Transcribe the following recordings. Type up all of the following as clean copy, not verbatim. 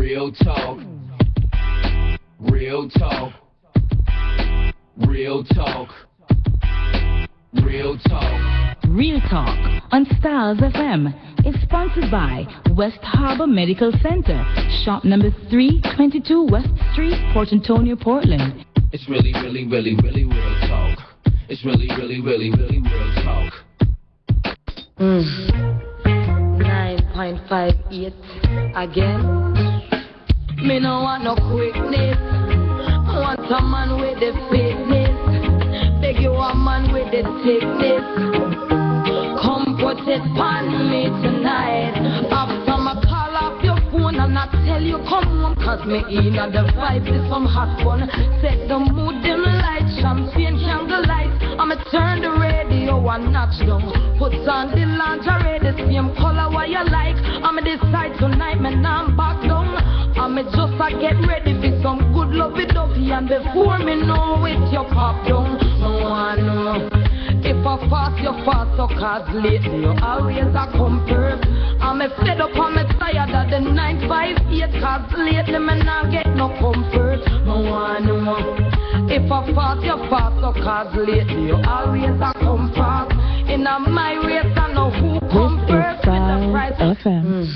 Real talk. Real talk. Real talk. Real talk. Real Talk on Styles FM is sponsored by West Harbor Medical Center, shop number 322 West Street, Port Antonio, Portland. It's really, really, really, really real talk. It's really, really, really, really real talk. 9.58 again. Me no want no quickness. Want a man with the fitness. Beg you a man with the thickness. Come put it on me tonight. After my call off your phone and I tell you come home, cause me in and the vibe is some hot fun. Set the mood, dim light, champagne, candlelight. I'ma turn the radio and notch down. Put on the lingerie, the same color what you like. I'ma decide tonight, man, I'm back down. I'ma just get ready for some good lovey-dovey. And before me know it, you pop down. No one know. If I fast, you fast, so cause lately you always a comfort. I'm fed up, I'm tired of the 958. Cause lately me not get no comfort. No one know. If I fast, you fast, so cause lately you always a comfort. In a my race, I know who comfort with the price. FM.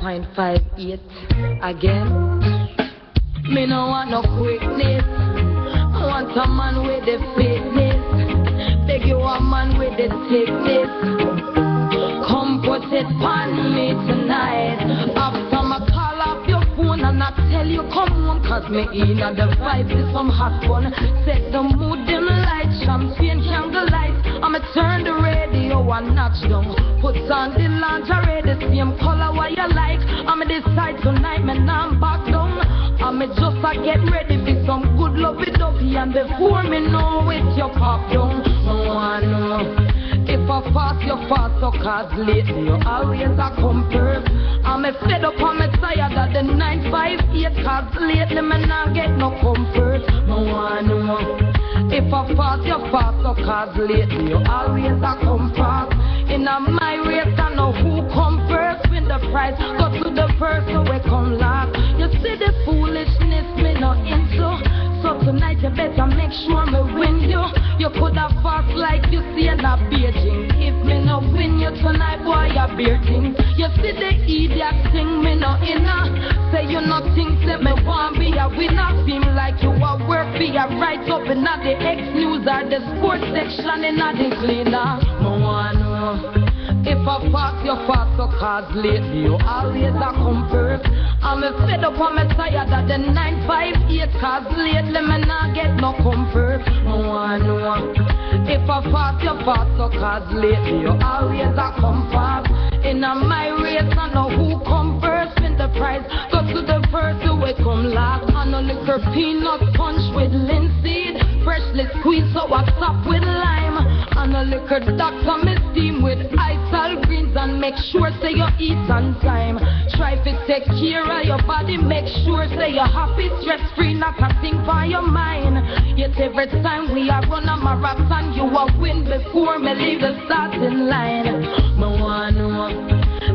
9.58 again. Me no want no quickness. Want a man with the fitness. Beg you a man with the thickness. Come put it on me tonight. After my call off your phone and I tell you come home, cause me in and the vibe is some hot fun. Set the mood, dim light, champagne, candlelight. I'ma turn the radio and notch down. Put on the lingerie, the same color what you like. I'ma decide tonight, man, I'm back down. I'ma just get ready for some good lovey-dovey. And before me know it, you pop down. No one know. If I fast, you fast, so cause lately you always a comfort. I'm fed up, I'm tired of the 958. Cause lately me not get no comfort. No one know. If I fast, you fast, so cause lately you always a comfort. In a my race, I know who come first. Win the prize, go to the person we come last. You see the foolishness me not into. So tonight you better make sure me win you. You could have fast like you see in a Beijing. If me no win you tonight, boy, you're beating. You see the idiot thing me no inna. Say you nothing, say me want be a winner. Seem like you a work for your right up in the X News or the sports section in the cleaner. No one know. If I fast, you fast, so cause lately you always a comfort. I'm fed up, I'm tired of the 958. Cause lately me not get no comfort. No one know. If I fast, you fast, so cause lately you always a comfort. In a my race, I know who come first. Win the prize, go to the first who will come last. I know liquor peanut punch with linseed. Freshly squeezed, so I stop with lime. And a liquor doctor me steam with ice all greens. And make sure say you eat on time. Try to take care of your body. Make sure say you're happy, stress free, not a thing for your mind. Yet every time we are run a marathon, you will win before me leave the starting line. No one know.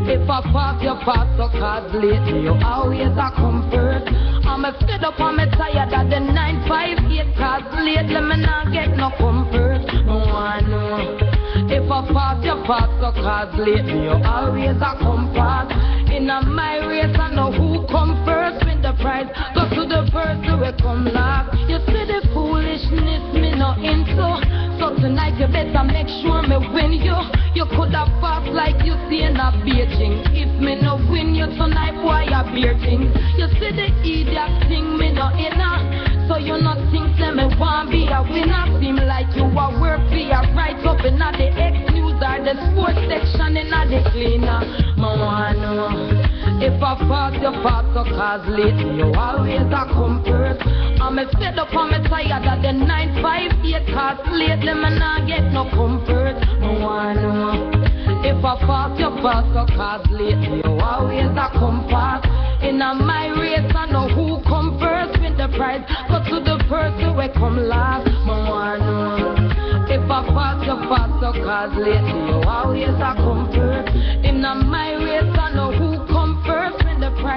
If I pass, you pass, so cause lately you always a comfort. I'm fed up, I'm tired of the 958. Cause lately me not get no comfort. No one know. If I pass, you pass, so cause lately you always a comfort. In a my race, I know who come first. Win the prize, go to the first who will come last. You see the foolishness me no into. So tonight you better make sure me win you. You could have fast like you see in a Beijing. If me no win you tonight, boy, you're beating. You see the idiot thing me no inna. So you not think say me want be a winner. Seem like you a work for your right up in the X News or the sports section in the cleaner. No one know. If I fast, you fast, so cause lately you always a comfort. I'm fed up, I'm tired of the 958. Cause lately me not get no comfort. No one know. If I fast, you fast, so cause lately you always a comfort. In a my race, I know who come first. Win the prize, go to the first who will come last. No one know. If I fast, you fast, so cause lately you always a comfort. In a my race, I know who come first. Win the prize.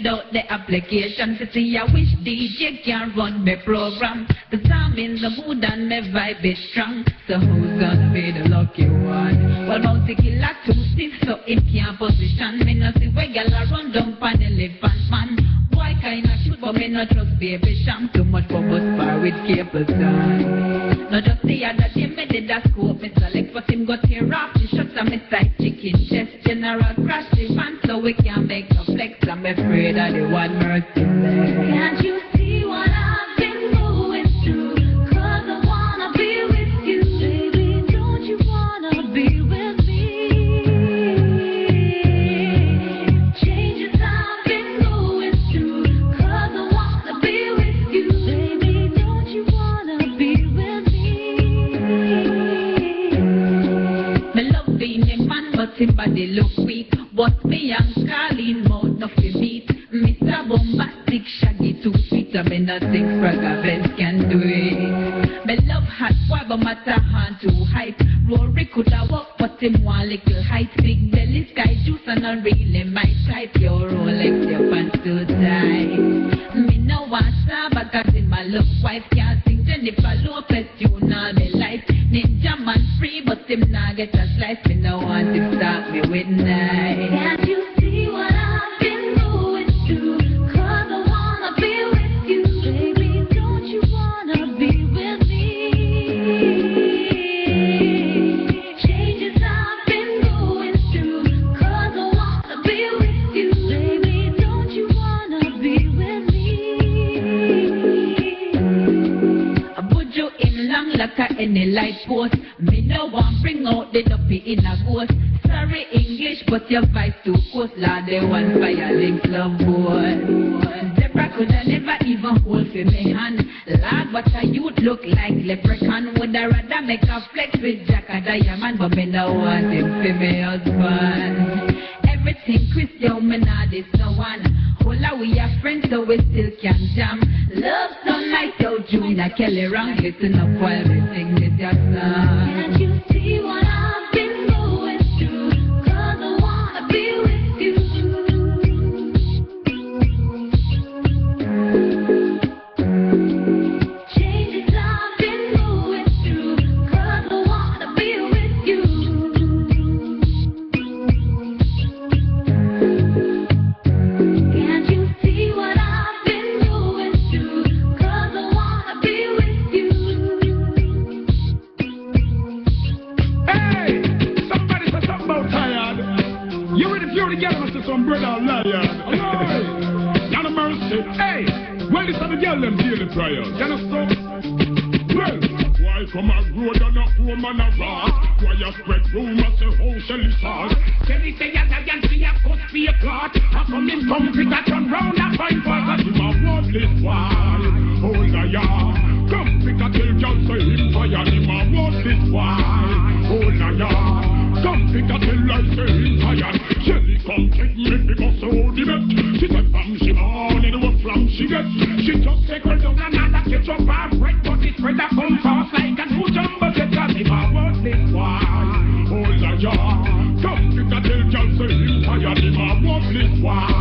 fill out the application to see I wish DJ can run my program. Cause I'm in the mood and my vibe is strong. So who's gonna be the lucky one? Well, Bounty Killer too stiff, so it can't position. Me no see where y'all run down pan elephant man. Boy kinda cute, but me no trust baby sham. Too much bubble spar with Capleton. No just the other day me did a scope, me select but him got tear off the shots on me side chicken chest. General crash the van so we can't make no flex. I'm afraid of the one merciless. Can't you see what I've been going through? Cause I wanna be with you. Baby, don't you wanna be with me? Changes I've been going through. Cause I wanna be with you. Baby, don't you wanna be with me? Me love being a man but him body look weak. But me and Colleen mouth no fi meet. Mr. Bombastic shaggy 2 feet. I mean nothing Spragavent can do it. Me love hot boy but matter hand too hype. Rory coulda walk but him one little height. Big belly sky juice and not really my type. Your Rolex your pants too tight. Me no want Saba cause him my love wife. Can't sing Jennifer Lopez tune all me life. Ninja man free but him nah get a slice. Me no want him start me with knife. Can't you see what I've been going through? Cause I wanna be with you. Baby, don't you wanna be with me? Changes I've been going through. Cause I wanna be with you. Baby, don't you wanna be with me? I put you in long like a any light post. Me no want bring out the duppy in a ghost. Sorry English, but your vibe too close. Lord, they want fire links love boy. Zebra coulda never even hold for me hand. Lord, what a youth look like leprechaun. Woulda rather make a flex with Jack a diamond, but me no want him for me husband. Everything Christian, me nah this no one. Hola, we are friends, so we still can jam. Love so nice, yo, Junior Kelly wrong. Listen up while we sing this your song. Can't you see what I've been going through? Cause I wanna be with you. Changes I've been going through. Cause I wanna be with you. Can't you see what I've been going through? Cause I wanna be with you. Hey, somebody said something about tired. You ready for the girl to some brother lion? Alright, not a mercy. Hey, well this are the girl them daily prayer. You understand? Well, why come a road and a woman a rock? Why you spread rumors say how Shelly sauce? Shelly say yes I can see a cost be a clot. How come him come pick a turn round and find for cause him a worthless wall. Hold a yard. Come pick a kill just say him fire him a worthless wall. Hold a yard. Come pick a kill like say him tired. Shelly come take me because so the bet. She said from she on and what from she get. She just take her down and catch up her bread. But it's spread a come fast like a two jumbo jet. Cause him a worthless wall. Hold a yard. Come pick a kill just say him tired. Him a worthless wall.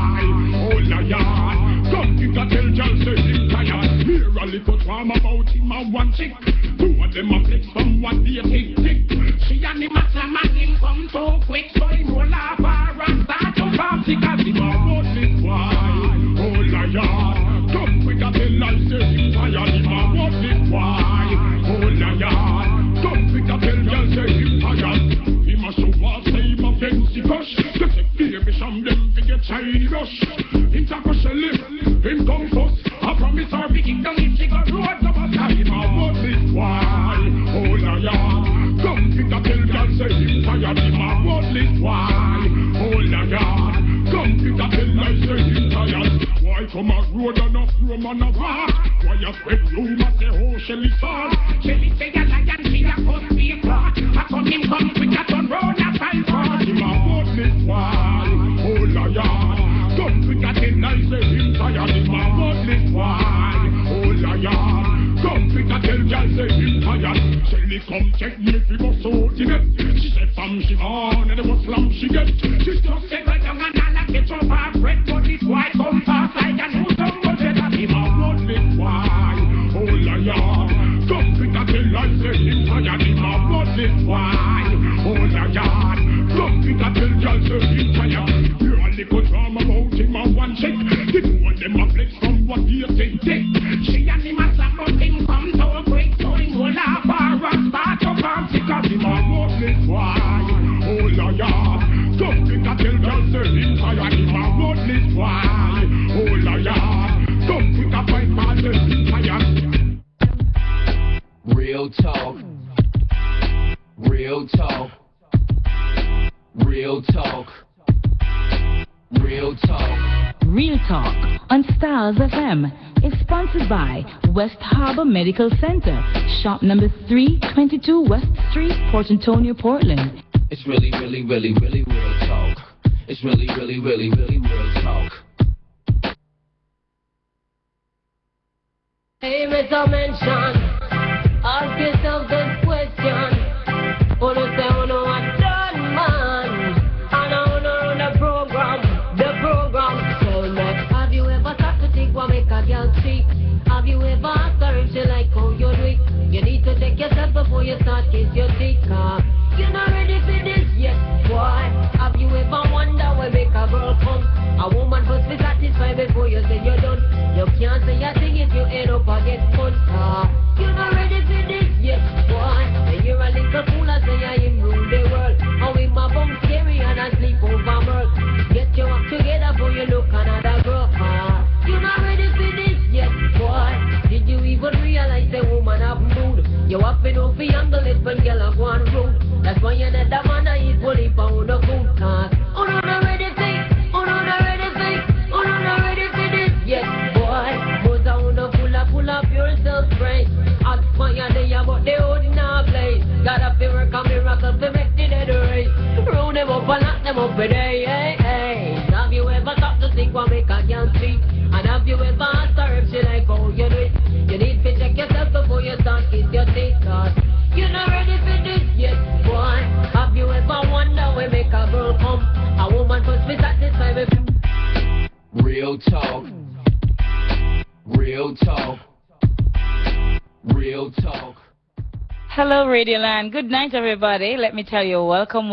Hold a yard. Come pick a kill just say him tired. Hear a little drama about him and one chick. Two of them a flex from what they think. She and him a slam and him come so quick. So him roll off her and start to come. Because him a worthless wall. Hold a yard. Come quick a kill like say him tired. Him a worthless wall. Hold a yard. Come quick a kill just say him tired. Him a show off say him a fancy crush. They say baby sham them to get shiny rush. Him talk a Shelly. Him come first. I promise her picking down if she got roads of a time. Him a worthless wall. Hold a yard. Come pick a kill girl say him tired. Him a worthless wall. Hold a yard. Come pick a kill like say him tired. Why come a road and a woman a walk? Why you spread rumors say how Shelly sauce? Shelly say a lion she a cost be a clot. How come him come quick a turn round and find for him a worthless wall. Hold a yard. Come quick a kill like say him tired. Him a worthless wall. Hold a yard. Come pick a tell girl say him tired. Shelly come check me if he go so ultimate. She said fam she on and it was slam she get. She just said right down and all I get up her bread. But this white come far. this why. Oh la God, something that tell girl say him tired. Hear a little drama about him and one chick. The two of them a flex from what he say take. She and him a slap up him come so quick. So him will laugh and start up and sick of him and love this why. Oh la God, something that tell girl say him tired. Him a love this why. Oh la God, something that fight man say him tired. Real talk. Real talk. Real talk. Real talk. Real Talk on Styles FM is sponsored by West Harbor Medical Center, shop number 322 West Street, Port Antonio, Portland. It's really, really, really, really real talk. It's really, really, really, really real talk. Hey, Mr. Mention, ask yourself this question. Who do say who know what done, man? And I wanna run the program. Tell me, have you ever thought to think what make a girl cheat? Have you ever asked her if she like how you do it? You need to check yourself before you start kiss your teeth. You're not ready for this yet, boy. Have you ever wondered what make a girl come? A woman must be satisfied before you say you're done. You can't say a thing if you end up against fun. You're not ready for this yet, boy. And you're a little fool and say I am rule the world. How in my bum scary and I sleep over mirth. Get your act together before you look another girl. You're not ready for this yet, boy. Did you even realize the woman have mood? You have been over handle it when girl have one rude. That's why you're not the man that eat bully pound of food. Oh no, not ready for it. Oh no, not ready for it. Oh no, not ready for this yet, boy. But I wanna pull up yourself, friend. Ask fire there, but they hold in a place. Gotta feel work a miracle to make the dead race. Round them up and lock them up with hey, hey, hey. Have you ever thought to think what make a girl cheat? And have you ever asked her if she like how you do it? You need to check yourself before you start kiss your teeth. Cause you're not ready for this yet, boy. Have you ever wondered what make a girl come? A woman must be satisfied with you. Real talk. Real talk. Real talk. Hello, Radioland. Good night, everybody. Let me tell you, welcome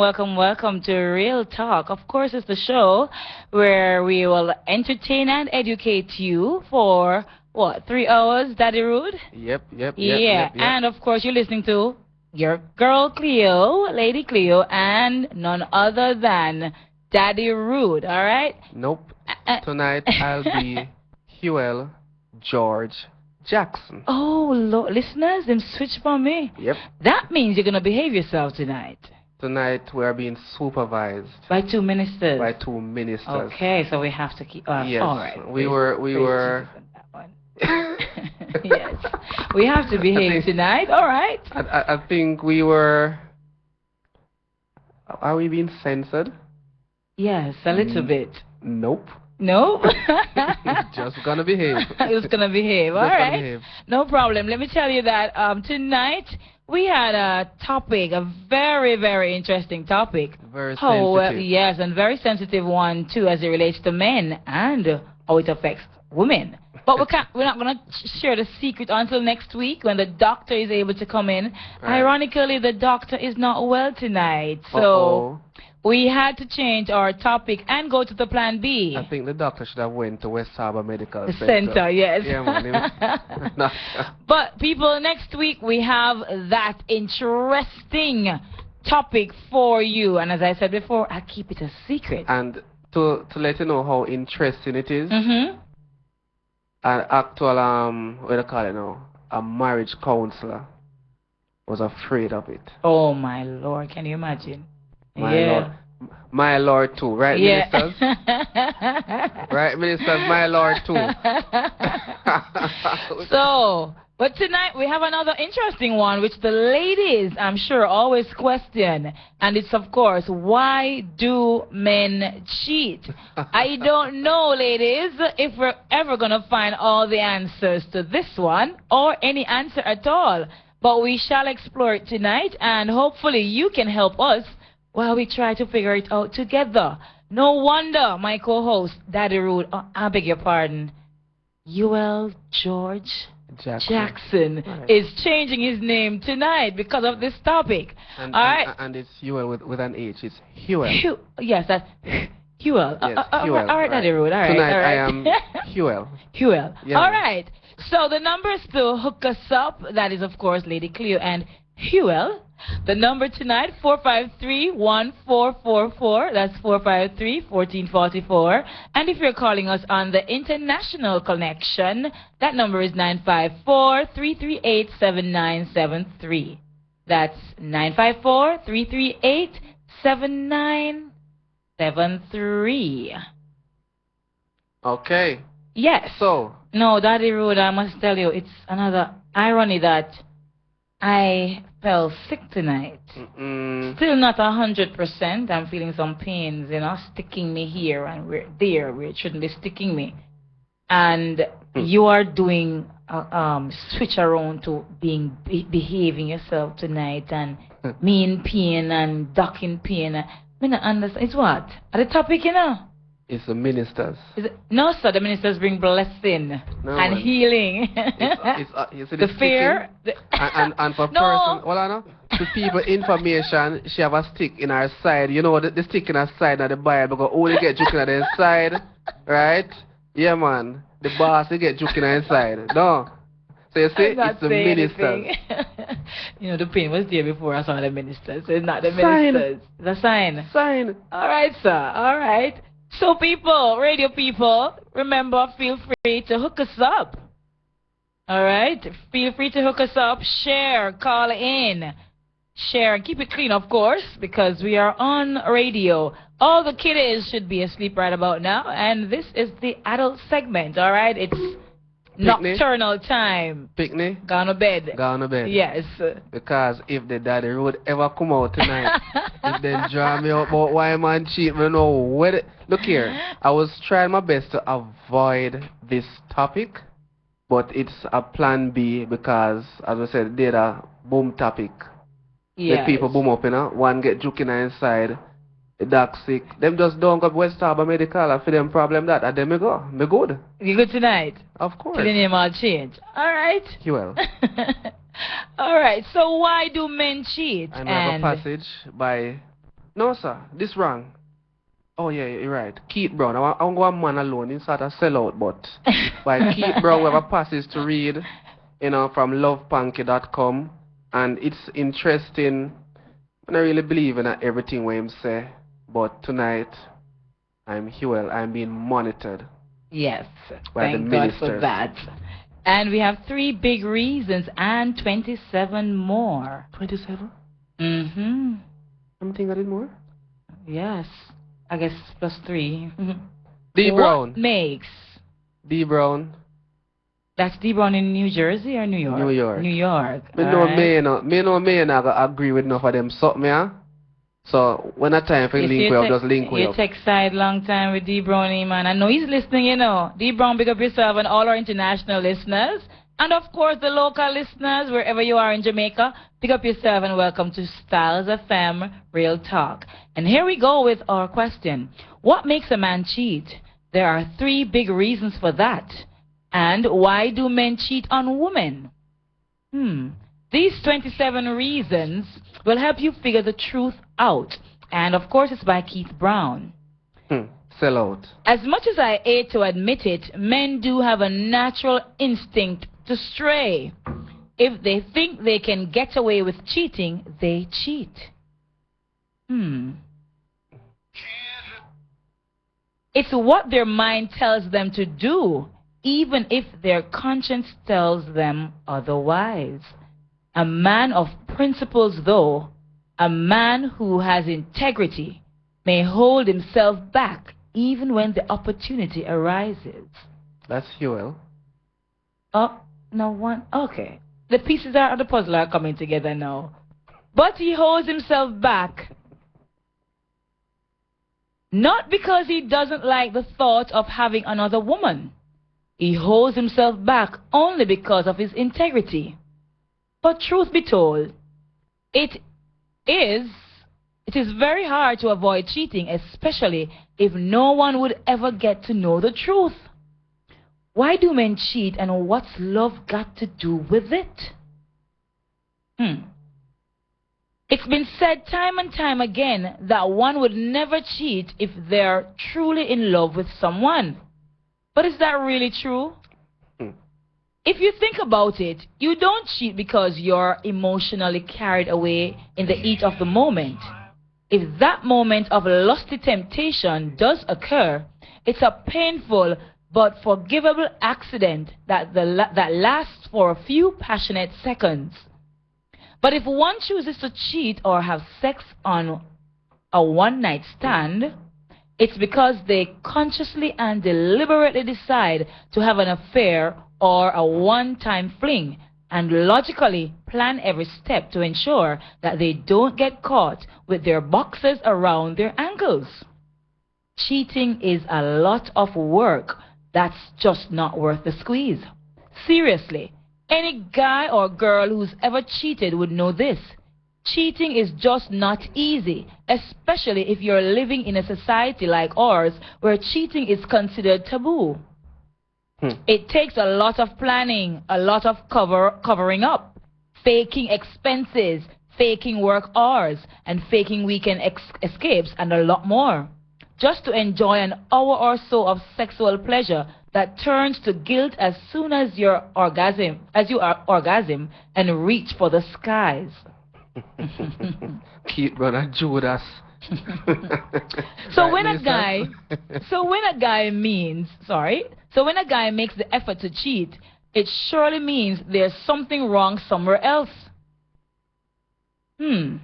to Real Talk. Of course, it's the show where we will entertain and educate you for, 3 hours, Daddy Rude? Yep. Yeah, and of course, you're listening to your girl Cleo, Lady Cleo, and none other than Daddy Rude, all right? Nope. Tonight, I'll be Huel George Jackson. Oh, Lord. Listeners, them switch for me. Yep. That means you're going to behave yourself tonight. Tonight, we are being supervised. By 2 ministers. By 2 ministers. Okay, so we have to keep... yes. All right. We were... Yes. We have to behave tonight. All right. I think we were... Are we being censored? Yes, a little bit. Nope. No? Just gonna behave. Just gonna behave. All right. Behave. No problem. Let me tell you that tonight we had a topic, a very, very interesting topic. Very sensitive. Yes, and very sensitive one too, as it relates to men and how it affects women. But we're not going to share the secret until next week when the doctor is able to come in. Right. Ironically, the doctor is not well tonight. So we had to change our topic and go to the plan B. I think the doctor should have went to West Harbor Medical Center. Yes. Yeah, man. But people, next week we have that interesting topic for you. And as I said before, I'll keep it a secret. And to let you know how interesting it is, an actual, what do you call it now? A marriage counselor was afraid of it. Oh, my Lord. Can you imagine? Lord. My Lord, too. Right, ministers? Right, ministers? My Lord, too. So, but tonight we have another interesting one, which the ladies, I'm sure, always question. And it's, of course, why do men cheat? I don't know, ladies, if we're ever going to find all the answers to this one or any answer at all. But we shall explore it tonight, and hopefully you can help us while we try to figure it out together. No wonder my co-host, Daddy Rude, I beg your pardon, Huel George Jackson Right. is changing his name tonight because of this topic. And, All right. and it's Huel with an H. It's Huel. Yes, that's Huel. Yes, All Huel. right, Daddy Rude. All right. Tonight all right. I am Huel. Huel. Yeah, All man. right. So the numbers to hook us up, that is, of course, Lady Cleo and Huel. The number tonight, 453-1444. That's 453-1444. And if you're calling us on the international connection, that number is 954-338-7973. That's 954-338-7973. Okay. Yes. So, No, Daddy Rude, I must tell you, it's another irony that I fell sick tonight. Still not 100%. I'm feeling some pains, sticking me here and where it shouldn't be sticking me. And you are doing switch around to behaving yourself tonight, and me in pain and duck in pain. I don't understand. It's what? At the topic, it's the ministers. Is it? No, sir. The ministers bring blessing No, and man. healing. You see the stick fear. in? And for No. person, well, I know, to people information, she have a stick in her side. You know, the stick in her side of the Bible, because only get juking at the inside, right? Yeah, man. The boss, they get juking at the inside. No. So you see, I'm not it's the saying ministers. anything. The pain was there before I saw the ministers. So it's not the Sign. ministers. The sign. Sign. All right, sir. All right. So, people, radio people, remember, feel free to hook us up. All right? Feel free to hook us up. Share. Call in. Share. And keep it clean, of course, because we are on radio. All the kiddies should be asleep right about now. And this is the adult segment, all right? It's nocturnal time. Picnic. Gone to bed. Gone to bed. Yes. Because if the Daddy Road ever come out tonight, if they draw me up about why man cheat, me know where the... Look here, I was trying my best to avoid this topic, but it's a plan B because, as I said, they're a boom topic. Yes. The people boom up, one get juking inside, the dog sick. Them just don't go to West Harbour Medical and for them problem that, and then me go. Me good. You good tonight? Of course. Till the name all change. All right. You will. All right. So why do men cheat? And we have a passage by... No, sir. This wrong. Oh, yeah, you're right. Keith Brown. I want one man alone. He's sort of sell out, but... by Keith Brown, we have a passage to read, from lovepunky.com. And it's interesting. I don't really believe in everything what him say. But tonight, I'm Huel. I'm being monitored. Yes. By Thank the God ministers. for that. And we have 3 big reasons and 27 more. 27? Mm-hmm. I'm thinking I did more. Yes. I guess plus 3. D. Brown. What makes? D. Brown. That's D. Brown in New Jersey or New York? New York. New York. Me all know right. me not gonna agree with enough of them something, yeah? So when a time for You link see, we up, just link we you up. take side long time with D. Brownie, man. I know he's listening, D. Brown, big up yourself and all our international listeners. And of course, the local listeners, wherever you are in Jamaica, pick up yourself and welcome to Styles FM Real Talk. And here we go with our question. What makes a man cheat? There are 3 big reasons for that. And why do men cheat on women? These 27 reasons will help you figure the truth out. And of course, it's by Keith Brown. Sell out. As much as I hate to admit it, men do have a natural instinct to stray. If they think they can get away with cheating, they cheat. It's what their mind tells them to do, even if their conscience tells them otherwise. A man of principles, though, a man who has integrity, may hold himself back even when the opportunity arises. That's Huel. Oh, no one. Okay. The pieces of the puzzle are coming together now. But he holds himself back. Not because he doesn't like the thought of having another woman. He holds himself back only because of his integrity. But truth be told, it is very hard to avoid cheating, especially if no one would ever get to know the truth. Why do men cheat, and what's love got to do with it? It's been said time and time again that one would never cheat if they're truly in love with someone. But is that really true? If you think about it, you don't cheat because you're emotionally carried away in the heat of the moment. If that moment of lusty temptation does occur, it's a painful but forgivable accident that lasts for a few passionate seconds. But if one chooses to cheat or have sex on a one-night stand, it's because they consciously and deliberately decide to have an affair or a one-time fling, and logically plan every step to ensure that they don't get caught with their boxers around their ankles. Cheating is a lot of work that's just not worth the squeeze. Seriously, any guy or girl who's ever cheated would know this. Cheating is just not easy, especially if you're living in a society like ours where cheating is considered taboo. It takes a lot of planning, a lot of covering up, faking expenses, faking work hours, and faking weekend escapes, and a lot more, just to enjoy an hour or so of sexual pleasure that turns to guilt as soon as you orgasm and reach for the skies. Keith, brother Judas. So when a guy makes the effort to cheat, it surely means there's something wrong somewhere else. The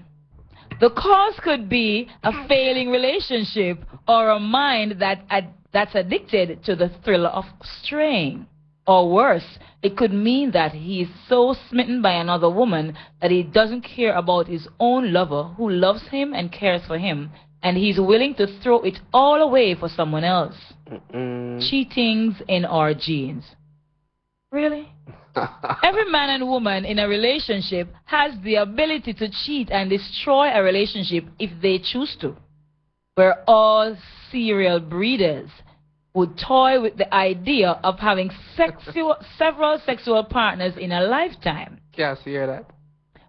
cause could be a failing relationship or a mind that's addicted to the thrill of straying. Or worse, it could mean that he is so smitten by another woman that he doesn't care about his own lover who loves him and cares for him, and he's willing to throw it all away for someone else. Cheating's in our genes. Really? Every man and woman in a relationship has the ability to cheat and destroy a relationship if they choose to. We're all serial breeders would toy with the idea of having several sexual partners in a lifetime. Yes, you hear that?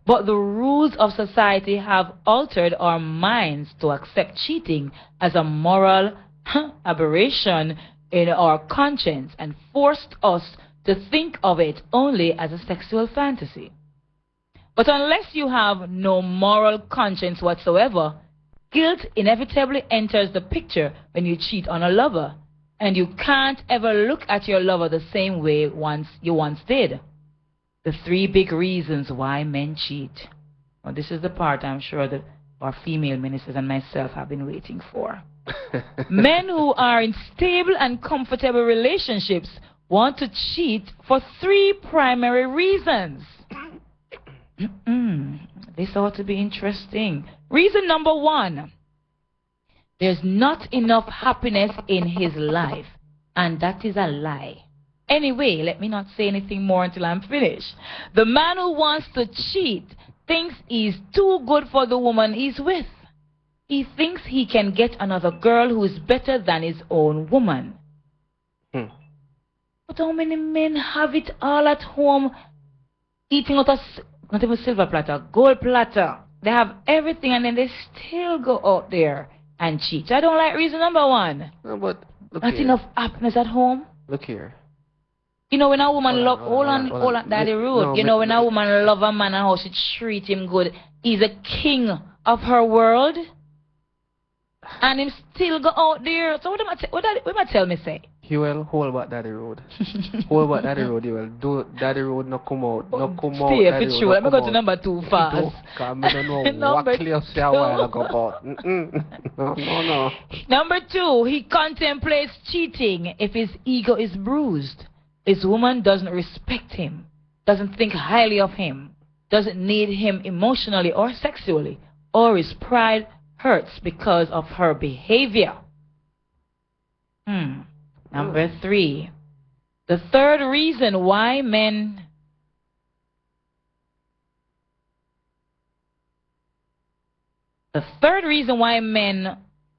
But the rules of society have altered our minds to accept cheating as a moral aberration in our conscience and forced us to think of it only as a sexual fantasy. But unless you have no moral conscience whatsoever, guilt inevitably enters the picture when you cheat on a lover. And you can't ever look at your lover the same way you once did. The 3 big reasons why men cheat. Well, this is the part I'm sure that our female ministers and myself have been waiting for. Men who are in stable and comfortable relationships want to cheat for 3 primary reasons. This ought to be interesting. Reason number 1. There's not enough happiness in his life, and that is a lie. Anyway, let me not say anything more until I'm finished. The man who wants to cheat thinks he's too good for the woman he's with. He thinks he can get another girl who's better than his own woman. But how many men have it all at home, eating out of, not even silver platter, gold platter? They have everything, and then they still go out there and cheat. I don't like reason number 1. No, but look Not here. enough happiness at home. Look here. You know when a woman love, hold on, Daddy Rude. No, you know when a woman love a man and how she treat him good, he's a king of her world, and him still go out there. So what am I tell me say? You will hold back Daddy Road. Hold back Daddy Road. You will do Daddy Road. No come out. No come out. Stay Daddy for Road, true. no Let me come go to out. number 2 fast. Because I don't know Number what clear say a while ago about. No. Number 2, he contemplates cheating if his ego is bruised. His woman doesn't respect him, doesn't think highly of him, doesn't need him emotionally or sexually, or his pride hurts because of her behavior. Number 3, the third reason why men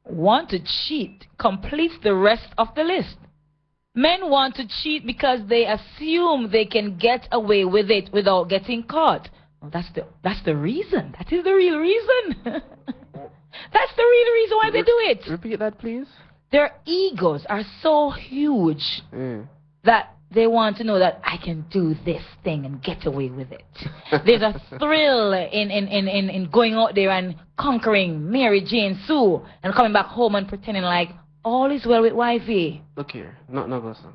want to cheat completes the rest of the list. Men want to cheat because they assume they can get away with it without getting caught. Well, that's the reason. That is the real reason. That's the real reason why they do it. Repeat that, please. Their egos are so huge that they want to know that I can do this thing and get away with it. There's a thrill in going out there and conquering Mary Jane Sue and coming back home and pretending like all is well with wifey. Look here. No go, son.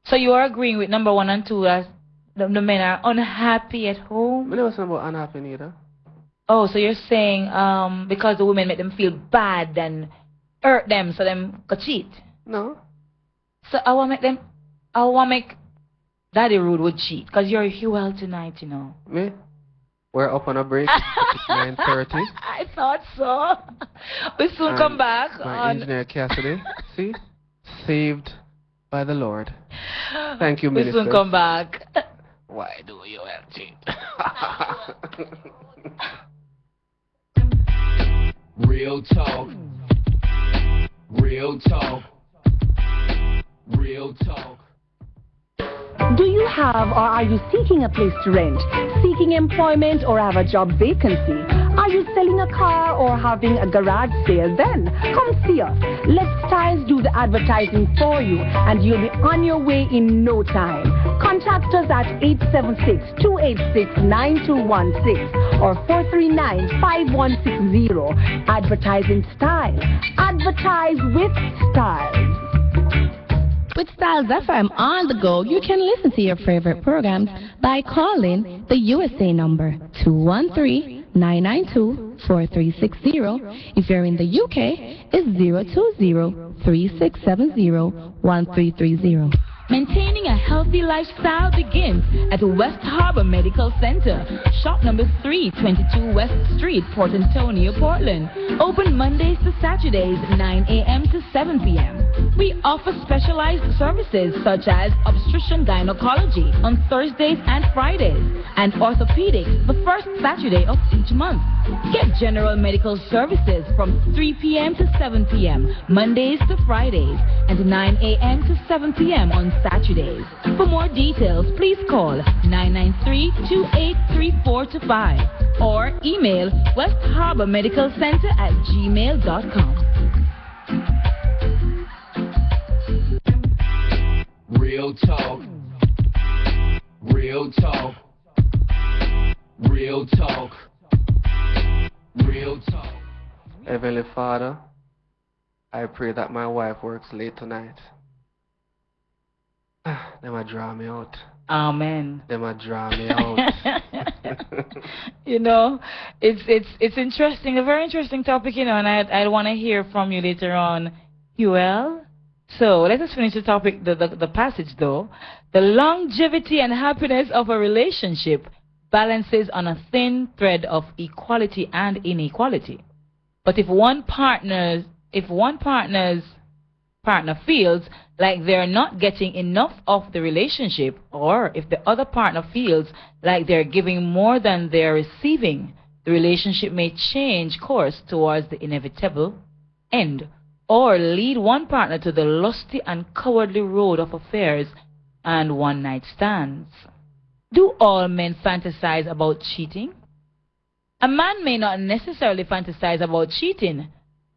So you are agreeing with number 1 and 2 that the men are unhappy at home? I never said about unhappy neither. Oh, so you're saying because the women make them feel bad and hurt them, so them could cheat? No. So I want make Daddy Rude would cheat, because you're Huel tonight, you know. Me? We're up on a break. It's 9:30. I thought so. We soon come back My on... engineer Cassidy. See? Saved by the Lord. Thank you, We Minister. soon come back. Why do you cheat? Real talk. Real talk. Real talk. Do you have or are you seeking a place to rent, seeking employment or have a job vacancy? Are you selling a car or having a garage sale? Then come see us. Let Styles do the advertising for you and you'll be on your way in no time. Contact us at 876-286-9216 or 439-5160. Advertising Style. Advertise with Styles. With Styles FM on the go, you can listen to your favorite programs by calling the USA number 213-992-4360. If you're in the UK, it's 020-3670-1330. Maintaining a healthy lifestyle begins at West Harbor Medical Center, shop number 322 West Street, Port Antonio, Portland. Open Mondays to Saturdays, 9 a.m. to 7 p.m. We offer specialized services such as obstetrician gynecology on Thursdays and Fridays, and orthopedics the first Saturday of each month. Get general medical services from 3 p.m. to 7 p.m. Mondays to Fridays, and 9 a.m. to 7 p.m. on Saturdays. For more details, please call 993-283425 or email westharbormedicalcenter@gmail.com. Real talk. Real talk. Real talk. Real talk. Heavenly Father, I pray that my wife works late tonight. They might draw me out. Amen. They might draw me out. You know, it's interesting, a very interesting topic, you know, and I want to hear from you later on, Huel. So let us finish the topic, the passage though. The longevity and happiness of a relationship balances on a thin thread of equality and inequality. But if one partner's partner feels like they're not getting enough of the relationship, or if the other partner feels like they're giving more than they're receiving, the relationship may change course towards the inevitable end, or lead one partner to the lusty and cowardly road of affairs and one-night stands. Do all men fantasize about cheating? A man may not necessarily fantasize about cheating,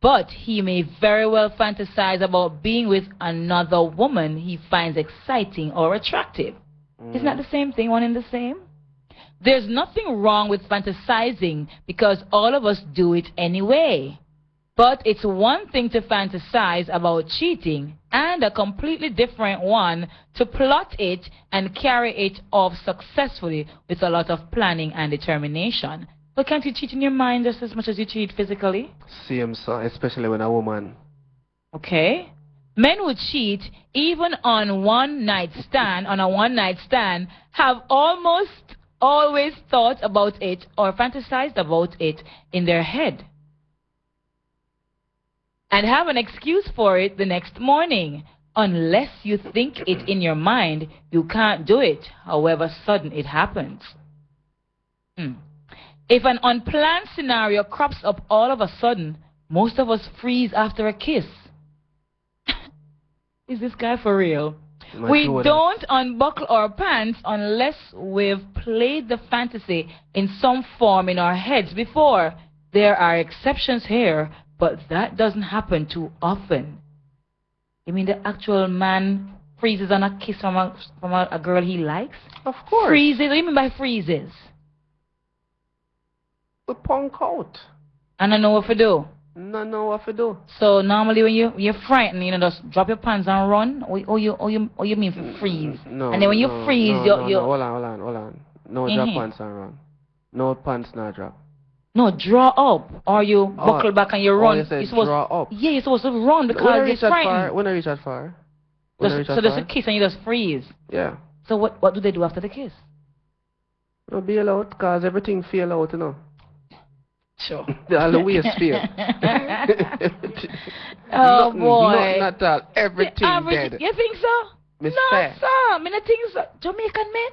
but he may very well fantasize about being with another woman he finds exciting or attractive. Isn't that the same thing, one and the same? There's nothing wrong with fantasizing because all of us do it anyway. But it's one thing to fantasize about cheating and a completely different one to plot it and carry it off successfully with a lot of planning and determination. But can't you cheat in your mind just as much as you cheat physically? Same, sir, especially when a woman. Okay. Men who cheat even on a one-night stand, have almost always thought about it or fantasized about it in their head, and have an excuse for it the next morning. Unless you think it in your mind, you can't do it, however sudden it happens. If an unplanned scenario crops up all of a sudden, most of us freeze after a kiss. Is this guy for real? We Jordan. don't unbuckle our pants unless we've played the fantasy in some form in our heads before. There are exceptions here, but that doesn't happen too often. You mean the actual man freezes on a kiss from a girl he likes? Of course. Freezes? What do you mean by freezes? We punk out. And I know what to do. No, know what to do. So normally when you're frightened, you know, just drop your pants and run, or you mean for freeze? No. And then when you no, freeze, no, you no, hold on. No drop Mhm. pants and run. No pants, no drop. no draw up, or you buckle back and you run. You said You're supposed, draw up. yeah, you're supposed to run When because I you're reach that far, frightened. when I reach that far. When I reach So that there's a far. kiss and you just freeze. Yeah. So what do they do after the kiss? No bail out, cause everything feel out, you know. Sure. All the waist feel. Oh Nothing, boy. Not at all. Everything The average, dead. you think so? Miss No, Fair. sir. I mean, I think so. Jamaican men.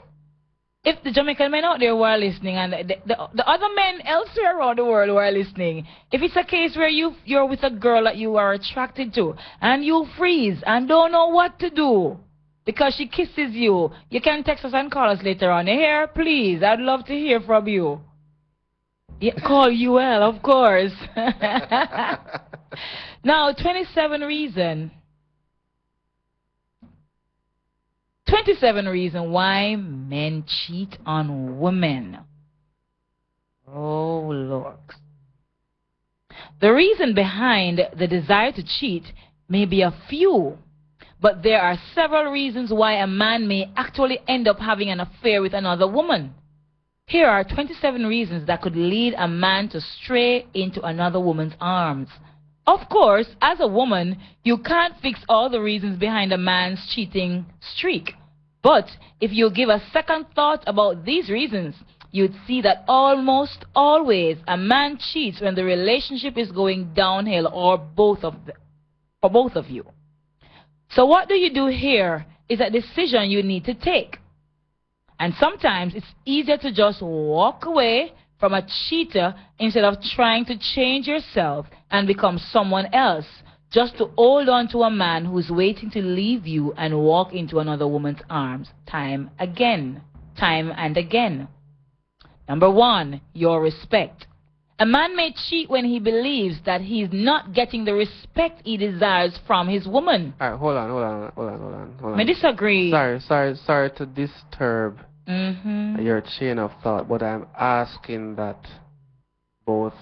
If the Jamaican men out there who are listening, and the other men elsewhere around the world who are listening, if it's a case where you're with a girl that you are attracted to, and you freeze and don't know what to do because she kisses you, you can text us and call us later on. Here, please. I'd love to hear from you. Yeah, call UL, of course. Now, 27 reason why men cheat on women. Oh, Lord. The reason behind the desire to cheat may be a few, but there are several reasons why a man may actually end up having an affair with another woman. Here are 27 reasons that could lead a man to stray into another woman's arms. Of course, as a woman, you can't fix all the reasons behind a man's cheating streak. But if you give a second thought about these reasons, you'd see that almost always a man cheats when the relationship is going downhill or for both of you. So what do you do here is a decision you need to take. And sometimes it's easier to just walk away from a cheater instead of trying to change yourself and become someone else, just to hold on to a man who's waiting to leave you and walk into another woman's arms time and again. Number 1, your respect. A man may cheat when he believes that he's not getting the respect he desires from his woman. Alright, hold on. I disagree. Sorry to disturb your chain of thought, but I'm asking that both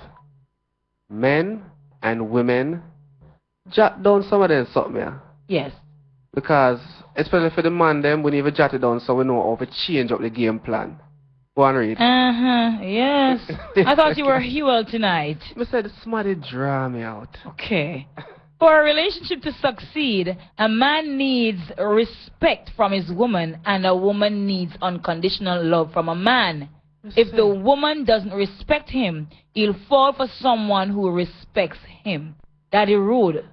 men and women jot down some of them something, yeah? Yes. Because, especially for the man, them, we need to jot it down so we know how to change up the game plan. Go on, read. Yes. I thought you were Huel tonight. I said, somebody draw me out. Okay. For a relationship to succeed, a man needs respect from his woman, and a woman needs unconditional love from a man. If the woman doesn't respect him, he'll fall for someone who respects him. Daddy rude.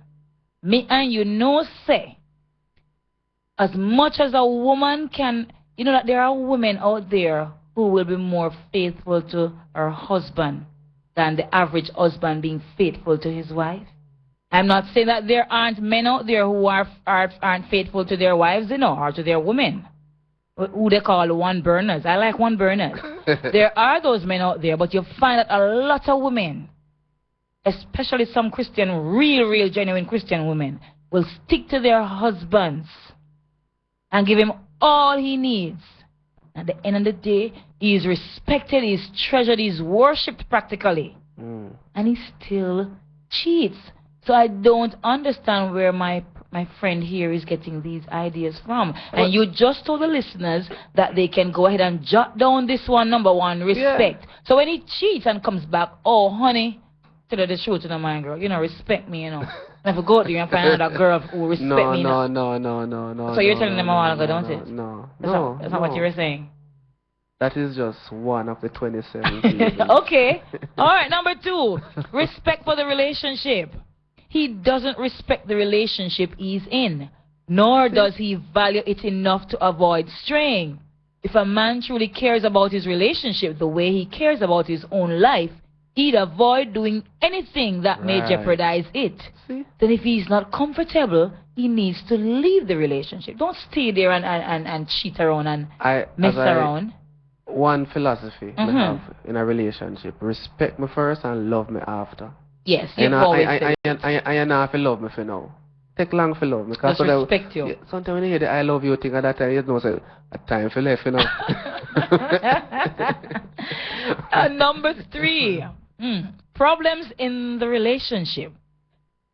Me and you know say, as much as a woman can, you know that there are women out there who will be more faithful to her husband than the average husband being faithful to his wife. I'm not saying that there aren't men out there who aren't faithful to their wives, you know, or to their women, who they call one burners. I like one burners. There are those men out there, but you find that a lot of women, especially some Christian, real, genuine Christian women, will stick to their husbands and give him all he needs. At the end of the day, he is respected, he is treasured, he is worshipped practically. And he still cheats. So I don't understand where my friend here is getting these ideas from. And you just told the listeners that they can go ahead and jot down this one, number 1, respect. Yeah. So when he cheats and comes back, oh, honey, tell her the truth, my girl. You know, respect me, you know. Never go out there and find another girl who respect me. No. So you're telling them a while ago, don't it? No. That's not what you were saying. That is just one of the 27 Okay. All right, number 2, respect for the relationship. He doesn't respect the relationship he's in, nor does he value it enough to avoid straying. If a man truly cares about his relationship the way he cares about his own life, he'd avoid doing anything that may jeopardize it. See? Then if he's not comfortable, he needs to leave the relationship. Don't stay there and cheat around and mess around. One philosophy I have in a relationship: respect me first and love me after. Yes, you've always said I know if you love me for now. Take long for love me. Just respect you. Yeah, sometimes when you hear the I love you thing at that time, you know, say, a time for left, you know. Number 3. Problems in the relationship.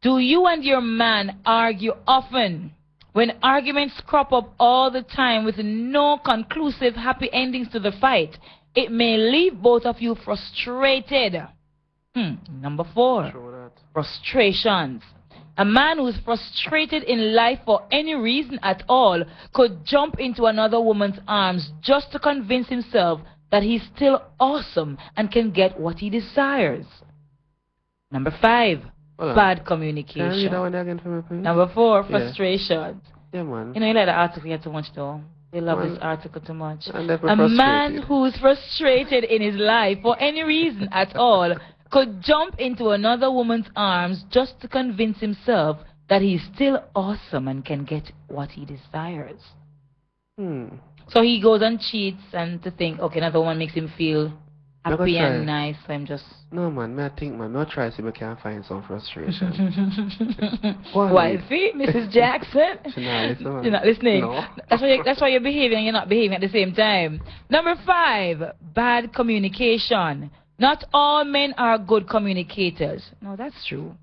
Do you and your man argue often? When arguments crop up all the time with no conclusive happy endings to the fight, it may leave both of you frustrated. Number 4. Frustrations. A man who's frustrated in life for any reason at all could jump into another woman's arms just to convince himself that he's still awesome and can get what he desires. Number 5, bad communication. Can you read that one again for me, please? Number 4, frustrations. Yeah, man. You know, you like the article here too much, though. They love this article too much. A man who's frustrated in his life for any reason at all could jump into another woman's arms just to convince himself that he's still awesome and can get what he desires. So he goes and cheats and to think, okay, another woman makes him feel happy and nice, so I'm just... No, man, I think, man, I'll try to see if I can find some frustration. Wifey, Mrs. Jackson? She's not listening. You're not listening? No. That's why you're behaving and you're not behaving at the same time. Number 5, bad communication. Not all men are good communicators. No, that's true.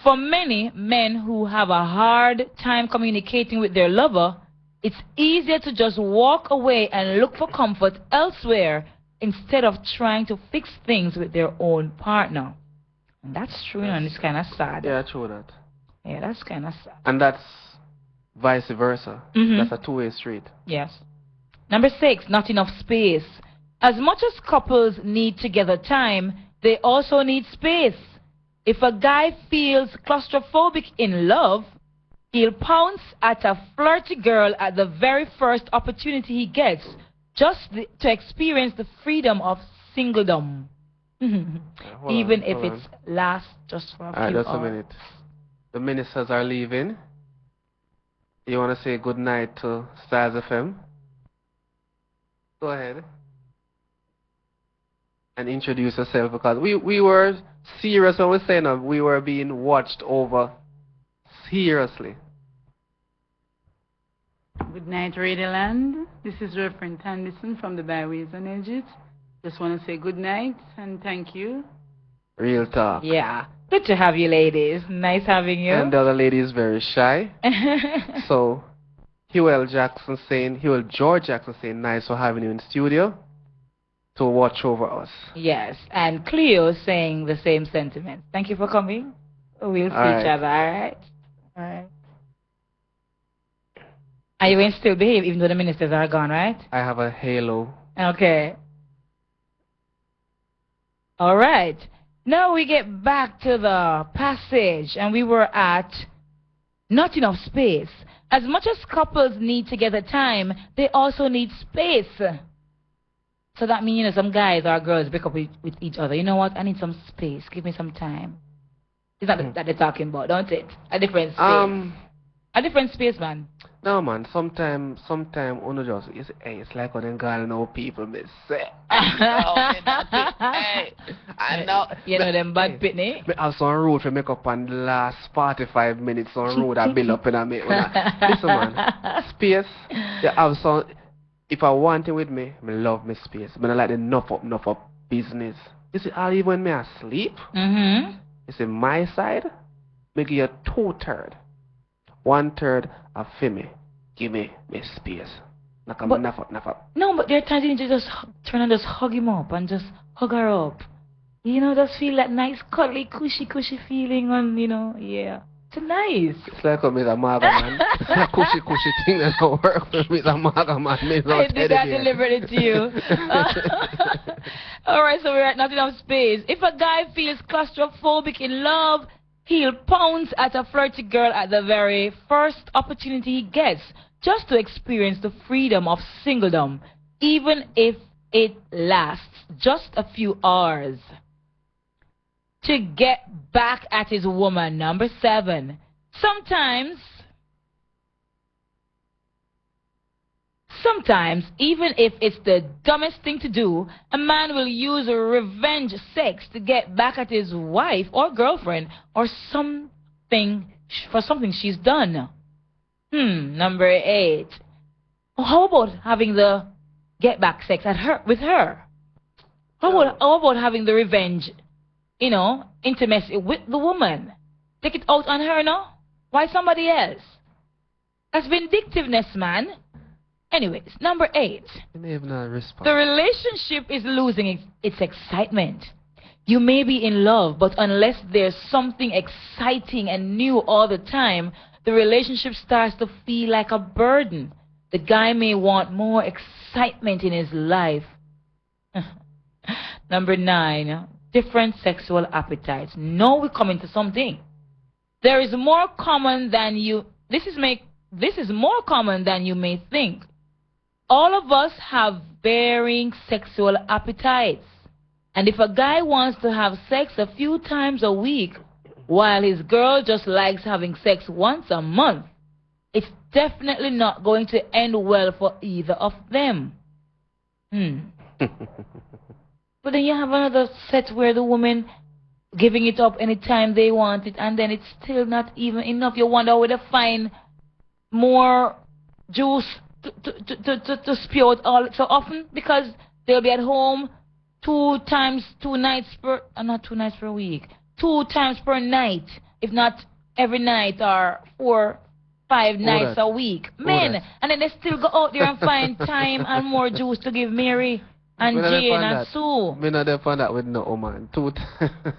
For many men who have a hard time communicating with their lover, it's easier to just walk away and look for comfort elsewhere instead of trying to fix things with their own partner. And that's true, and it's kind of sad. Yeah, true that. Yeah, that's kind of sad. And that's vice versa. That's a two-way street. Yes. Number 6, not enough space. As much as couples need together time, they also need space. If a guy feels claustrophobic in love, he'll pounce at a flirty girl at the very first opportunity he gets, just to experience the freedom of singledom. Even if it lasts just for a few just hours. a minute. The ministers are leaving. You want to say good night to Stars FM? Go ahead. And introduce yourself, because we were serious when we were saying we were being watched over seriously. Good night, Radioland. This is Reverend Anderson from the Byways and Edges. Just want to say good night and thank you. Real talk. Yeah. Good to have you, ladies. Nice having you. And the other lady is very shy. So, Huel George Jackson saying, nice for having you in studio to watch over us. Yes, and Cleo saying the same sentiment. Thank you for coming. We'll see each other, alright? Alright. Are you going to still behave even though the ministers are gone, right? I have a halo. Okay. Alright. Now we get back to the passage, and we were at not enough space. As much as couples need together time, they also need space. So that means, you know, some guys or girls break up with each other. You know what? I need some space. Give me some time. It's not that they're talking about, don't it? A different space. A different space, man. No, man. Sometime, on just it's like when them girl know people miss say. I know. You know them bad pitney. I have some road to make up on the last 45 minutes on road I build up in a minute. Listen, man. Space. Yeah, I have some. If I want it with me, I love my space. But I like the enough up business. You see, all even when me asleep, you see, my side, me give you 2/3. 1/3 of me. Give me my space. Enough up. No, but there are times you need to just turn and just hug him up and just hug her up. You know, just feel that nice, cuddly, cushy feeling on, you know, yeah. It's nice. It's like a Mr. Maga man. That cushy thing that don't work for Mr. Maga man. I did that deliberately to you. Alright, so we're at not enough space. If a guy feels claustrophobic in love, he'll pounce at a flirty girl at the very first opportunity he gets, just to experience the freedom of singledom, even if it lasts just a few hours. To get back at his woman. Number 7. Sometimes Sometimes, even if it's the dumbest thing to do, a man will use revenge sex to get back at his wife or girlfriend or something for something she's done. Number 8. How about having the get back sex with her? How about having the revenge, intimacy with the woman? Take it out on her, no? Why somebody else? That's vindictiveness, man. Anyways, number 8. The relationship is losing its excitement. You may be in love, but unless there's something exciting and new all the time, the relationship starts to feel like a burden. The guy may want more excitement in his life. Number 9. Different sexual appetites. Now we come into something. There is more common than you. This is more common than you may think. All of us have varying sexual appetites. And if a guy wants to have sex a few times a week, while his girl just likes having sex once a month, it's definitely not going to end well for either of them. But then you have another set where the woman giving it up anytime they want it, and then it's still not even enough. You wonder where to find more juice to spew out all so often, because they'll be at home 2 nights per week, 2 times per night, if not every night, or 4, 5 nights a week. Men, and then they still go out there and find time and more juice to give Mary and Jane and Sue. Me not there for that with no man. 2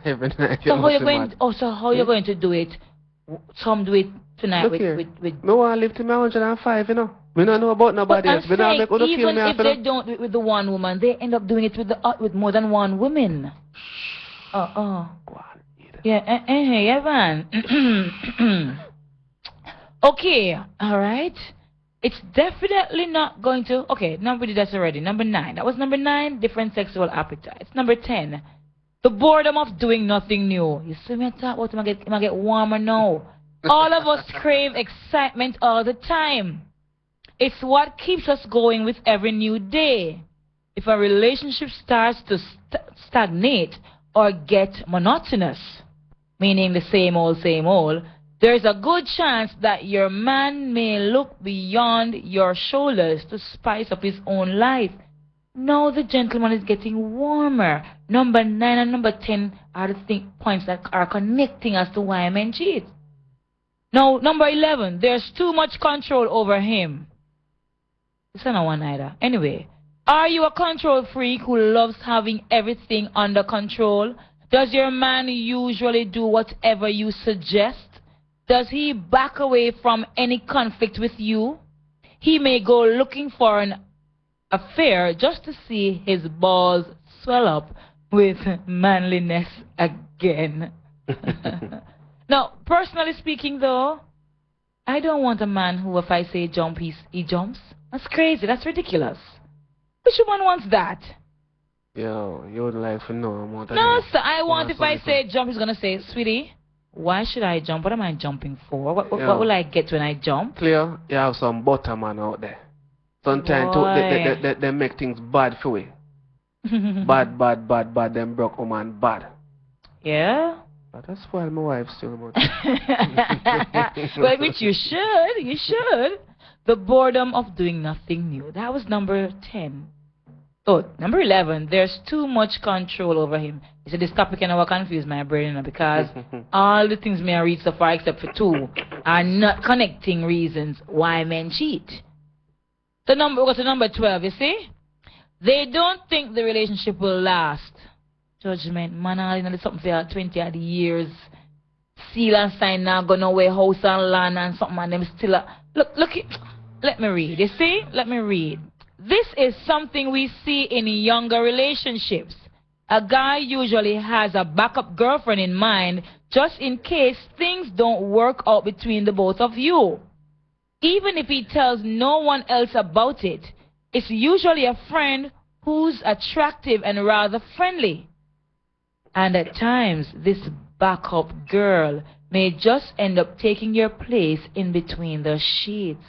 every night. So how you going to do it? Some do it tonight with me want to live to me 105, We don't know about nobody else. Even if they don't do it with the one woman, they end up doing it with more than one woman. Yeah, Evan. Okay, all right. It's definitely not going to. Okay, number did that already. Number 9. That was number 9. Different sexual appetites. Number 10. The boredom of doing nothing new. You see me talk about it, I get warmer now. All of us crave excitement all the time. It's what keeps us going with every new day. If a relationship starts to stagnate or get monotonous, meaning the same old, there's a good chance that your man may look beyond your shoulders to spice up his own life. Now the gentleman is getting warmer. Number 9 and number 10 are the points that are connecting us to why men cheat. Now, number 11, there's too much control over him. It's not one either. Anyway, are you a control freak who loves having everything under control? Does your man usually do whatever you suggest? Does he back away from any conflict with you? He may go looking for an affair just to see his balls swell up with manliness again. Now, personally speaking though, I don't want a man who, if I say jump, he jumps. That's crazy. That's ridiculous. Which one wants that? Yo, you would like to know more than no, sir. I want, if I say jump, he's going to say, sweetie, why should I jump? What am I jumping for? What will I get when I jump? Clear, you have some butter man out there. Sometimes they make things bad for you. bad. Them broke woman bad. Yeah? But that's why my wife still about Well, which you should. The boredom of doing nothing new. That was number 10. Oh, number 11. There's too much control over him. You see, this topic can confuse my brain because all the things may read so far except for 2 are not connecting reasons why men cheat. We go to number 12, you see? They don't think the relationship will last. Judgment, man, something for 20 odd years. Seal and sign now, go nowhere, house and land and something, and them still. Let me read. You see? Let me read. This is something we see in younger relationships. A guy usually has a backup girlfriend in mind just in case things don't work out between the both of you. Even if he tells no one else about it, it's usually a friend who's attractive and rather friendly. And at times, this backup girl may just end up taking your place in between the sheets.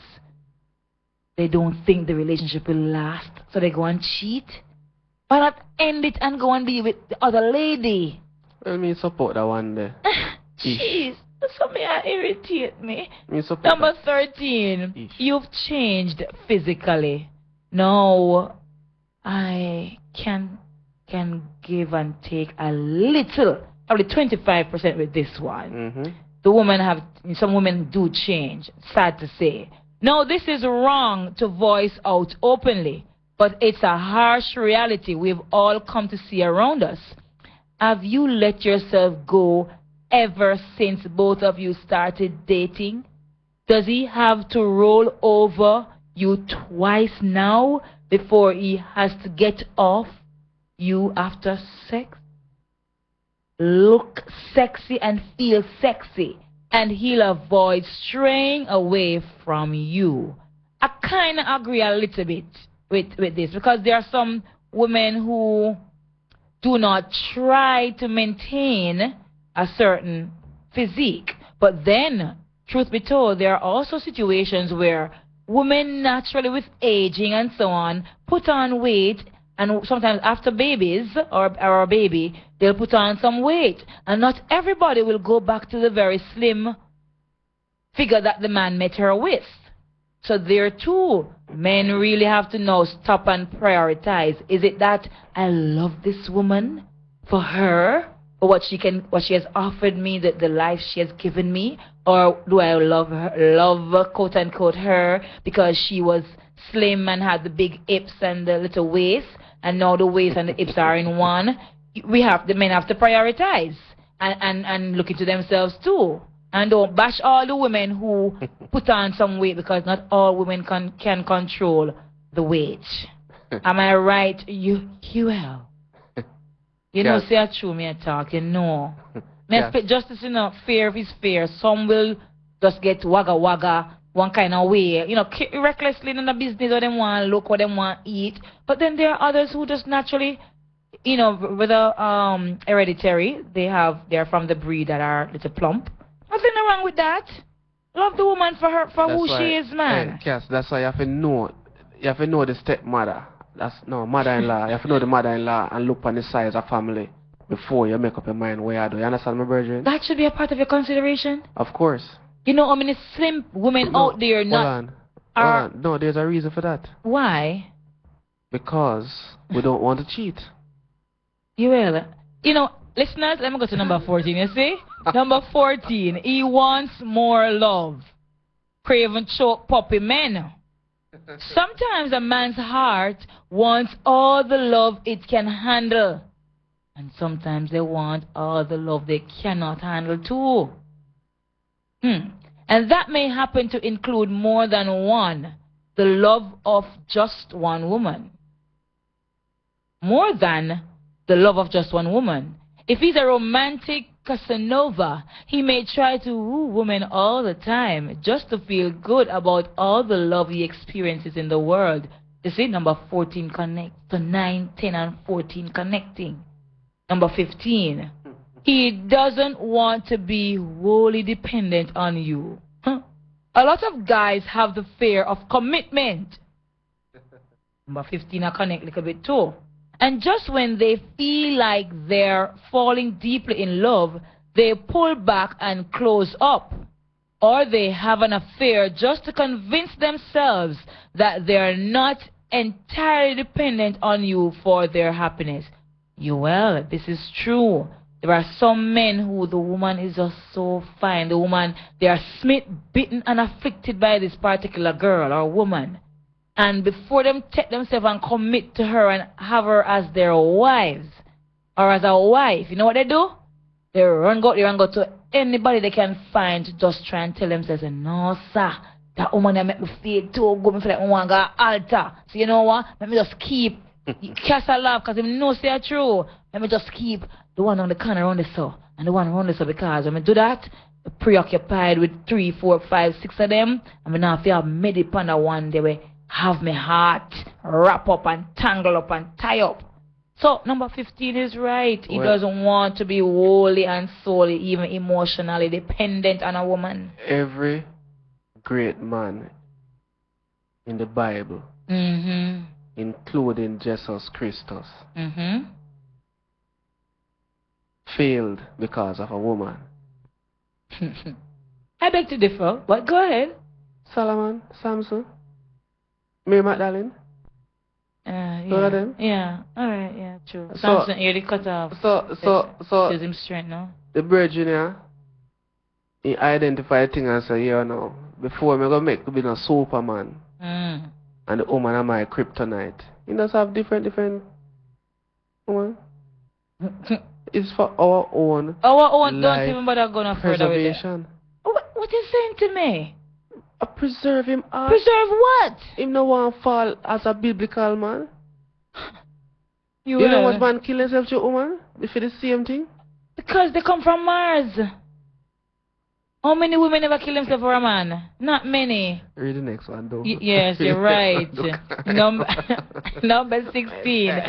they don't think the relationship will last, so they go and cheat. Why not end it and go and be with the other lady? Well, me support that one there. Jeez, something irritate me. Me support Number that. 13, Ish. you've changed physically. Now, I can give and take a little, probably 25% with this one. Mm-hmm. Some women do change, sad to say. No, this is wrong to voice out openly, but it's a harsh reality we've all come to see around us. Have you let yourself go ever since both of you started dating? Does he have to roll over you twice now before he has to get off you after sex? Look sexy and feel sexy, and he'll avoid straying away from you. I kind of agree a little bit with this, because there are some women who do not try to maintain a certain physique. But then, truth be told, there are also situations where women naturally, with aging and so on, put on weight, and sometimes after babies or a baby, they'll put on some weight. And not everybody will go back to the very slim figure that the man met her with. So there too, men really have to now stop and prioritize. Is it that I love this woman for her, or what she has offered me, the life she has given me, or do I love quote unquote her because she was slim and had the big hips and the little waist, and now the waist and the hips are in one? The men have to prioritize and look into themselves too. And don't bash all the women who put on some weight, because not all women can control the weight. Am I right, UL? You know, say it's true, me I talk, you know. Justice, you know, fair is fair. Some will just get wagga one kind of way, you know, recklessly in the business, or them want to look, or them want to eat. But then there are others who just naturally, you know, whether hereditary, they're from the breed that are a little plump. Nothing wrong with that. Love the woman for who she is, man. Hey, Cass, that's why you have to know the stepmother. Mother-in-law. You have to know the mother-in-law and look on the size of family before you make up your mind where you do. You understand, my brethren? That should be a part of your consideration. Of course. You know how many slim women out there Hold on. No, there's a reason for that. Why? Because we don't want to cheat. You will. You know, listeners, let me go to number 14, you see? Number 14, he wants more love. Craven choke puppy men. Sometimes a man's heart wants all the love it can handle. And sometimes they want all the love they cannot handle too. And that may happen to include more than one. The love of just one woman. More than the love of just one woman. If he's a romantic Casanova, he may try to woo women all the time just to feel good about all the love he experiences in the world. You see, number 14 connect to 9, 10, and 14 connecting. Number 15, he doesn't want to be wholly dependent on you. A lot of guys have the fear of commitment. Number 15, I connect a little bit too. And just when they feel like they're falling deeply in love, they pull back and close up. Or they have an affair just to convince themselves that they're not entirely dependent on you for their happiness. Well, this is true. There are some men who the woman is just so fine. The woman, they are bitten and afflicted by this particular girl or woman. And before them take themselves and commit to her and have her as their wives or as a wife, you know what they do? They run go to anybody they can find to just try and tell themselves, no, sir, that woman that make me feel too good, me feel like I want to go altar. So you know what? Let me just keep, cast a laugh because him know say true. Let me just keep the one on the corner on the so and the one around the so, because when I do that, I'm preoccupied with 3, 4, 5, 6 of them. I mean, now if you have made it on the one day where have my heart wrap up and tangle up and tie up. So number 15 is right. He doesn't want to be wholly and solely, even emotionally dependent on a woman. Every great man in the Bible, Mm-hmm. including Jesus Christus, Mm-hmm. failed because of a woman? I beg to differ, but go ahead. Solomon, Samson, Mary Magdalene. All of Yeah. them? Yeah. All right. Yeah. True. So- Samson early cut off. So Gives him strength, no? the virgin here, he identified things and say, yeah, no, before me go make to be a Superman Mm. and the woman are my kryptonite. He does have different woman. It's for our own Our own. Don't life even bother going further with it. preservation. What you saying to me? Preserve him heart. Preserve what? Him no want fall as a biblical man. You You know will. what man kill himself to woman? If it is the same thing? Because they come from Mars. How many women ever kill themselves for a man? Not many. Read the next one though. Yes, you're right. Number 16.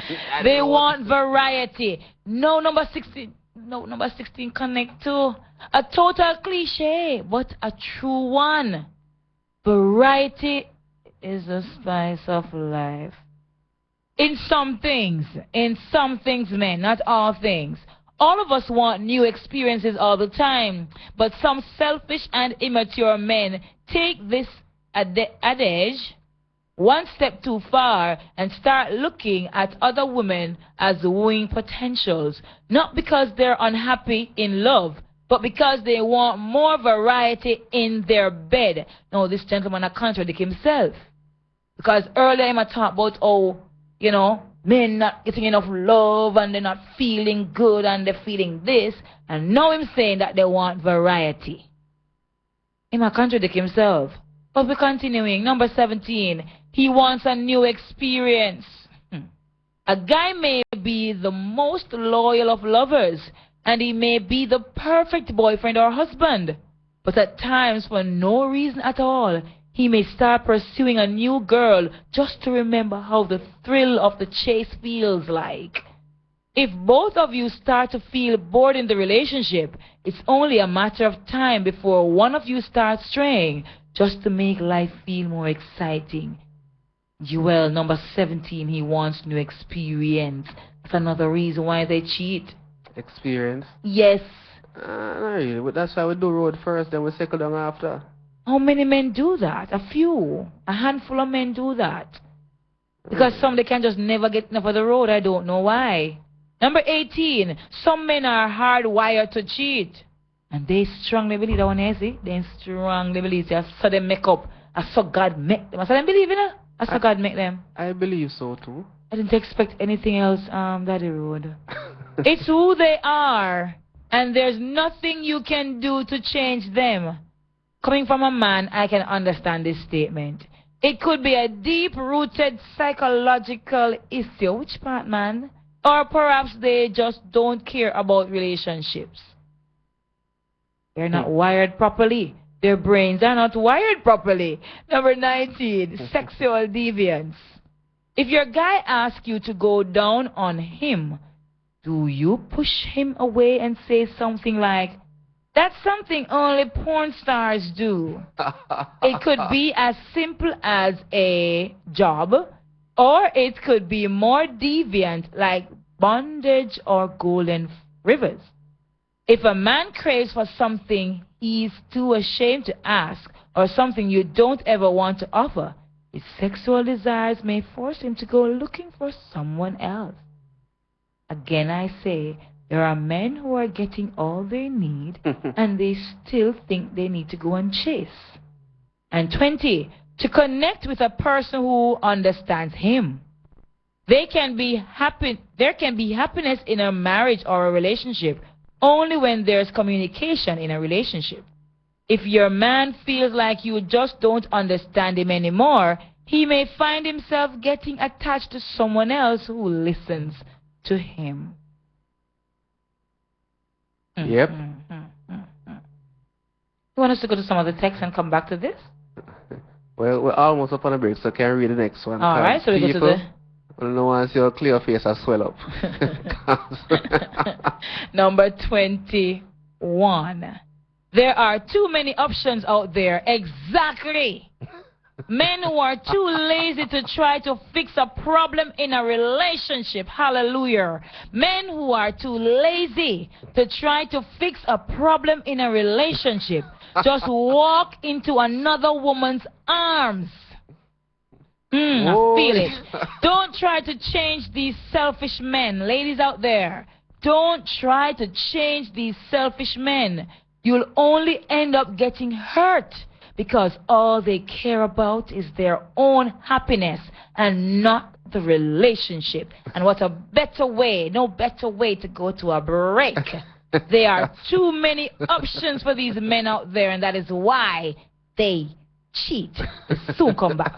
They want variety. No, number 16. No, number 16 connect to a total cliche, but a true one. Variety is the spice of life. In some things, men, not all things. All of us want new experiences all the time, but some selfish and immature men take this adage one step too far and start looking at other women as wooing potentials, not because they're unhappy in love, but because they want more variety in their bed. Now, this gentleman contradicts himself. Because earlier he talked about, men not getting enough love and they're not feeling good and they're feeling this. And now he's saying that they want variety. He contradict himself. But we're continuing. Number 17. He wants a new experience. A guy may be the most loyal of lovers, and he may be the perfect boyfriend or husband. But at times, for no reason at all, he may start pursuing a new girl just to remember how the thrill of the chase feels like. If both of you start to feel bored in the relationship, it's only a matter of time before one of you starts straying just to make life feel more exciting. Well, number 17, he wants new experience. That's another reason why they cheat. Experience? Yes. Not really, but that's why we do road first, then we circle down after. How many men do that? A few. A handful of men do that. Because some they can just never get enough of the road. I don't know why. Number 18. Some men are hardwired to cheat. And they strongly believe that one, see? They strongly believe that. So they make up. I saw God make them. I saw them believe in it. I saw God make them. I believe so too. I didn't expect anything else, Daddy Road. It's who they are. And there's nothing you can do to change them. Coming from a man, I can understand this statement. It could be a deep-rooted psychological issue. Which part, man? Or perhaps they just don't care about relationships. They're not wired properly. Their brains are not wired properly. Number 19, sexual deviance. If your guy asks you to go down on him, do you push him away and say something like, that's something only porn stars do? It could be as simple as a job, or it could be more deviant like bondage or golden rivers. If a man craves for something he's too ashamed to ask, or something you don't ever want to offer, his sexual desires may force him to go looking for someone else. Again, I say, there are men who are getting all they need, and they still think they need to go and chase. And 20, to connect with a person who understands him. There can be happiness in a marriage or a relationship only when there's communication in a relationship. If your man feels like you just don't understand him anymore, he may find himself getting attached to someone else who listens to him. Yep. You want us to go to some of the text and come back to this? Well, we're almost up on a break, so can I read the next one? All right, so we go to the... Well, no one see your clear face as swell up. Number 21. There are too many options out there. Exactly. Men who are too lazy to try to fix a problem in a relationship. Hallelujah. Men who are too lazy to try to fix a problem in a relationship. Just walk into another woman's arms. I feel it. Don't try to change these selfish men. Ladies out there, don't try to change these selfish men. You'll only end up getting hurt because all they care about is their own happiness and not the relationship. And what a better way, no better way to go to a break. There are too many options for these men out there, and that is why they cheat. Soon come back.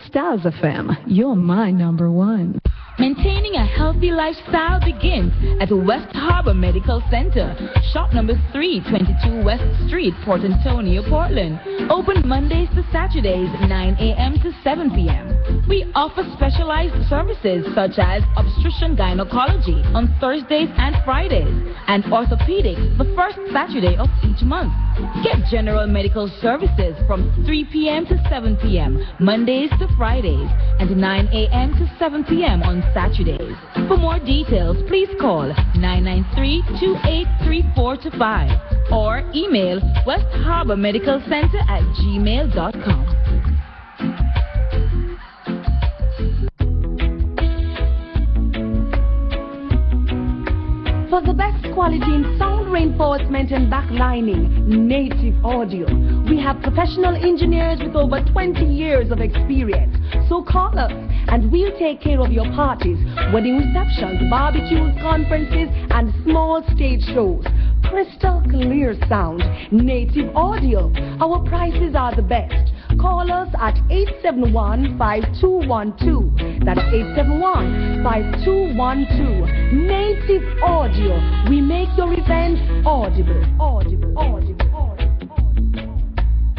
Stars FM, you're my number one. Maintaining a healthy lifestyle begins at West Harbor Medical Center, shop number 322 West Street, Port Antonio, Portland. Open Mondays to Saturdays, 9 a.m. to 7 p.m. We offer specialized services such as obstetrician gynecology on Thursdays and Fridays, and orthopedics the first Saturday of each month. Get general medical services from 3 p.m. to 7 p.m. Mondays to Fridays, and 9 a.m. to 7 p.m. on Saturdays. For more details, please call 993-283425 or email westharbormedicalcenter@gmail.com. For the best quality in sound reinforcement and backlining, Native Audio. We have professional engineers with over 20 years of experience. So call us and we'll take care of your parties, wedding receptions, barbecues, conferences, and small stage shows. Crystal clear sound, Native Audio. Our prices are the best. Call us at 871-5212. That's 871-5212. Native Audio. We make your events audible.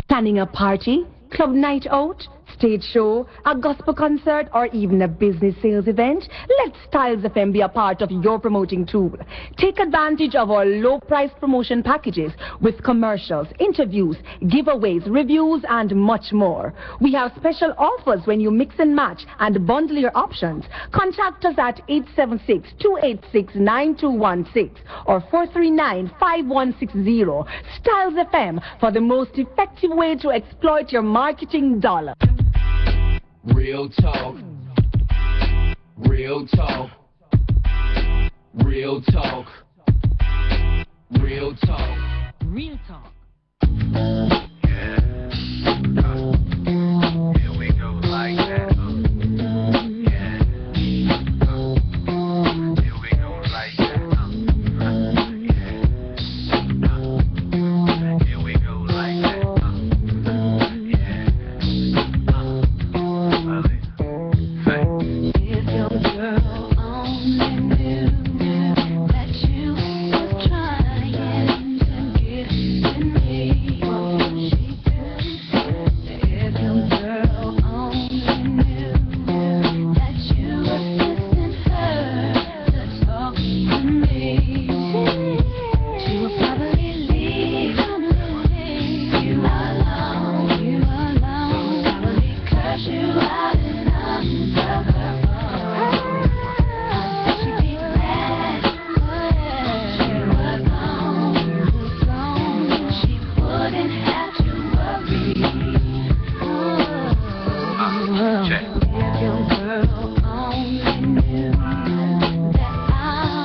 Planning a party, club night out, stage show, a gospel concert, or even a business sales event? Let Styles FM be a part of your promoting tool. Take advantage of our low price promotion packages with commercials, interviews, giveaways, reviews, and much more. We have special offers when you mix and match and bundle your options. Contact us at 876-286-9216 or 439-5160. Styles FM for the most effective way to exploit your marketing dollar. Real talk. Real talk. Real talk. Real talk. Real talk. Here we go like that. Yeah. Here we go like that. Yeah. Here we go like that. If your girl only knew that you was trying to get to me, what would she do? If your girl only knew that you was kissing her to talk to me, she would probably leave you alone, probably curse you out and unplug her phone. She'd be glad she was gone. She wouldn't have to worry. Check. If your girl only knew that I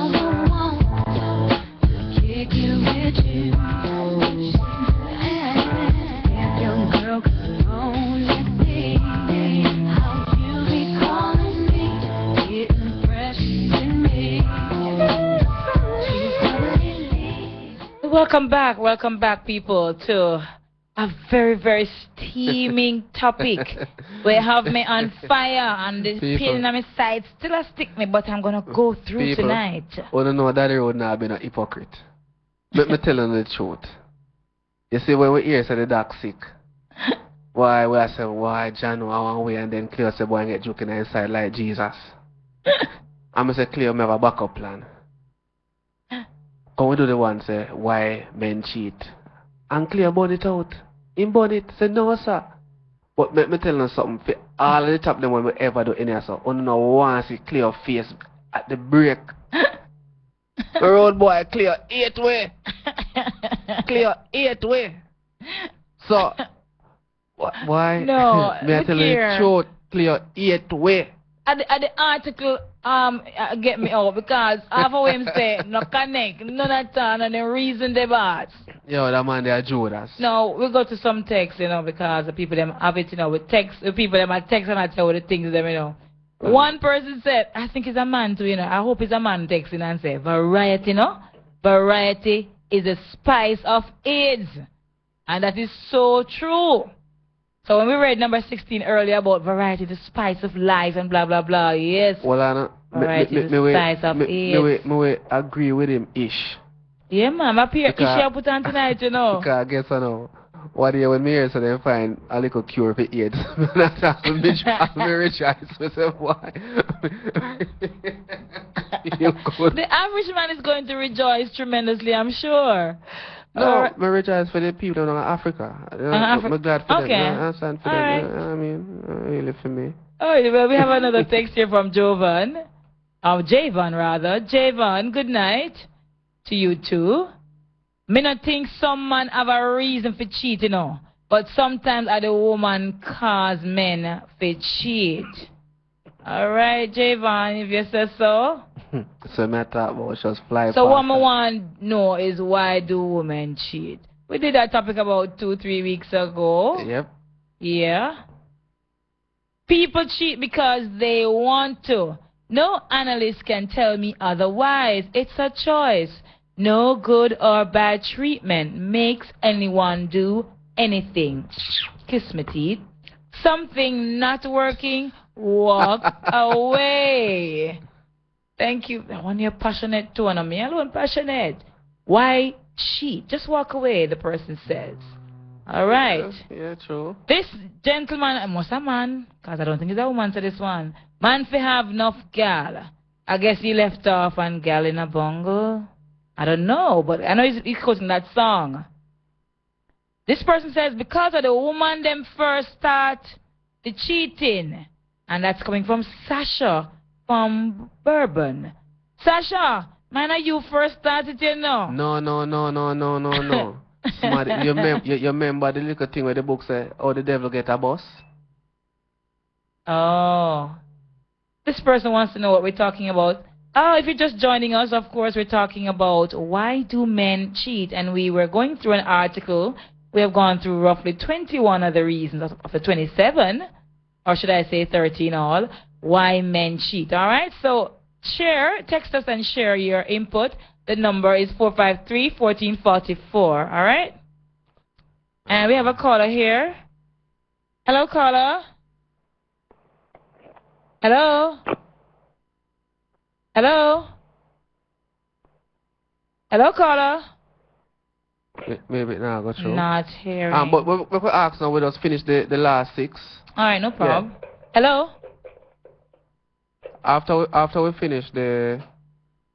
would want to kick it with you. If your girl could only see how you be calling me, getting fresh with me, she'd probably leave. Welcome back, people, to a very, very steaming topic. We have me on fire, and the People. pain on my side still a stick me, but I'm gonna go through People, tonight. wanna know that the road now been a hypocrite. Let me tell you the truth. You see, when we hear say the dog sick, why we say, why John I want way, and then Cleo say, boy, I get joking inside like Jesus. I'm going to say, Cleo, I have a backup plan. Can we do the one say, why men cheat? And Cleo burn it out. him born it. Say, no, sir. But me tell you something. For all of the top them when we ever do any so, only no one see clear face at the break. The road boy clear 8 way. Clear 8 way. So, why? No, me I tell you the truth. Clear 8 way. At the article, get me out because half of him say no connect, none at all, and the reason they bought. Yo, that man there Judas. No, we go to some text, because the people them have it, with text. The people them are text and I tell the things them, One person said, I think it's a man too, I hope it's a man texting and say, variety, variety is the spice of AIDS, and that is so true. So when we read number 16 earlier about variety, the spice of life and blah blah blah, yes. Well, I know. Variety is the spice of AIDS. Me agree with him ish. Yeah, man, my peer ish put on tonight, Because I guess I know. What year when me hear so they find a little cure for AIDS. I'll be rejoice myself. Why? The average man is going to rejoice tremendously, I'm sure. No, I rejoice for the people in Africa. I'm glad for them. I understand for them. I mean, really for me. Oh, well, we have another text here from Jovan. Javon, rather. Javon, good night to you too. Me not think some man have a reason for cheat, but sometimes the woman cause men for cheat. Alright, Javon, if you say so. So me talk about just fly. So what I want to know is why do women cheat? We did that topic about 2-3 weeks ago. Yep. Yeah. People cheat because they want to. No analyst can tell me otherwise. It's a choice. No good or bad treatment makes anyone do anything. Kiss my teeth. Something not working, walk away. Thank you. I want you passionate too, and me alone passionate. Why cheat? Just walk away, the person says. All right. Yeah, true. This gentleman, I must a man, because I don't think it's a woman to this one. Man fi have enough gal. I guess he left off on gal in a bungle. I don't know, but I know he's quoting that song. This person says, because of the woman them first start the cheating. And that's coming from Sasha from Bourbon. Sasha, man, are you first started, No. Somebody, you remember the little thing where the book said, oh, the devil get a boss? Oh. This person wants to know what we're talking about. Oh, if you're just joining us, of course, we're talking about why do men cheat? And we were going through an article. We have gone through roughly 21 of the reasons of the 27, or should I say 13 all, why men cheat. All right? So text us and share your input. The number is 453-1444. All right? And we have a caller here. Hello, caller. Hello? Hello? Hello, caller? Maybe now go through. Not hearing. But we could ask now, we just finish the last 6. All right, no problem. Yeah. Hello? After we finish the...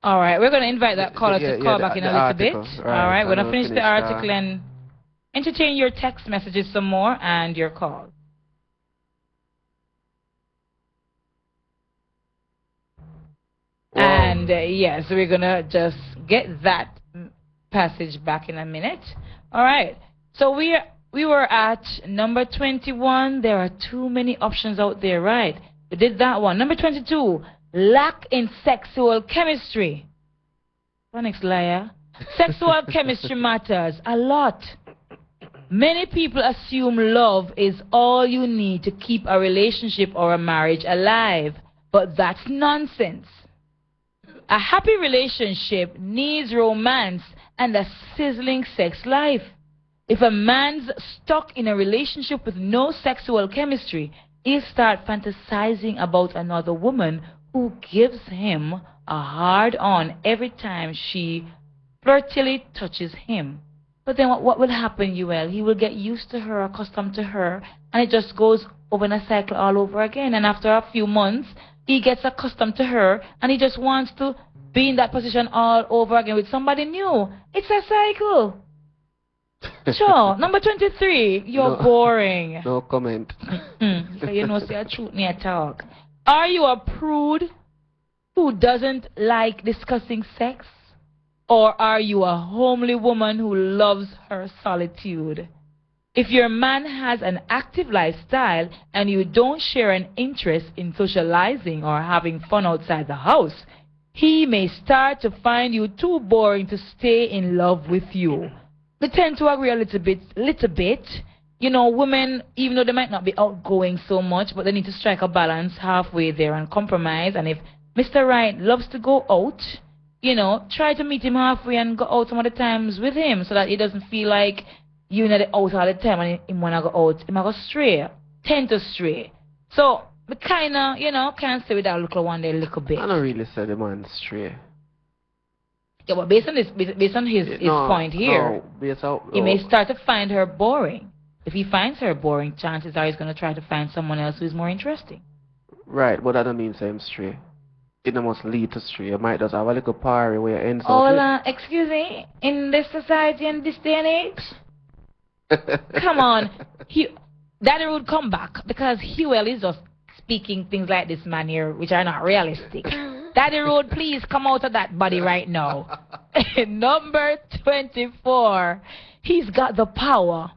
All right, we're going to invite that caller to call back in a little article, bit. Right, all right, we're going to finish the article and entertain your text messages some more and your calls. And yes, we're going to just get that passage back in a minute. All right. So we were at number 21. There are too many options out there, right? We did that one. Number 22, lack in sexual chemistry. Phonics liar. Sexual chemistry matters a lot. Many people assume love is all you need to keep a relationship or a marriage alive, but that's nonsense. A happy relationship needs romance and a sizzling sex life. If a man's stuck in a relationship with no sexual chemistry, he'll start fantasizing about another woman who gives him a hard-on every time she flirtily touches him. But then what will happen, UL? He will get used to her, accustomed to her, and it just goes over in a cycle all over again. And after a few months, he gets accustomed to her, and he just wants to be in that position all over again with somebody new. It's a cycle. Sure. Number 23, you're No. boring. No comment. So you know, say a truth near talk. Are you a prude who doesn't like discussing sex? Or are you a homely woman who loves her solitude? If your man has an active lifestyle and you don't share an interest in socializing or having fun outside the house, he may start to find you too boring to stay in love with you. We tend to agree a little bit. You know, women, even though they might not be outgoing so much, but they need to strike a balance halfway there and compromise. And if Mr. Right loves to go out, you know, try to meet him halfway and go out some of the times with him so that he doesn't feel like you're not out all the time and him wanna go out, he might go stray, tend to stray. So, we kinda, you know, can't stay with that little one day a little bit. I don't really say the man stray. Yeah, but based on his point here, No, based on, he may start to find her boring. If he finds her boring, chances are he's going to try to find someone else who's more interesting. Right, but that don't mean say him stray. It don't must lead to stray. You might just have a little party where you ends up Oh, excuse me, in this society and this day and age? Come on. Daddy would come back because Huel is just speaking things like this man here, which are not realistic. Daddy Road, please come out of that body right now. Number 24. He's got the power.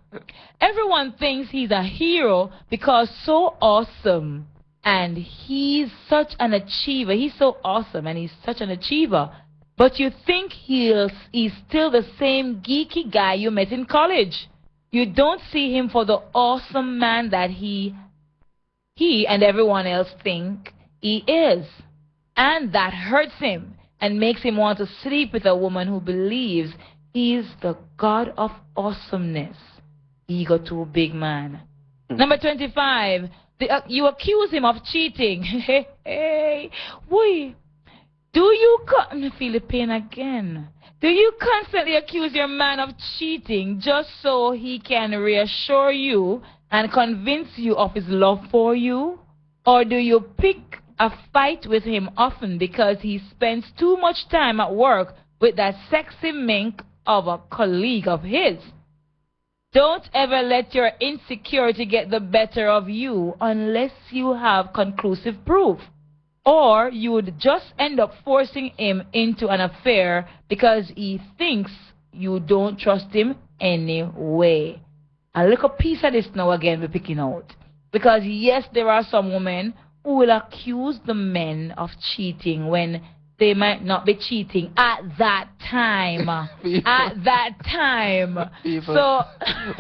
Everyone thinks he's a hero because so awesome. And he's such an achiever. He's so awesome and he's such an achiever. But you think he's still the same geeky guy you met in college. You don't see him for the awesome man that he and everyone else think he is. And that hurts him and makes him want to sleep with a woman who believes he's the god of awesomeness. Ego too big, man. Number 25. You accuse him of cheating. Hey, wait. Do you feel the pain again? Do you constantly accuse your man of cheating just so he can reassure you and convince you of his love for you? Or do you pick a fight with him often because he spends too much time at work with that sexy mink of a colleague of his? Don't ever let your insecurity get the better of you unless you have conclusive proof. Or you would just end up forcing him into an affair because he thinks you don't trust him anyway. A little piece of this now again we're picking out. Because yes, there are some women who will accuse the men of cheating when they might not be cheating at that time. At that time. People, so,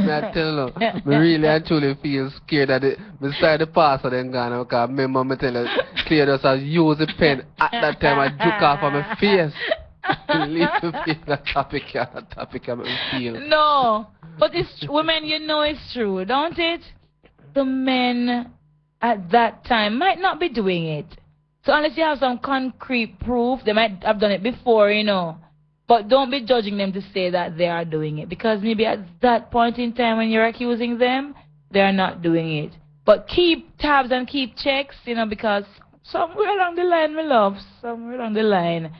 I tell you, me really and truly feel scared that me start the pass of them gone because remember me tell you, clear just as use the pen at that time I juke off of my face. Leave me feel that topic me feel. No, but it's women, you know it's true, don't it? The men at that time might not be doing it. So unless you have some concrete proof, they might have done it before, you know. But don't be judging them to say that they are doing it. Because maybe at that point in time when you're accusing them, they are not doing it. But keep tabs and keep checks, you know, because somewhere along the line, my love, somewhere along the line,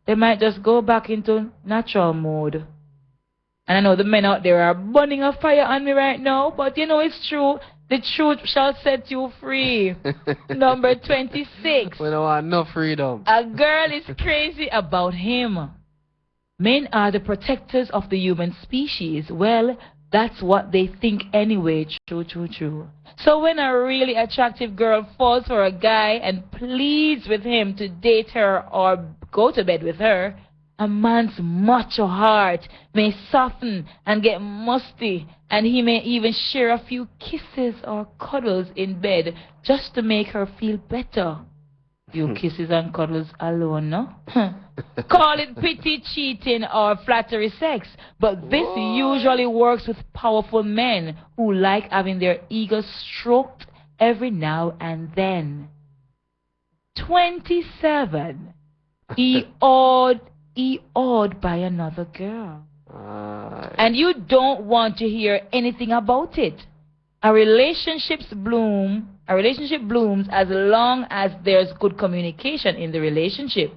they might just go back into natural mode. And I know the men out there are burning a fire on me right now, but you know it's true. The truth shall set you free. Number 26. We don't want no freedom. A girl is crazy about him. Men are the protectors of the human species. Well, that's what they think anyway. True. So when a really attractive girl falls for a guy and pleads with him to date her or go to bed with her, a man's macho heart may soften and get musty, and he may even share a few kisses or cuddles in bed just to make her feel better. You kisses and cuddles alone, no? Call it pity, cheating, or flattery sex, but this usually works with powerful men who like having their ego stroked every now and then. 27. He awed by another girl. And you don't want to hear anything about it. A relationship blooms as long as there's good communication in the relationship.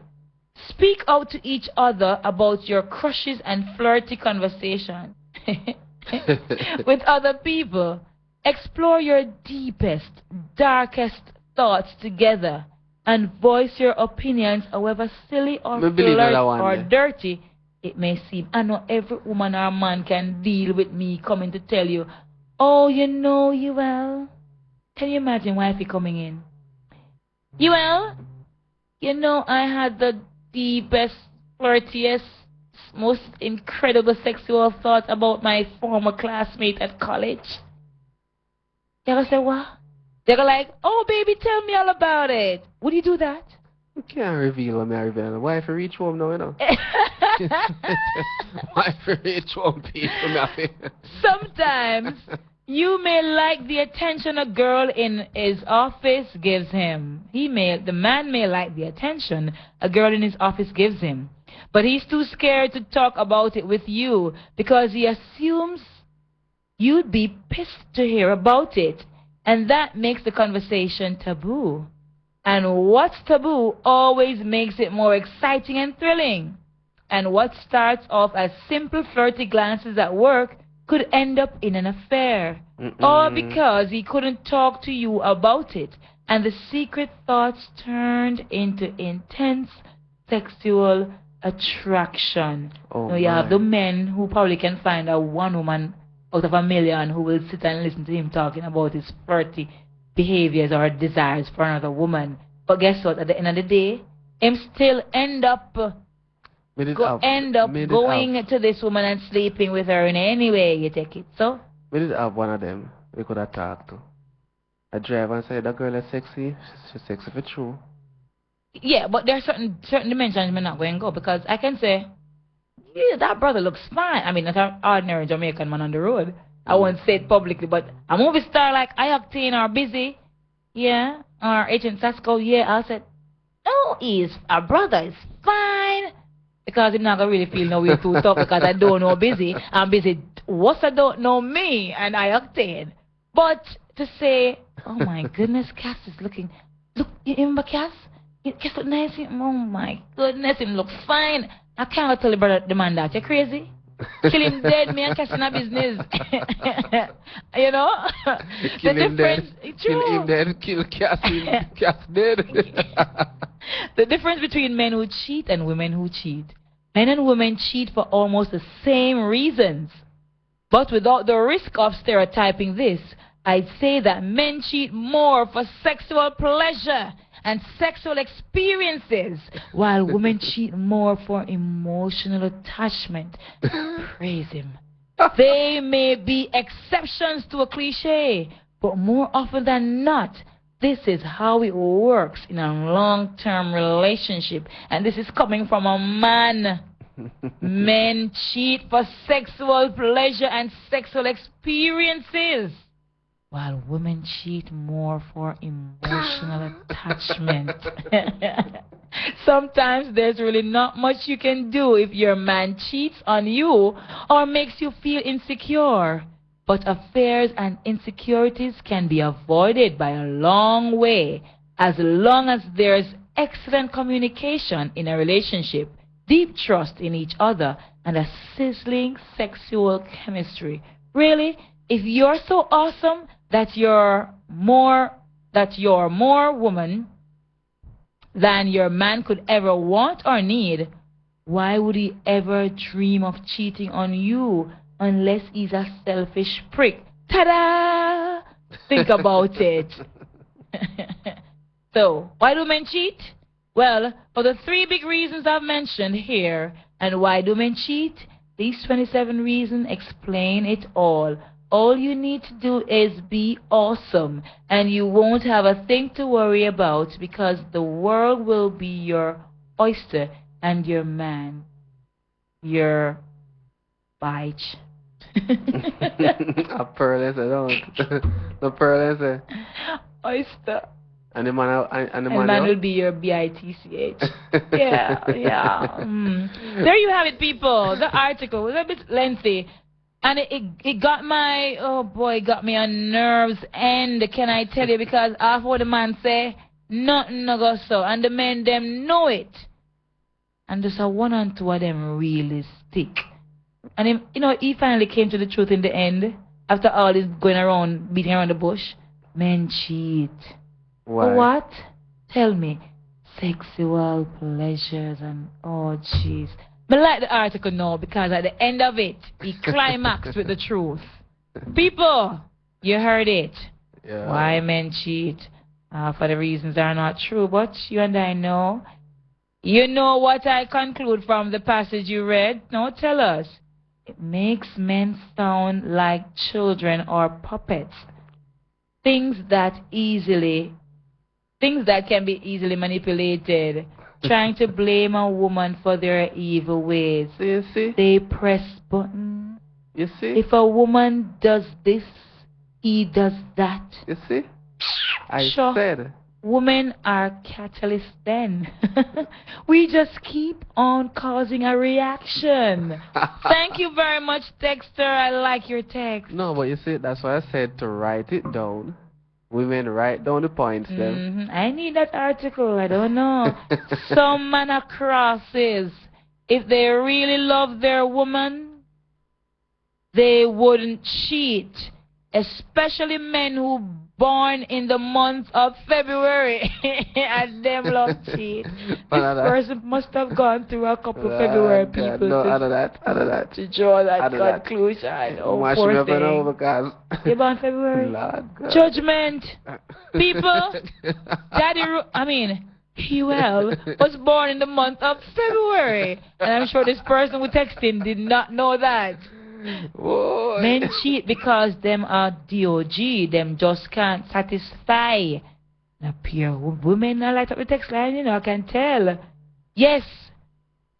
Speak out to each other about your crushes and flirty conversation. with other people. Explore your deepest, darkest thoughts together and voice your opinions, however silly or Me believe flirt that one or day. dirty it may seem. I know every woman or man can deal with me coming to tell you, oh, you know, you well. Can you imagine wifey coming in? You well, you know, I had the deepest, flirtiest, most incredible sexual thoughts about my former classmate at college. You ever say what? They're like, oh, baby, tell me all about it. Would you do that? You can't reveal what I reveal. Why if you reach home now, you know? Why if you reach home, people, nothing? Sometimes you may like the attention a girl in his office gives him. The man may like the attention a girl in his office gives him. But he's too scared to talk about it with you because he assumes you'd be pissed to hear about it. And that makes the conversation taboo. And what's taboo always makes it more exciting and thrilling. And what starts off as simple flirty glances at work could end up in an affair. All because he couldn't talk to you about it. And the secret thoughts turned into intense sexual attraction. Oh, now you have my. the men who probably can find a one woman out of a million who will sit and listen to him talking about his flirty behaviors or desires for another woman. But guess what? At the end of the day, him still end up going to this woman and sleeping with her in any way you take it. So We did have one of them we could have talked to. A driver and said, that girl is sexy. She's sexy for true. yeah, but there are certain dimensions I'm not going to go because I can say, yeah, that brother looks fine. I mean, not an ordinary Jamaican man on the road. I won't say it publicly, but a movie star like Ioctane or Busy, yeah, or Agent Sasco, yeah, I said, no, our brother is fine. Because I'm not going to really feel no way to talk because I don't know Busy. I'm Busy, what I don't know me and Ioctane. But to say, oh my goodness, Cass is looking, look, you remember Cass? Cass look nice. Oh my goodness, him look fine. I can't tell the man that. You crazy? Kill him dead, me and Cass in a business. You know? Kill the him dead. difference, Kill him dead. Kill Cass. Cass dead. The difference between men who cheat and women who cheat. Men and women cheat for almost the same reasons. But without the risk of stereotyping this, I'd say that men cheat more for sexual pleasure and sexual experiences, while women cheat more for emotional attachment. Praise him. They may be exceptions to a cliche, but more often than not, this is how it works in a long-term relationship. And this is coming from a man. Men cheat for sexual pleasure and sexual experiences, while women cheat more for emotional attachment. Sometimes there's really not much you can do if your man cheats on you or makes you feel insecure. But affairs and insecurities can be avoided by a long way as long as there's excellent communication in a relationship, deep trust in each other, and a sizzling sexual chemistry. Really, if you're so awesome that you're more woman than your man could ever want or need, why would he ever dream of cheating on you unless he's a selfish prick? Ta-da! Think about it. So, why do men cheat? Well, for the 3 big reasons I've mentioned here, and why do men cheat? These 27 reasons explain it all. All you need to do is be awesome, and you won't have a thing to worry about because the world will be your oyster and your man, your bitch. A pearl is it, the pearl is it. Oyster. And the man, and the man will be your bitch. Yeah. There you have it, people. The article was a bit lengthy. And it got my, oh boy, got me on nerves end, can I tell you, because half what the man say, nothing no go so. And the men, them know it. And just a 1 and 2 of them really stick. And he finally came to the truth in the end. After all this going around, beating around the bush. Men cheat. Why? For what? Tell me. Sexual pleasures and oh jeez. But like the article now because at the end of it, he climaxed with the truth. People, you heard it. Yeah. Why men cheat? For the reasons are not true, but you and I know. You know what I conclude from the passage you read? No, tell us. It makes men sound like children or puppets. Things that can be easily manipulated. Trying to blame a woman for their evil ways. You see? They press buttons. You see? If a woman does this, he does that. You see? I Sure. said. Women are catalysts then. We just keep on causing a reaction. Thank you very much, Texter. I like your text. No, but you see, that's why I said to write it down. Women write down the points then. I need that article. I don't know. Some man are crosses. If they really love their woman, they wouldn't cheat. Especially men who born in the month of February. And them love cheat. This person must have gone through a couple February people No, out of that. to draw that Out conclusion. Oh, Mash poor me up and thing. over, because You born February? Lord God. Judgment. People. Hewell was born in the month of February. And I'm sure this person who texting did not know that. Boy. Men cheat because them are DOG. Them just can't satisfy. Now, pure women are light up the text line, I can tell. Yes,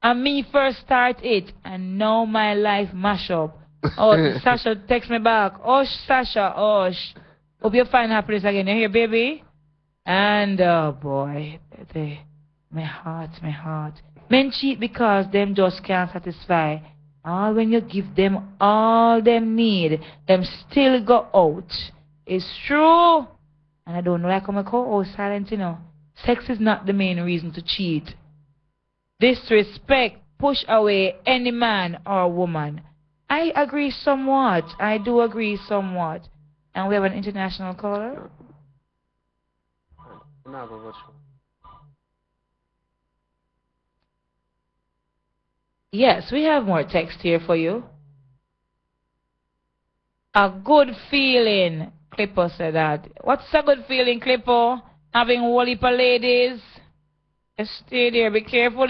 and me first start it, and now my life mash up. Oh, Sasha, text me back. Oh, Sasha, hope you find happiness again. You hear, baby? And, oh, boy, my heart. Men cheat because them just can't satisfy. All when you give them all them need, them still go out. It's true. And I don't know like I'm a co-host silent, Sex is not the main reason to cheat. Disrespect push away any man or woman. I agree somewhat. I do agree somewhat. And we have an international caller. Yes, we have more text here for you. A good feeling, Clippo said that. What's a good feeling, Clippo? Having whole heap of ladies? Just stay there, be careful,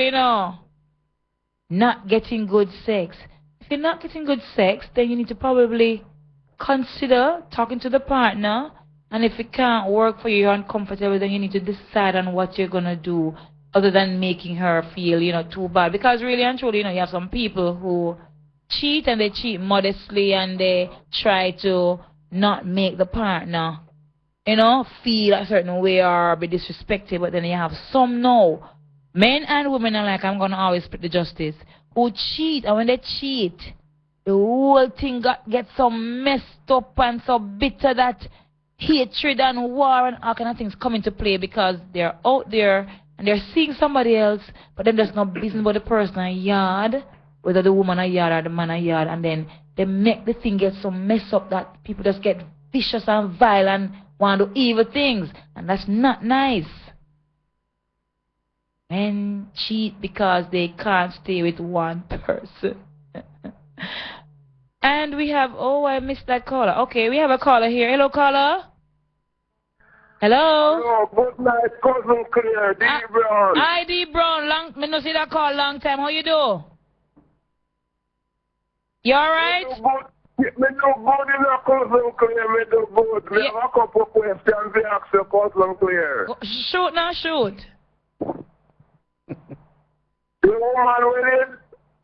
Not getting good sex. If you're not getting good sex, then you need to probably consider talking to the partner. And if it can't work for you, you're uncomfortable, then you need to decide on what you're going to do other than making her feel, too bad. Because really and truly, you have some people who cheat and they cheat modestly and they try to not make the partner, feel a certain way or be disrespected. But then you have some now, men and women are like, I'm going to always split the justice, who cheat. And when they cheat, the whole thing gets so messed up and so bitter that hatred and war and all kind of things come into play because they're out there and they're seeing somebody else, but then there's no business about the person a yard, whether the woman a yard or the man a yard, and then they make the thing get so messed up that people just get vicious and vile and want to do evil things, and that's not nice. Men cheat because they can't stay with one person. And we have, I missed that caller. Okay, we have a caller here. Hello, caller. Hello. Hello, good night, cousin Claire, D. Brown. Hi, D. Brown. Me no see that call long time. How you do? You alright? Me do good in a cousin Claire, me do good. We have a couple questions to ask your cousin Claire. Shoot now, shoot. The woman with it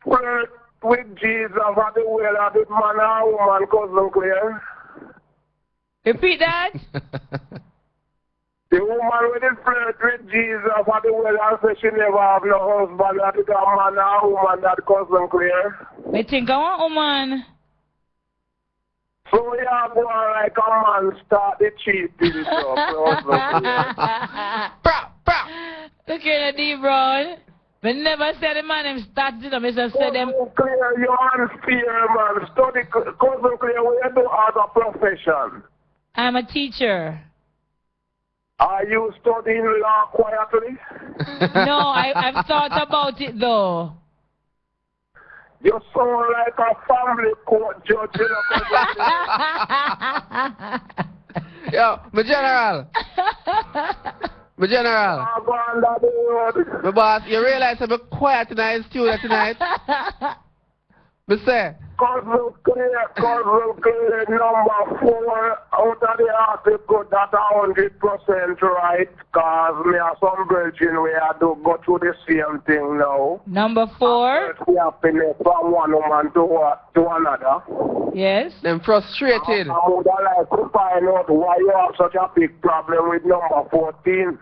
flirt with Jesus at the well of the man or woman, cousin Claire. Repeat that. The woman with the flirt with Jesus at the well and say she never have no husband, that is a man or woman, that cousin Claire. I think I want woman. So we are going like a man start the cheating stuff. Look here, D. Brown. We never said the man him start, you know, me just said them. Cousin Clear, you're unfair, man. Study, Cousin Clear, what you do as a profession? I'm a teacher. Are you studying law quietly? No, I've thought about it though. You sound like a family court judge, you know. Yo, my general. My general. I'm going down the road. My boss, you realize I'm quiet tonight in studio tonight? Me say, Cousin Clear, number 4 out of the article that 100% right, cause me have some virgin where I do go through the same thing now. Number 4. We happiness from one woman to another. Yes. them frustrated. I would like to find out why you have such a big problem with number 14.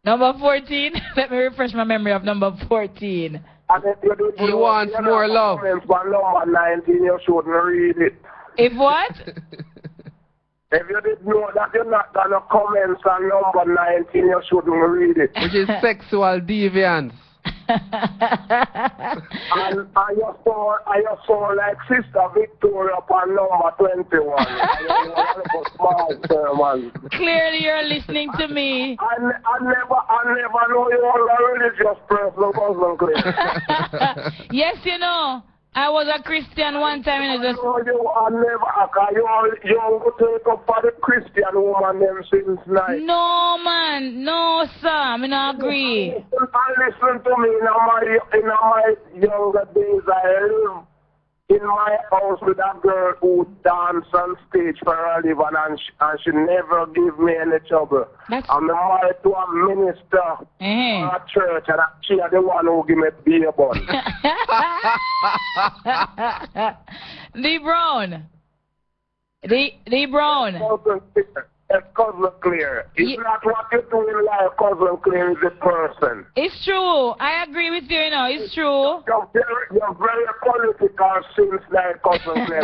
Number 14. Let me refresh my memory of number 14. And if you did He wants more love. For number 19, you shouldn't read it. If what? If you did know that you're not gonna comment on number 19, you shouldn't read it. Which is sexual deviance. and you saw like Sister Victoria upon number 21. Clearly you're listening to me. I never know you are a religious person, Cousin Clear. Yes, you know. I was a Christian one time and I just... No, you are never, you take up for the Christian woman them since night. No, man. No, sir. I mean, I agree. Listen to me, in my younger days, I live in my house with a girl who dance on stage for a living and she never give me any trouble. I'm married to a minister in a church and she is the one who give me beer bun. D Brown. D Brown. Cousin Clear. It's not what you do in life, Cousin Clear is the person. It's true. I agree with you, you know. It's true. You're very political since like Cousin Clear.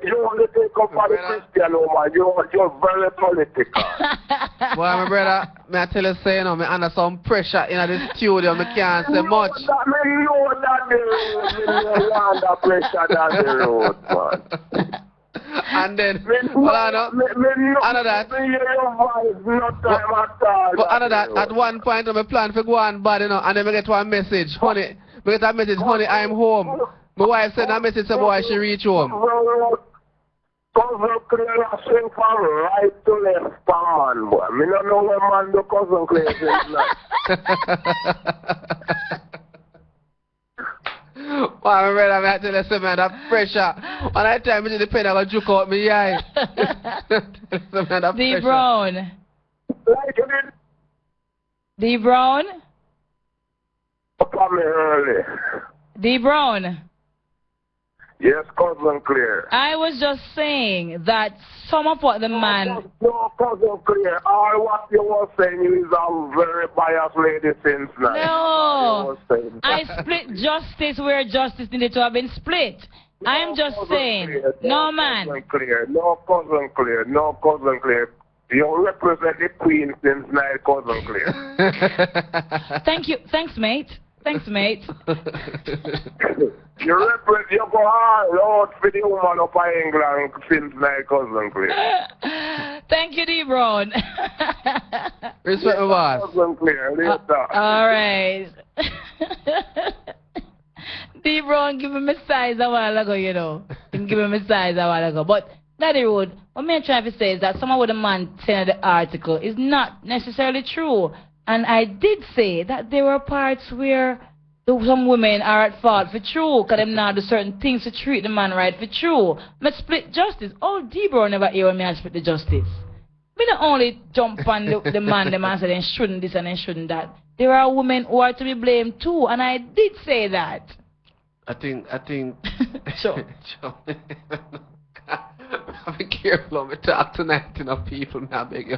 You only take up for the Christian woman. You're very political. Boy, my brother, may I tell you, say, you know, me under some pressure in the studio, me can't say much. Me know that you're under pressure down the road, man. And then, under that, at one point, I plan to go on bad, you know, and then I get one message, honey, I am home. My wife sent a message, say, boy, she reach home. Cousin Clear sing from right to left, man, boy. Me don't know where man do Cousin Clear sing like. Well, my brother, I tell you something, man, that pressure. When I tell me to the pen, I go juke out my eye. D Brown. D Brown. Come early. D Brown. Yes, Cousin Clear. I was just saying that some of what the man... No, Cousin Clear. All what you were saying is a very biased lady since now. No. I split justice where justice needed to have been split. No, I'm just saying. Clear. No, man. Cousin Clear. No, Cousin Clear. No, Cousin Clear. You represent the Queen since now, Cousin Clear. Thank you. Thanks, mate. Thanks, mate. You go hard out for the woman up in England since my Cousin Clear. Thank you, D Brown. Respect my boss. Cousin Clear, later. All right. D Brown give me a size a while ago, you know. He give me a size a while ago. But Daddy Road, what I'm trying to say is that some of what the man said in the article is not necessarily true. And I did say that there were parts where some women are at fault for true, because them now do certain things to treat the man right for true. But split justice. Oh, D-Bro never hear when me I split the justice. Me not only jump on the man say they shouldn't this and they shouldn't that. There are women who are to be blamed too, and I did say that. I think Sure. Be careful when we talk tonight, you know, people, I beg you.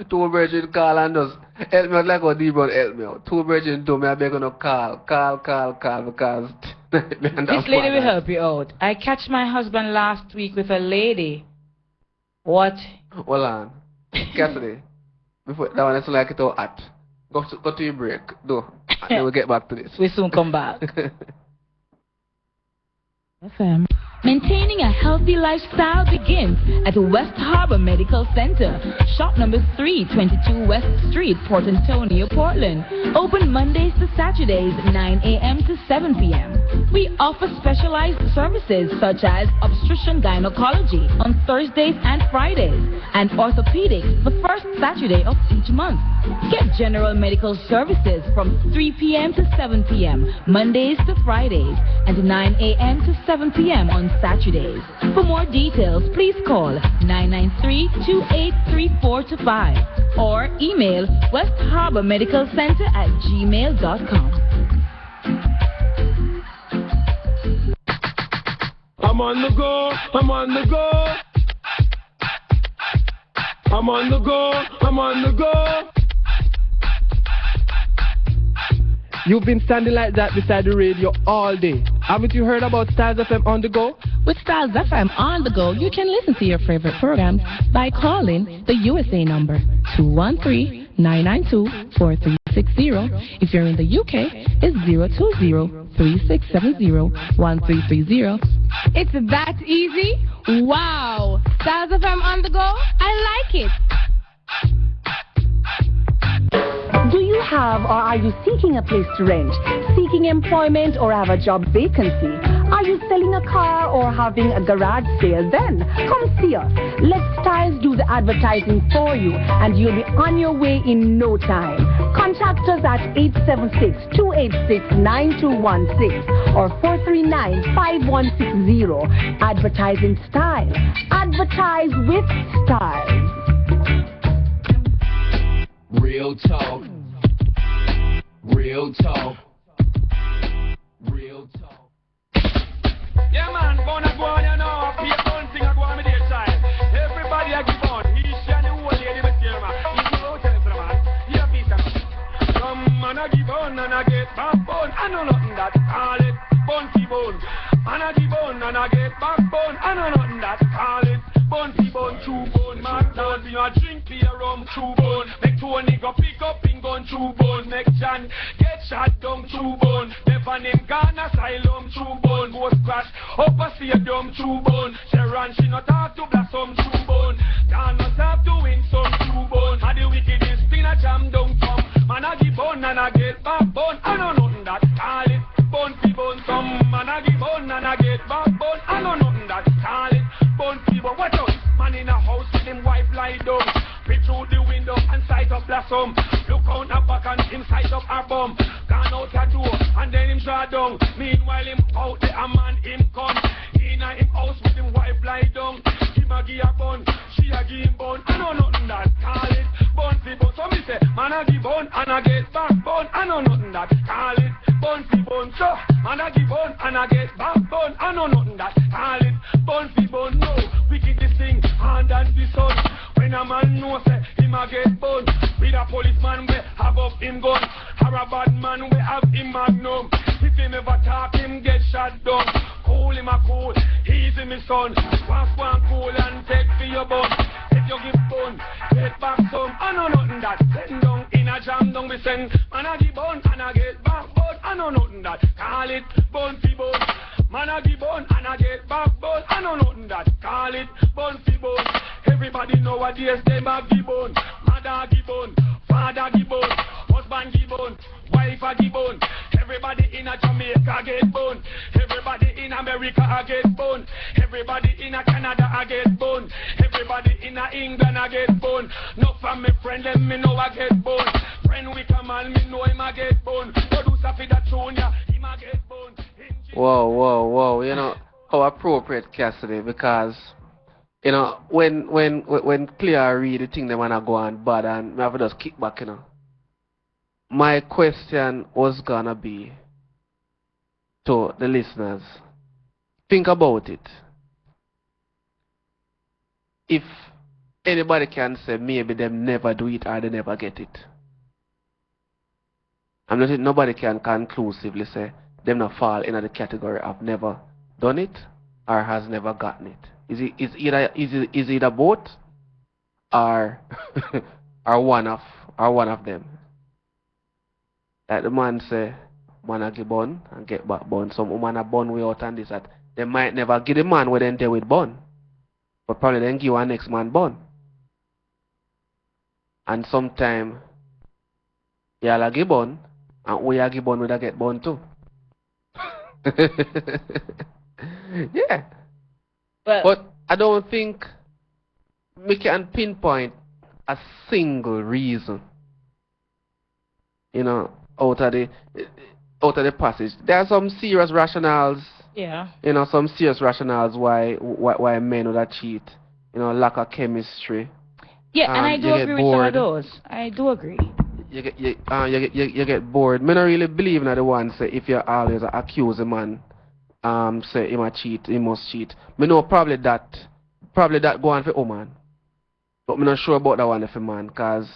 Two virgin call and just help me out like what D-Brown help me out. Two virgin do me, I beg you no call, because this lady will help you out. I catch my husband last week with a lady. What? Hold on. Cassidy, before that one is like it all hot. Go to your break. Do. And then we'll get back to this. We soon come back. FM. Maintaining a healthy lifestyle begins at West Harbor Medical Center, shop number 322 West Street, Port Antonio, Portland. Open Mondays to Saturdays, 9 a.m. to 7 p.m. We offer specialized services such as obstetrician gynecology on Thursdays and Fridays, and orthopedics the first Saturday of each month. Get general medical services from 3 p.m. to 7 p.m. Mondays to Fridays, and 9 a.m. to 7 p.m. on Saturdays. For more details, please call 993-283425 or email West Harbor Medical Center at gmail.com. I'm on the go, I'm on the go. I'm on the go, I'm on the go. You've been standing like that beside the radio all day. Haven't you heard about Styles FM on the go? With Styles FM on the go, you can listen to your favorite programs by calling the USA number 213-992-4360. If you're in the UK, it's 020-3670-1330. It's that easy? Wow! Styles FM on the go? I like it. Do you have or are you seeking a place to rent, seeking employment or have a job vacancy? Are you selling a car or having a garage sale? Then come see us. Let Styles do the advertising for you and you'll be on your way in no time. Contact us at 876-286-9216 or 439-5160. Advertising Style. Advertise with Style. Real talk. Real talk. Real talk. Yeah, man, gonna go on, you know. Be a fun thing, I go on with their child. Everybody I give on. He's the old lady with you, man. He's the old gentleman, man. He's a piece of man. Some man I give on and I get backbone. I know nothing that call it bumpy bone. Man I give on and I get backbone. I know nothing that call it bumpy bone, true bone. Man, now you a drink beer rum, true bone. Make Tony go pick up in gun, true bone. Make John get shot down, true bone. Never name Ghana asylum, true bone. Go crash up a stadium, true bone. Sharon, she not talk to Blossom, true bone. Can't not have to win some, true bone. And the wickedest thing I jam down from. Man I give on and I get backbone. I know nothing that call it bumpy bone. Some man I give on and I get backbone. I know nothing that call it bumpy bone. Watch out, man in a house with him wife lie down. Peep through the window and sight up Blossom. Look out the back and him sight up her bum. Gone out the door and then him draw down. Meanwhile him out there a man him come. In a him house with him wife lie down. Him a give a bun, she a give him bun. I know nothing that call it bumpy bone. So me say, man a give bun and I get back bun. I know nothing that call it bumpy bone. So man a give bun and I get back bun. I know nothing that call it bumpy bone. No, wicked this thing hand and the sun. When a man knows say him a get bun. With a policeman we have up him gun. Or a bad man we have him magnum. If him ever talk him get shot down. Cool him a cool, easy me son. Walk one cool and take for your bun. If you give bun, get back some. I know nothing that send down in a jam down we send. Man a give bun and I get back bun. I know nothing that call it bun fi bun. Man a give bun and I get back bun. I know nothing that call it bun fi bun. Everybody nowadays them a give bun. Mother give bun, father give bun, husband give bun, wife a give bun. Everybody in a Jamaica get bun. Everybody in America a get bun. Everybody in a Canada a get bun. Everybody in a England a get bun. No from me friend them me know a get bun. Friend we come and me know him a get bun. Producer for that tune ya, him a get bun. Whoa, whoa, whoa. You know, how appropriate Cassidy, because you know, when Clear read the thing, they wanna go on bad and me have to just kick back, you know. My question was gonna be to the listeners. Think about it. If anybody can say maybe them never do it or they never get it. I'm not saying nobody can conclusively say them not fall in the category of never done it or has never gotten it. Is either both or or one of them? Like the man say, man a give bun and get back bun. Some woman a bun way out and this that. They might never give the man where then they with bun. But probably then give our next man bun. And sometime y'all a give bun and we a give bun we a get bun too. Yeah. But I don't think we can pinpoint a single reason, you know, out of the passage. There are some serious rationales. Yeah. You know, some serious rationales why men would cheat. You know, lack of chemistry. Yeah, and I do agree with some of those. I do agree. You get bored. Me not really believe in the one say if you always accuse a man, say he must cheat, he must cheat. Me know probably that go on for woman. But me not sure about that one if a man, cause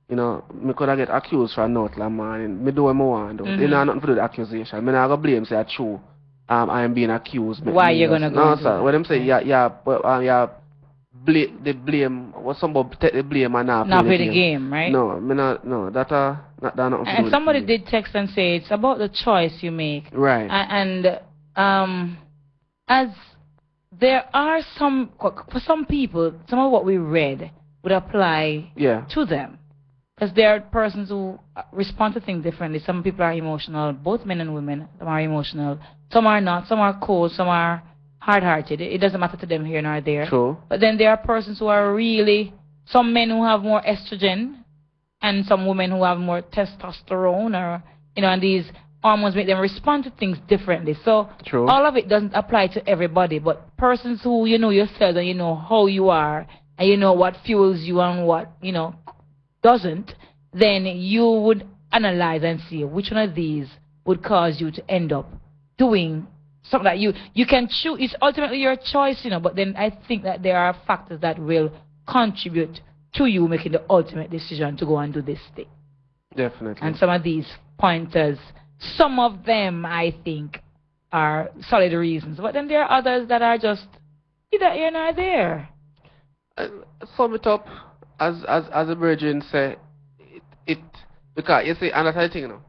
you know, me could get accused for not like man and me do what I want. Mm-hmm. You know nothing to do with the accusation. Me not gonna blame say it's true. I am being accused. Why you gonna go? No, sir. What them say, they blame. What somebody take the blame and not play the game, right? No, me not. No, that nothing to do with And somebody did text and say it's about the choice you make. Right. And as there are some for some people, some of what we read would apply to them. Because there are persons who respond to things differently. Some people are emotional, both men and women. Some are emotional. Some are not. Some are cold. Some are hard-hearted. It doesn't matter to them here nor there. True. But then there are persons who are really, some men who have more estrogen and some women who have more testosterone, or, you know, and these hormones make them respond to things differently. So True. All of it doesn't apply to everybody. But persons who, you know yourself and you know how you are and you know what fuels you and what, you know, doesn't, then you would analyze and see which one of these would cause you to end up doing something that you can choose. It's ultimately your choice, you know, but then I think that there are factors that will contribute to you making the ultimate decision to go and do this thing. Definitely. And some of these pointers, some of them I think are solid reasons, but then there are others that are just either here nor there. Sum it up. As a virgin say, it because you see another thing, you know,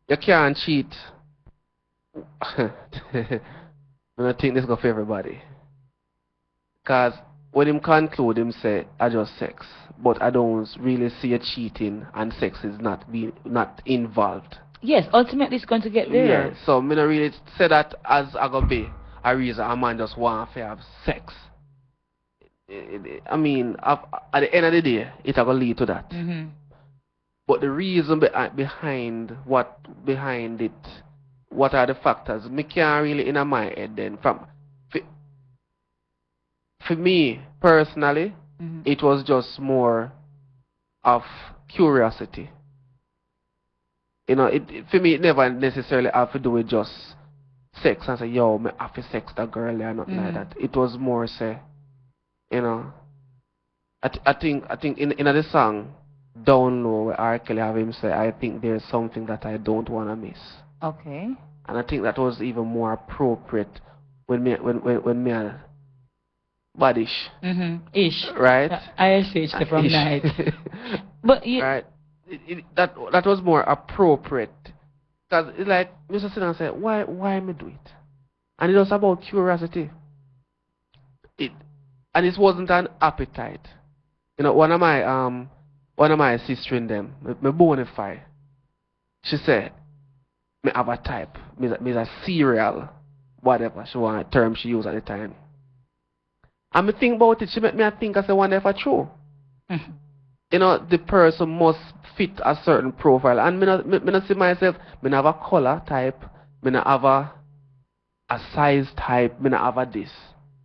you can't cheat. I think this go for everybody. Cause when him conclude, him say I just sex, but I don't really see a cheating and sex is not involved. Yes, ultimately it's going to get there. Yeah, so me not really say that as I go be a reason a man just want to have sex. I mean, at the end of the day, it's going to lead to that. Mm-hmm. But the reason behind it, what are the factors? Me can't really in my head then. For me personally, it was just more of curiosity. You know, for me, it never necessarily have to do with just sex and say, yo, me have to sex that girl or nothing like that. It was more say, you know, I think in the song Down Low where R. Kelly have him say, I think there's something that I don't want to miss. Okay. And I think that was even more appropriate when me badish. Ish. Right? ISH from night. But right. That was more appropriate. Because it's like Mr. Sin and say, why me do it? And it was about curiosity. And it wasn't an appetite. You know, one of my sister in them, me bonify. She said, me have a type. Me a serial, whatever she want term she used at the time. And me think about it, she make me think I say wonder if I true. You know, the person must fit a certain profile. And me not see myself, me not have a color type, me not have a size type, me not have a this.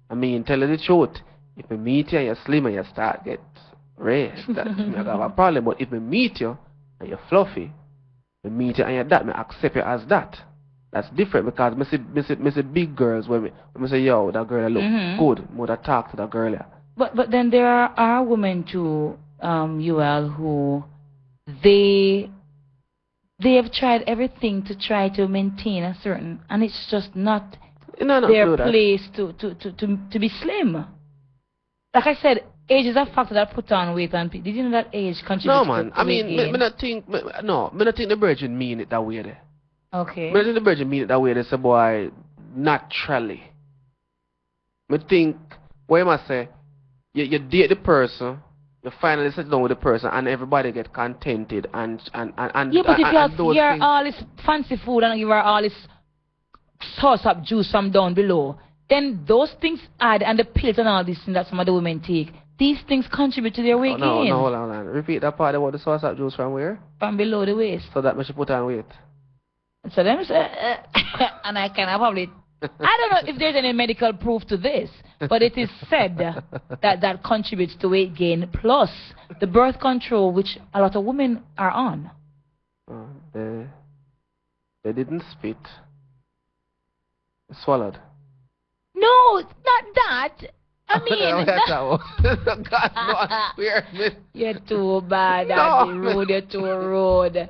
I mean, tell you the truth. If me meet you and you're slim and you start get red, that me have a problem. But if me meet you and you're fluffy, me meet you and you're that, me accept you as that. That's different because me see big girls when me say, yo, that girl look good. Mother talk to that girl. But then there are women too, UL, who they have tried everything to try to maintain a certain, and it's just not their place to be slim. Like I said, age is a factor that put on weight, and did you know that age contributes No, to man. I weight mean, gain? me not think, me not think the virgin mean it that way there. Okay. Me not think the virgin mean it that way there, say boy, naturally. Me think, what am I say? You date the person, you finally sit down with the person, and everybody get contented, and Yeah, but if and you those hear things- all this fancy food and give her all this sauce up juice from down below, then those things add, and the pills and all these things that some of the women take, these things contribute to their weight no, gain. hold on. Repeat that part about the sauce up juice from where? From below the waist. So that me should put on weight. So them say, and I can probably, I don't know if there's any medical proof to this, but it is said that contributes to weight gain, plus the birth control, which a lot of women are on. They didn't spit. They swallowed. No, not that. I mean, God, no, we're you're too bad, No. Daddy. Rude, you're too rude.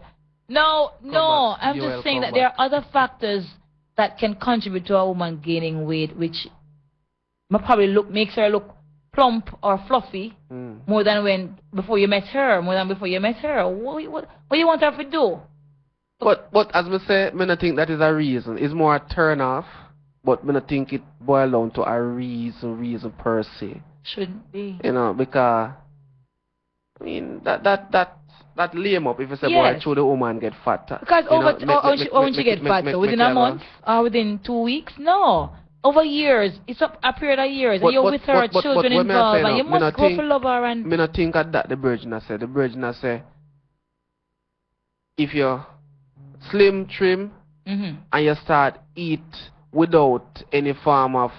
No, back. I'm You just will saying come that there are other factors that can contribute to a woman gaining weight, which probably makes her look plump or fluffy more than before you met her. What you want her to do? But as me say, me not think that is a reason. It's more a turn off. But me not think it boil down to a reason per se. Shouldn't be. You know, because I mean that lame up if you say Yes. boy through the woman get fat. Because you know, when she gets fat, so within a month or within 2 weeks? No. Over years. It's a period of years. And you're with her, children what me a involved, say and you now, must grow for love her. And me not think of that the virgin I say. The virgin I say, if you're slim, trim, and you start eat without any form of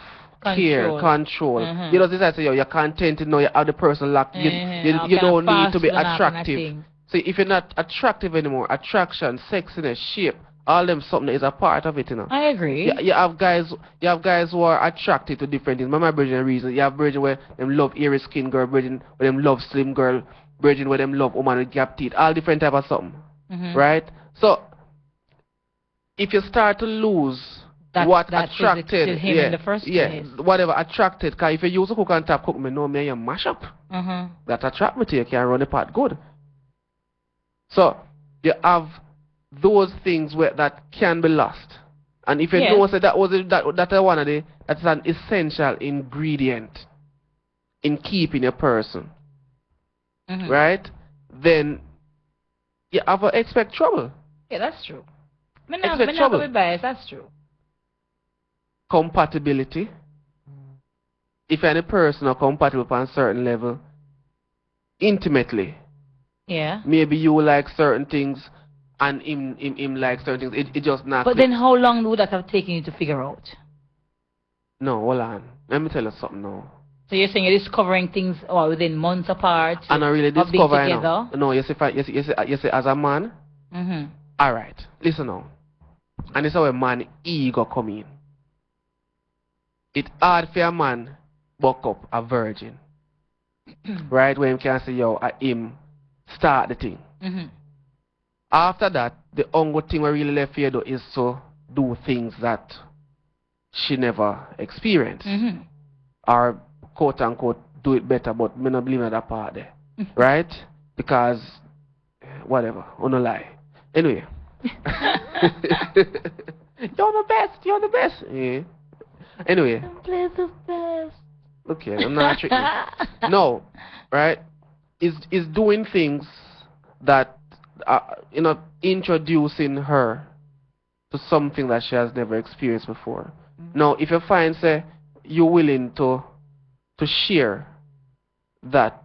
control. You know, this I say, you're content to know you have the person locked. You don't need to be attractive. See, if you're not attractive anymore, attraction, sexiness, shape, all them something is a part of it, you know. I agree. You have guys who are attracted to different things. My virgin reason. You have virgin where them love airy skin girl, virgin where them love slim girl, virgin where them love woman with gap teeth, all different type of something. Right? So if you start to lose what attracted him in the first place. Whatever attracted, because if you use a cook and tap cook, me know me and you mash up. That attract me to you, can run the part good. So you have those things where that can be lost. And if you know say that's one of that's an essential ingredient in keeping a person. Right? Then you have to expect trouble. Yeah, that's true. I'm not going to be biased, that's true. Compatibility. If any person are compatible on a certain level, intimately. Yeah. Maybe you like certain things and him like certain things. It just not. But then how long would that have taken you to figure out? No, hold on. Let me tell you something now. So you're saying you're discovering things within months apart? And I really of being discover together? No, you see as a man. Alright, listen now. And this is how a man ego come in. It's hard for a man buck up a virgin. Right? When you can say, yo, him start the thing. After that, the only thing we really left here is to do things that she never experienced. Or quote unquote do it better, but me not believe in that part there. Right? Because whatever, on a lie. Anyway. You're the best. Yeah. Anyway. Play the best. Okay, I'm not tricking. No, right? Is doing things that introducing her to something that she has never experienced before. Now, if you find say you're willing to share that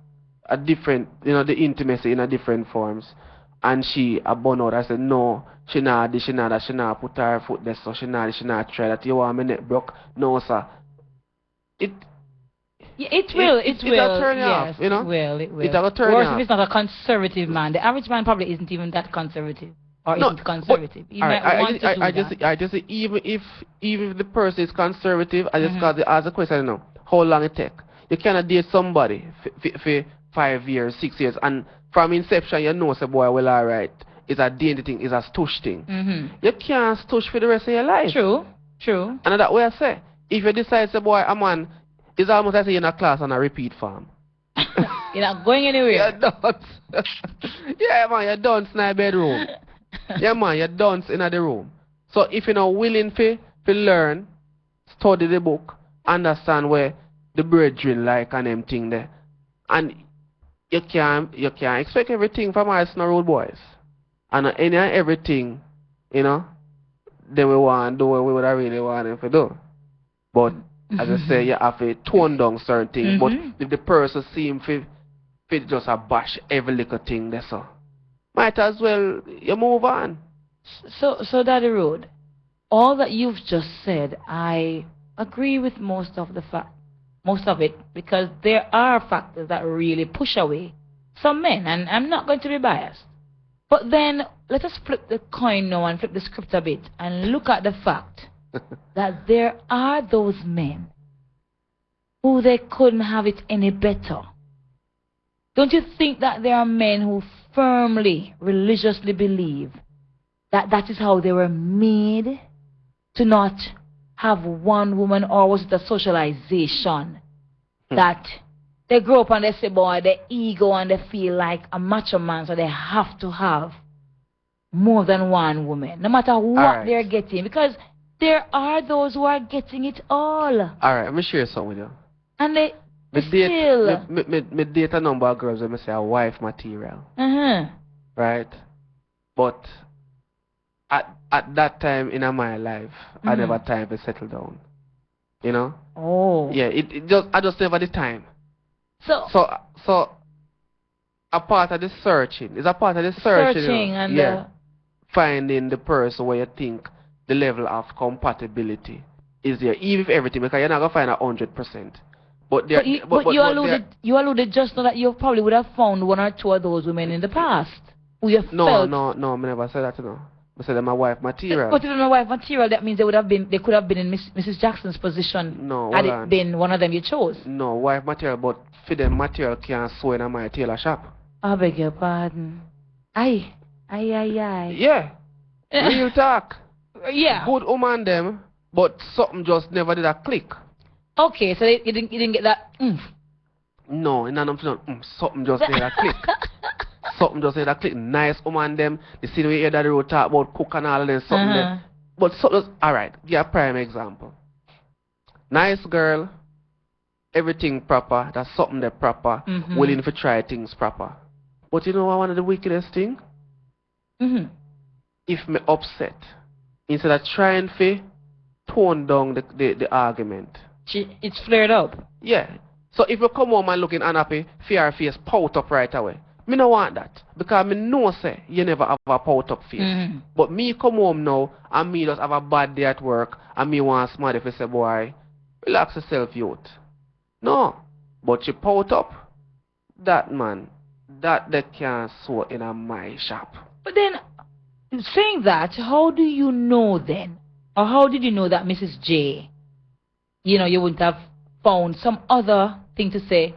a different, the intimacy in a different forms, and she abon out, I said no, she not this, she not that, she not put her foot there, so she not try that. You want me neck broke? No, sir. It will. Turn you off, you know? It will. It'll turn you Worse off. if it's not a conservative man. The average man probably isn't even that conservative. Or isn't conservative. He might want to do that. I just say even if the person is conservative, I just got to ask the question, how long it take? You cannot date somebody for 5 years, 6 years, and from inception you know say boy, well alright, it's a dainty thing, it's a stush thing. You can't stush for the rest of your life. True. And that way I say, if you decide say boy, a man, it's almost like you're in a class on a repeat form. You're not going anywhere. You don't. Yeah, man, you don't in the bedroom. Yeah, man, you don't in the room. So if you're not willing to learn, study the book, understand where the brethren like and them thing there, and you can't expect everything from us in the road boys. And any and everything, you know, they will want to do what we would have really want them to do. But as I say, you have to tone down certain things. But if the person seems to just a bash every little thing there, so might as well you move on. So Daddy Road, all that you've just said, I agree with most of it, because there are factors that really push away some men, and I'm not going to be biased. But then let us flip the coin now and flip the script a bit and look at the fact that there are those men who they couldn't have it any better. Don't you think that there are men who firmly, religiously believe that that is how they were made, to not have one woman, or was it a socialization that they grow up and they say, boy, their ego, and they feel like a macho man, so they have to have more than one woman, no matter what they're getting, because there are those who are getting it all. Alright, let me share something with you. And they Me still... date a number of girls that say a wife material. Right? But at that time in my life, I never time to settle down. You know? Oh. Yeah, I just never the time. So a part of the searching. It's a part of the searching. Searching and yeah. Finding the person where you think the level of compatibility is there, even if everything, because you're not gonna find 100%. But you alluded just now that you probably would have found one or two of those women in the past who you felt. No, I never said that, you know. I said that my wife material. But if they're my wife material, that means they could have been in Mrs. Jackson's position. No, had it been one of them you chose. No, wife material, but for them material can't sew in my tailor shop. I beg your pardon. Aye. Yeah. Real talk. Yeah. Good woman them, but something just never did a click. Okay, so you didn't get that No, something just did a click. Something just did a click. Nice woman them. The scene we hear that they talk about cook and all that something there. But alright, give a prime example. Nice girl, everything proper, that's something that proper, willing to try things proper. But you know what one of the wickedest thing? If me upset, instead of trying to tone down the argument, it's flared up. Yeah. So if you come home and looking unhappy, fear face pout up right away. Me no want that, because me know say you never have a pout up face. But me come home now and me just have a bad day at work and me want somebody to say, boy, relax yourself, youth. No. But you pout up, that man, that they can't sew in my shop. But then, saying that, how do you know then? Or how did you know that Mrs. J, you know, you wouldn't have found some other thing to say,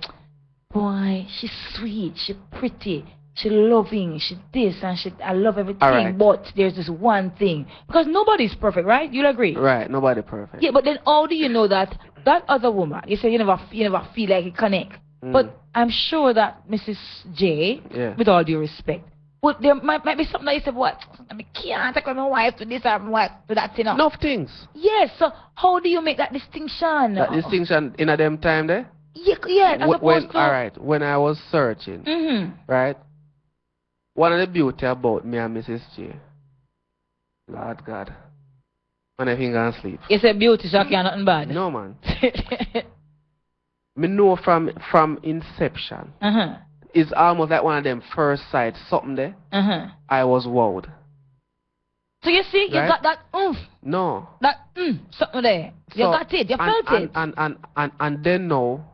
boy, she's sweet, she's pretty, she's loving, she's this, and I love everything, but there's this one thing. Because nobody's perfect, right? You'll agree? Right, nobody perfect. Yeah, but then how do you know that that other woman, you say you never feel like it connect, but I'm sure that Mrs. J, with all due respect, but there might be something that you say, what? I mean, can't take my wife to this or my wife to that, you know? Enough things. Yes, so how do you make that distinction? That distinction in a them time there? Yeah, as opposed to... Alright, when I was searching, right, one of the beauty about me and Mrs. J, Lord God, when I think I sleep. You say beauty, so I can't nothing bad. No, man. Me know from inception, it's almost like one of them first sight, something there, I was wowed. So you see, you got that No. That something there. You got it, you felt it. And then no,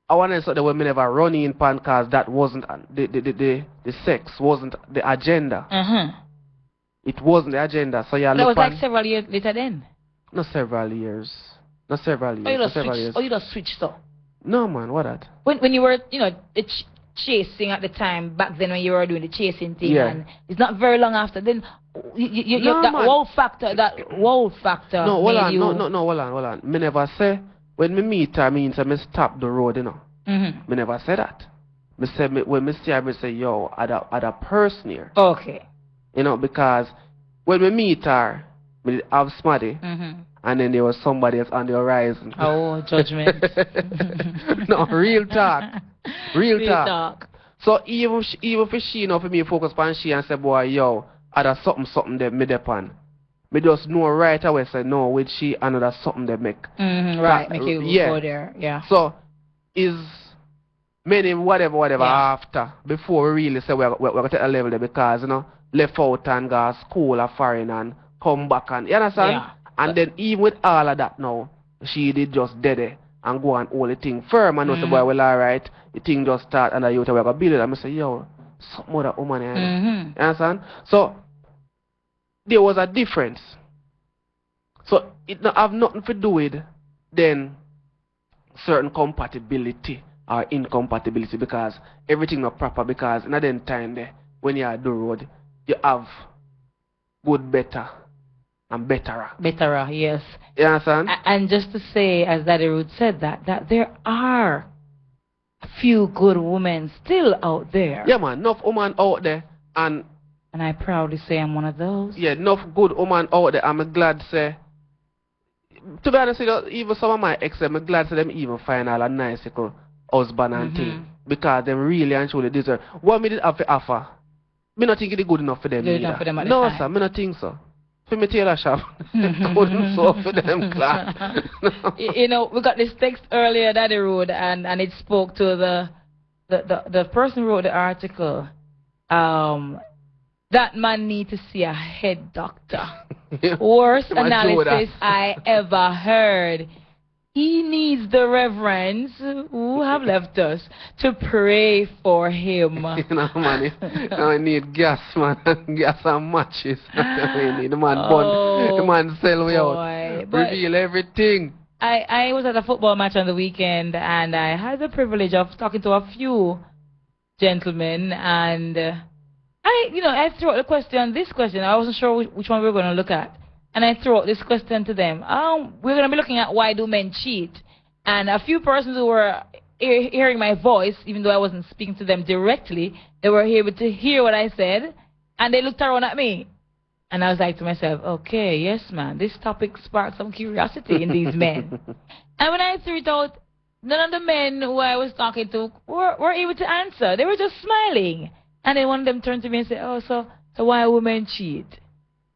I want to say that when me never run in pan, cause that wasn't the sex wasn't the agenda. It wasn't the agenda. So yeah, that was like several years later then. Not several years. Not several years. Oh, you just switched though. No man, what that? When you were, you know, chasing at the time back then when you were doing the chasing thing, and it's not very long after then you that wow factor. No, hold on. Me never say when me meet her means I me stop the road, you know. Me never say that. when me see her, me say, yo, other person here. Okay. You know, because when we meet her, we did have Smaddy, and then there was somebody else on the horizon. Oh, judgment. No, real talk. Real talk. So even for she, you know, for me focus on she and say, boy, yo, other something that me depend. Me just know right away, say, no, with she, another something they make. Right, make you go there, yeah. So, is many whatever after, before we really say we're going to take a level there, because, you know, left out and go school or foreign and come back and, you understand? Yeah. And then even with all of that now, she did just dead it and go and hold the thing firm and know say, boy, well, alright, the thing just start and the youth we're going to build it. And I say, yo, some other woman here. You understand? So, there was a difference. So it not have nothing to do with then certain compatibility or incompatibility, because everything not proper, because in that time there when you are the road you have good, better and betterer. Betterer, yes. You understand? And just to say, as Daddy Rude said, that there are a few good women still out there. Yeah, man, enough women out there, and I proudly say I'm one of those. Yeah, enough good woman out there. I'm glad say, to be honest with you, even some of my exes, I'm glad say them even find a nice little husband and thing, because them really and truly deserve. What me did have to offer, me not think it good enough for them. Good enough for them at the no, time. sir, me not think so. For me tailor shop, couldn't so for them class. You know, we got this text earlier, Daddy Rude, and it spoke to the person who wrote the article. That man need to see a head doctor. Worst analysis I ever heard. He needs the reverends who have left us to pray for him. You know, man, I need gas, man, gas and matches. We need the man burn, the man sell way out, reveal everything. I was at a football match on the weekend, and I had the privilege of talking to a few gentlemen, and I threw out this question. I wasn't sure which one we were going to look at. And I threw out this question to them. We're going to be looking at why do men cheat. And a few persons who were hearing my voice, even though I wasn't speaking to them directly, they were able to hear what I said. And they looked around at me. And I was like to myself, okay, yes, man, this topic sparked some curiosity in these men. And when I threw it out, none of the men who I was talking to were able to answer. They were just smiling. And then one of them turned to me and said, oh, so why women cheat?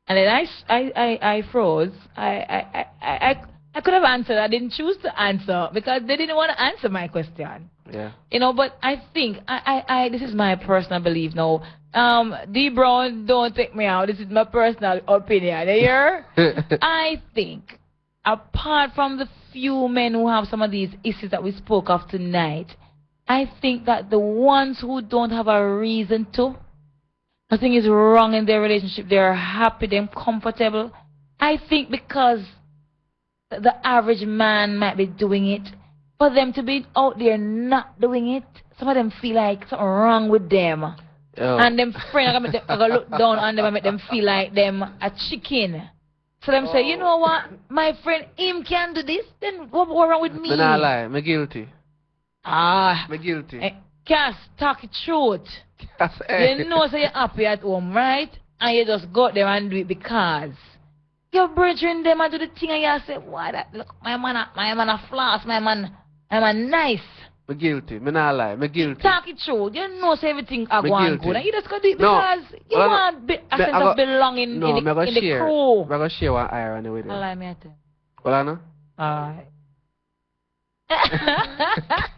And then I froze. I could have answered. I didn't choose to answer because they didn't want to answer my question. Yeah. You know, but I think, this is my personal belief now. D. Brown, don't take me out. This is my personal opinion. You hear? I think, apart from the few men who have some of these issues that we spoke of tonight, I think that the ones who don't have a reason to, nothing is wrong in their relationship, they're happy, they're comfortable. I think because the average man might be doing it, for them to be out there not doing it, some of them feel like something wrong with them. Oh. And them friends are going to look down on them and make them feel like them a chicken. So them say, you know what, my friend, him can do this, then what wrong with me? I'm not lie, I'm guilty. I'm guilty. Cass, talk it truth. Cass, you know so you're happy at home, right? And you just go there and do it because your brethren them and do the thing and you say, why that? Look, my man a floss, my man nice. I'm guilty. I'm not lie. I'm guilty. Talk it true. You know so everything are going good. And you just go do it because you want a sense of belonging in the crew. I'm going to share one irony with you. Allow me to. Well, I know? Alright.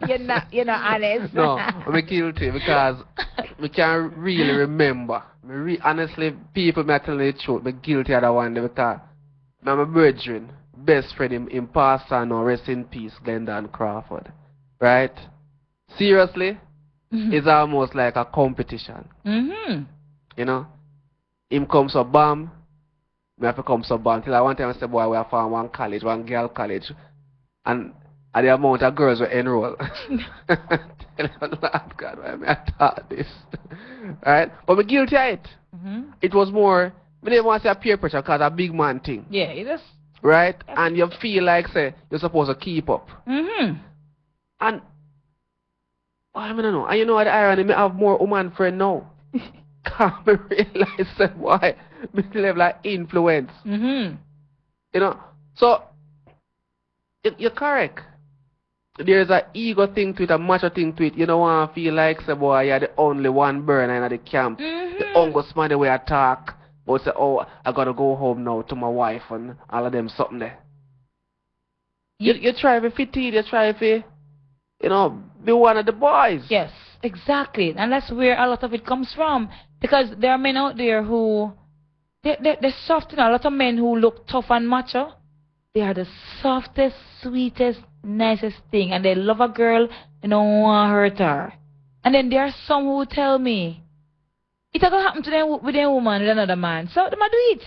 You're not honest. No, I'm guilty because I can't really remember. Honestly, people may tell me the truth. I'm guilty of that one because my brethren, best friend in pastor now, rest in peace, Glendon Crawford. Right? Seriously, it's almost like a competition. You know? Him comes so bam, me have to come so bam. Till I one time I said, boy, we have found one girl college. And the amount of girls were enrolled. God, why am I taught this? Right? But I'm guilty of it. It was more, I didn't want to say a peer pressure because a big man thing. Yeah, it is. Right? And you feel like, say, you're supposed to keep up. And I don't know. And you know what the irony? Me have more woman friend now. Can't me realize that why me live like influence. Mm-hmm. You know, so you're correct. There's an ego thing to it, a macho thing to it. You don't want to feel like, say, boy, you're the only one burner in the camp. Mm-hmm. The uncle man the way I talk, but say, oh, I gotta go home now to my wife and all of them something there. You try to fit in, you try to, you know, be one of the boys. Yes, exactly. And that's where a lot of it comes from. Because there are men out there who, they're soft, you know, a lot of men who look tough and macho. They are the softest, sweetest, nicest thing. And they love a girl and don't want to hurt her. And then there are some who tell me, it's going to happen to them with a woman, with another man. So they might do it.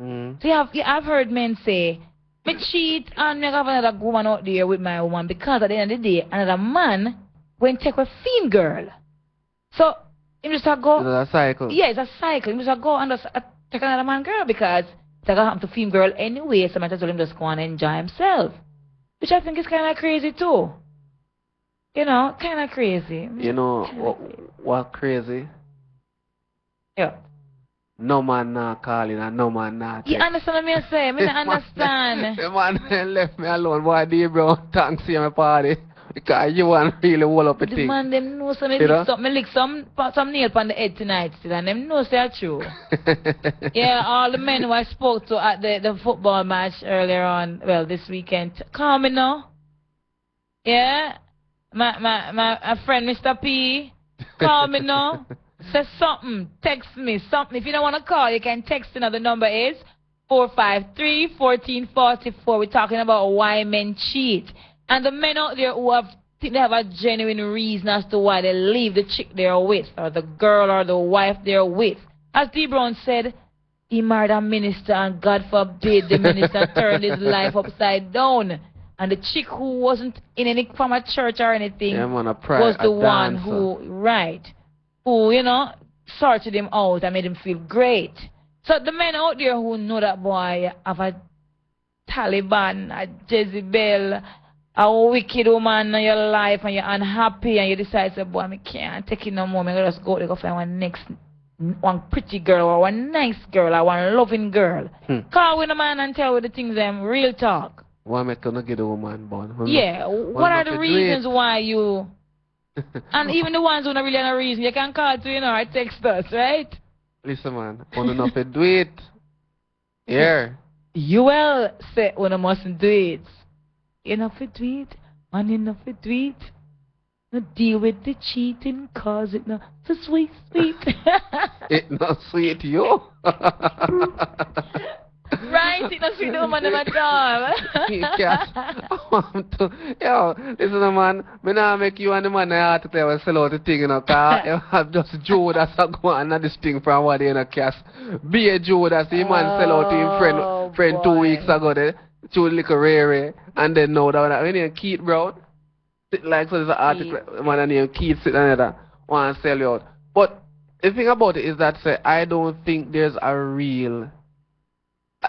Mm. So I've heard men say, me cheat and me have another woman out there with my woman because at the end of the day, another man went take a female girl. So, him just go... It's a cycle. Yeah, it's a cycle. Him just go and just take another man girl because it's going to happen to female girl anyway, so I might as well him just go and enjoy himself. Which I think is kind of crazy too. You know, kind of crazy. You know, what crazy? Yeah. No man not calling and no man not You understand what I say? I don't understand. The man left me alone. Boy, D Brown, thanks you my party. Because you want really hold up a The thing. man, them know so me You know? lick some nail on the head tonight still, and them know say it's true. Yeah, all the men who I spoke to at the football match earlier on, well, this weekend, call me now. Yeah? My friend Mr. P, call me now. Say something, text me something. If you don't want to call, you can text. The number is 453-1444. We're talking about why men cheat. And the men out there who think they have a genuine reason as to why they leave the chick they're with, or the girl or the wife they're with. As D. Brown said, he married a minister and God forbid the minister turned his life upside down. And the chick who wasn't in any form of church or anything was the one who, you know, sorted him out and made him feel great. So the men out there who know that boy have a Taliban, a Jezebel, a wicked woman in your life and you're unhappy and you decide, say, boy, I can't take it no more. I'm going to just go find one pretty girl or one nice girl or one loving girl. Call with a man and tell with the things them real talk. Why am I going to get a woman born? Yeah, what are the reasons why you... And even the ones who don't really have a reason, you can call to, you know, or text us, right? Listen, man, you not to do it. Yeah. You will say, you mustn't do it. You not to do it, and you not to do it. No deal with the cheating, cause it not so sweet. It not sweet, you. Right, it not sweet the woman at all. Yo, listen, man, me not make you and the man I to tell sell out the thing, you know, cause you have just Judas go and this thing from what they in a cast. Be a Judas, the man sell out to him friend 2 weeks ago there. Two little rare, and then know that when you Keith Brown, like so there's an article, man named Keith sitting there, want to sell you out. But the thing about it is that say I don't think there's a real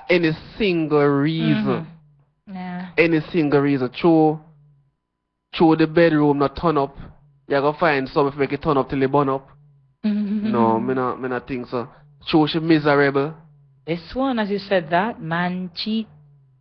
any single reason. Yeah. Any single reason. Through the bedroom not turn up. You're gonna find something to make it turn up till it burn up. No, me not think so. True, she miserable. This one, as you said that, man cheat.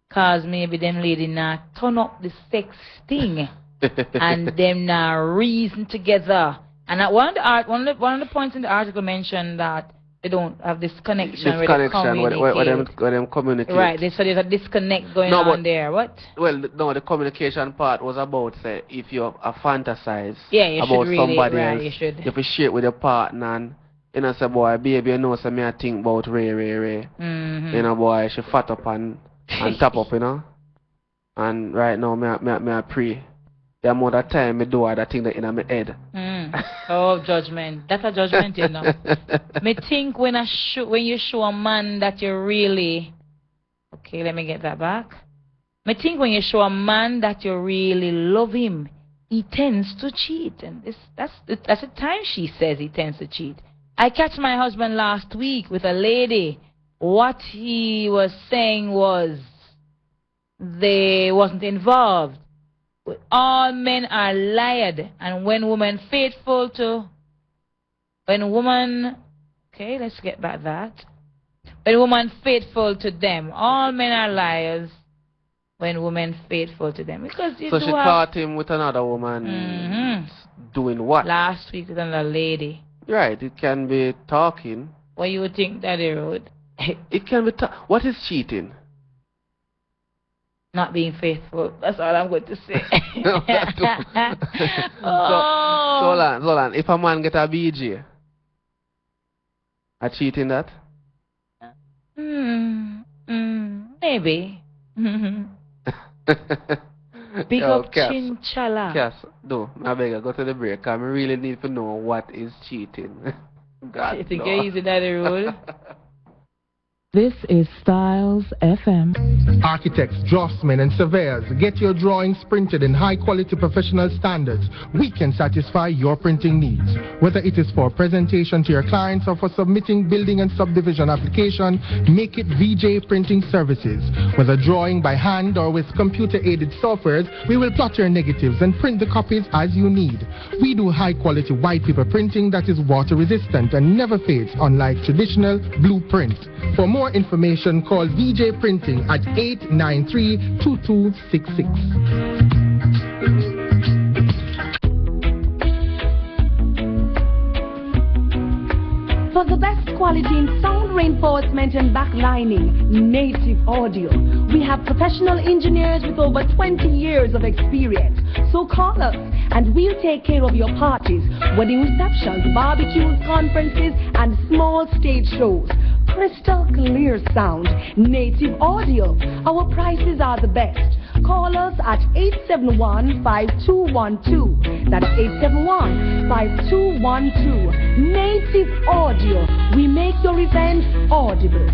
Cause maybe them lady not turn up the sex thing and them not reason together. And one of the points in the article mentioned that they don't have this connection where them communicate. Right, so there's a disconnect going on there. What? Well, no, the communication part was about say if you fantasize you about should really, somebody right, else, you should share it with your partner and you know say boy baby you know say me I think about Ray. You know boy she fat up and top up, you know. And right now, me I pray. The amount of time me do that thing that in my head. Oh, judgment. That's a judgment, you know. Me think when you show a man that you really... Okay, let me get that back. Me think when you show a man that you really love him, he tends to cheat. And that's the time she says he tends to cheat. I catch my husband last week with a lady. What he was saying was they wasn't involved. All men are lied, and when woman faithful to, okay, let's get back that. When woman faithful to them, all men are liars. When woman faithful to them, because so she caught him with another woman. Doing what? Last week with another lady. Right, it can be talking. What you think, Daddy Road? It can be. What is cheating? Not being faithful. That's all I'm going to say. So hold on. If a man get a BJ, are cheating that? Maybe. Big up Chinchala. Cass, no, I beg you, go to the break. I really need to know what is cheating. God, you think you're easy, Daddy Road? This is Styles FM. Architects, draftsmen, and surveyors, get your drawings printed in high-quality professional standards. We can satisfy your printing needs. Whether it is for presentation to your clients or for submitting building and subdivision application, make it VJ Printing Services. Whether drawing by hand or with computer-aided softwares, we will plot your negatives and print the copies as you need. We do high-quality white paper printing that is water-resistant and never fades, unlike traditional blueprint. For more information, call VJ Printing at 893-2266. For the best quality in sound reinforcement and backlining, Native Audio. We have professional engineers with over 20 years of experience. So call us and we'll take care of your parties, wedding receptions, barbecues, conferences, and small stage shows. Crystal clear sound, Native Audio. Our prices are the best. Call us at 871-5212. That's 871-5212. Native Audio. We make your events audible.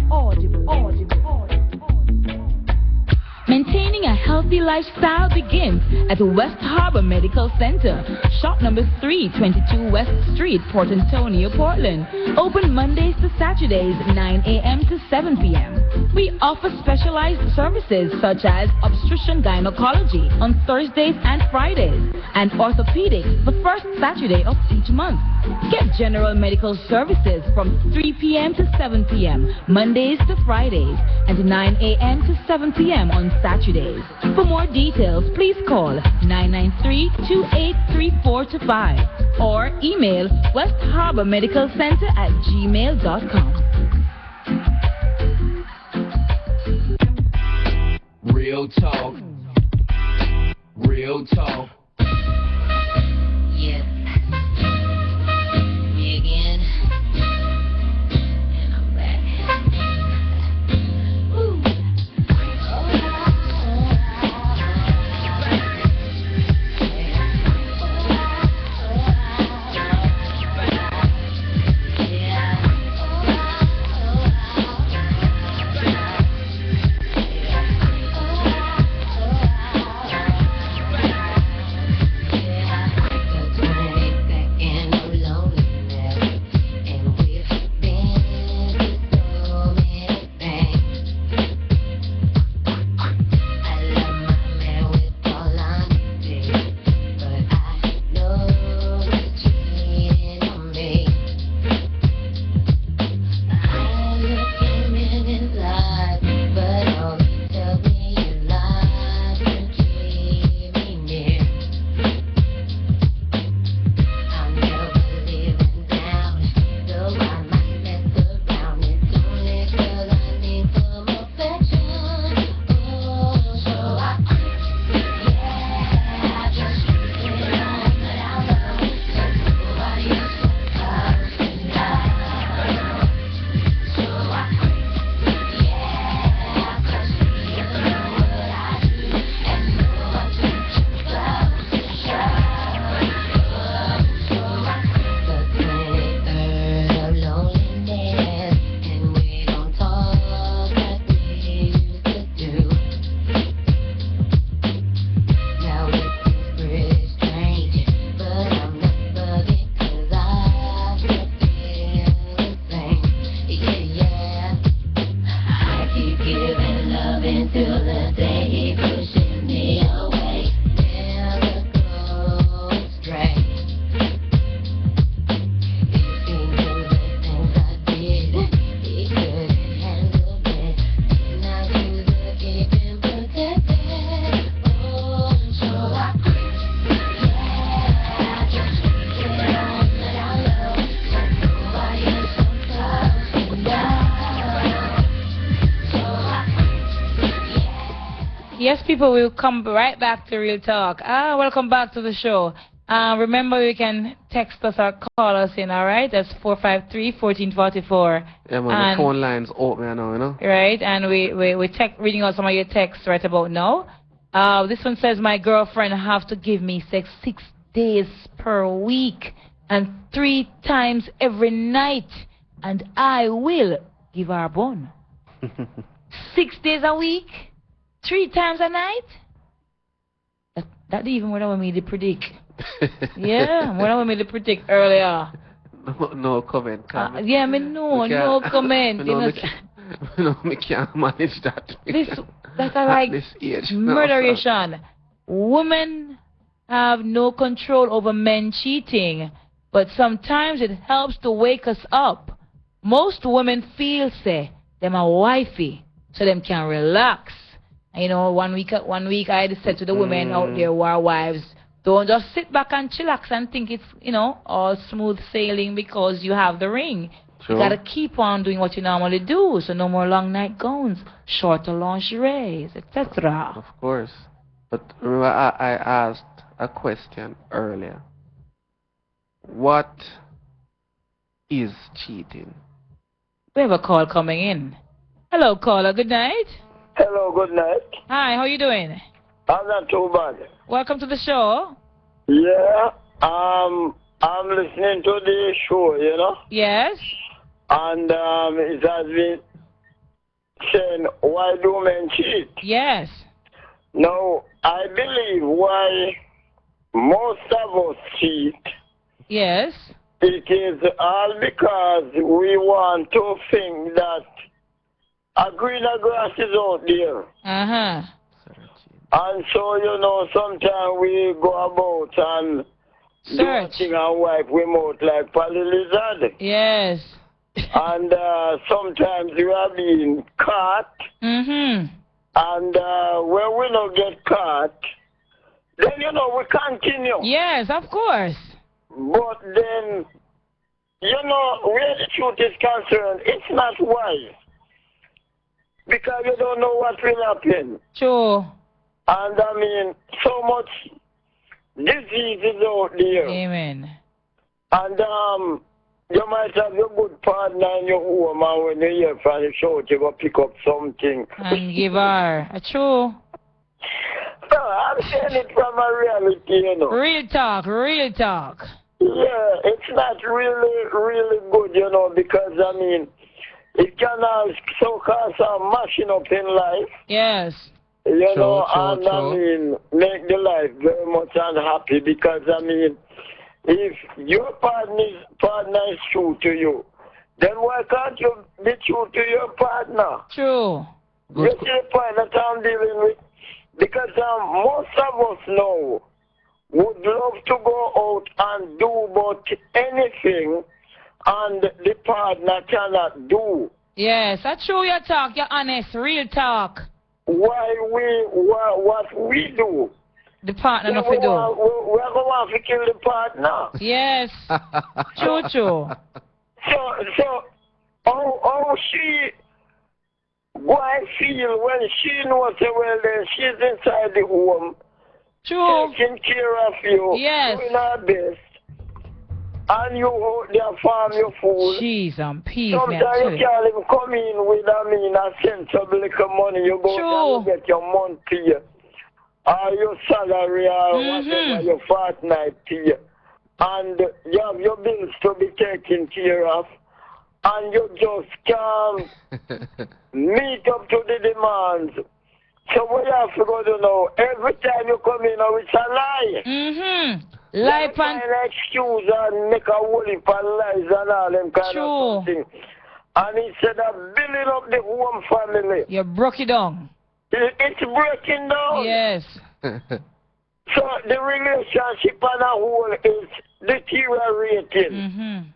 Maintaining a healthy lifestyle begins at West Harbor Medical Center, shop number 322 West Street, Port Antonio, Portland. Open Mondays to Saturdays, 9 a.m. to 7 p.m. We offer specialized services such as obstetrician gynecology on Thursdays and Fridays, and orthopedics the first Saturday of each month. Get general medical services from 3 p.m. to 7 p.m. Mondays to Fridays, and 9 a.m. to 7 p.m. on Saturdays. For more details, please call 993-283425 or email westharbormedicalcenter@gmail.com. Real talk. Real talk. Yes. Me again. And I'm back. Woo. Yes, people, we'll come right back to Real Talk. Welcome back to the show. Remember, you can text us or call us in, all right? That's 453-1444. Yeah, man, the phone line's open now, you know? Right, and we're reading out some of your texts right about now. This one says, my girlfriend have to give me sex 6 days per week and 3 times every night, and I will give her a bone. 6 days a week, 3 times a night? That even what I want me to predict. Yeah, what I want me to predict earlier. No comment. Yeah, no comment. No, me can't manage that. That's like this age. murderation. Women have no control over men cheating, but sometimes it helps to wake us up. Most women feel, say, them a wifey, so them can relax. And, you know, one week I had said to the women out there who are wives, don't just sit back and chillax and think it's, you know, all smooth sailing because you have the ring. Sure. You gotta keep on doing what you normally do, so no more long night gowns, shorter lingeries, etc. Of course. But remember, I asked a question earlier. What is cheating? We have a call coming in. Hello, caller. Good night. Hello, good night. Hi, how you doing? I'm not too bad. Welcome to the show. Yeah, I'm listening to the show, you know? Yes. And it has been saying, why do men cheat? Yes. Now, I believe why most of us cheat. Yes. It is all because we want to think that a greener grass is out there. Uh-huh. And so, you know, sometimes we go about and search and wipe we mouth like Polly Lizard. Yes. And sometimes we are being caught. Mm-hmm. And when we don't get caught, then, you know, we continue. Yes, of course. But then, you know, where the truth is concerned, it's not wise. Because you don't know what will happen. True. And I mean, so much disease is out there. Amen. And you might have your good partner in your home, and when you hear from the show, you go pick up something. And give her. True. No, I'm saying it from a reality, you know. Real talk, real talk. Yeah, it's not really, really good, you know, because, I mean, it can also cause some mashing up in life. Yes. You know, I mean, make the life very much unhappy because, I mean, if your partner is true to you, then why can't you be true to your partner? True. You see the point that I'm dealing with? Because most of us now would love to go out and do but anything and the partner cannot do. Yes, that's true. Your talk, you're honest, real talk. What we do. The partner not to do. We're going to kill the partner. Yes. True. So how she go and feel when she knows well then she's inside the home. True. Taking care of you. Yes. Doing her best. And you out there farm your food. Jeez, I'm peace, sometimes you can't even come in with, I mean, a sensible little money. You go and get your month pay, or your salary, or whatever your fortnight pay. And you have your bills to be taken care of. And you just can't meet up to the demands. So what you have to go to know, every time you come in, it's a lie. Lie and an excuse and make a whole heap of lies and all them kind of something. And instead of building up the home family, you broke it down. It's breaking down. Yes. So the relationship on a whole is deteriorating.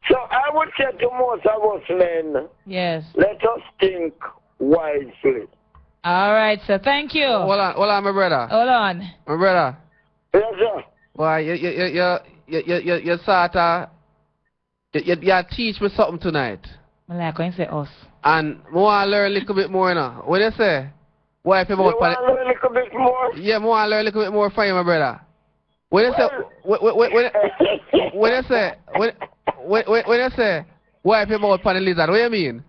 So I would say to most of us men, yes, let us think wisely. All right, sir. Thank you. Hold on, my brother. Hold on. My brother. Yes, sir. Why, you sort of, you teach me something tonight. I like when you say us. And I want to learn a little bit more now. What do you say? Why people want to learn a more? Yeah, more I learn a little bit more from you, my brother. When you say, when you say, wipe your mouth on the lizard, what do you mean?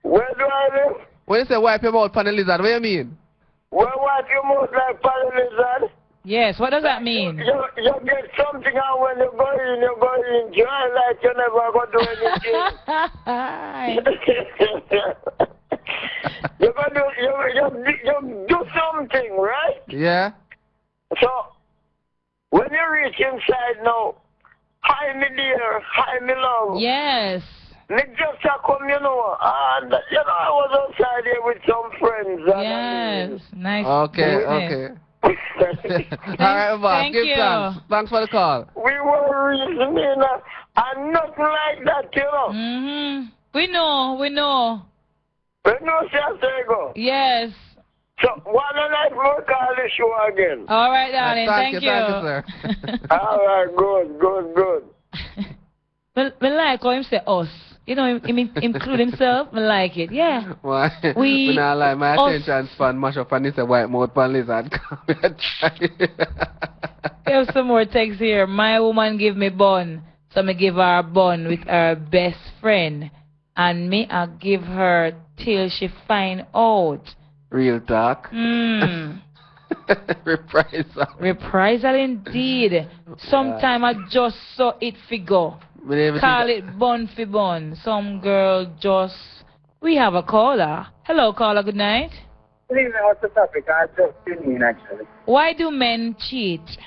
Where do I live? When you say wipe your mouth on the lizard, what do you mean? Well, wipe your mouth like pan lizard? Yes, what does that mean? You get something out when you go in dry like you never go do anything. you do something, right? Yeah. So, when you reach inside now, hi me dear, hi me love. Yes. Me just come, and I was outside here with some friends. Yes, nice. Okay. Alright, boss. Thank Give you. thanks. Thanks for the call. We were reasoning and nothing like that, We know. We know, Santiago. Yes. So, one night we'll call the show again. All right, darling. Thank you. Thank you, sir. All right, good. Me like how him say us. You know, him include himself. Me like it. Yeah. Why? We not like my us. attention span mash up and this a white mouth pan lizard. We have some more texts here. My woman give me bun, so me give her a bun with her best friend, and me I give her till she find out. Real talk. Reprisal indeed. Sometime I just saw it figure. Call it bun for bun. Some girl just... We have a caller. Hello, caller. Good night. Good evening. What's the topic? I just tuned in, actually. Why do men cheat?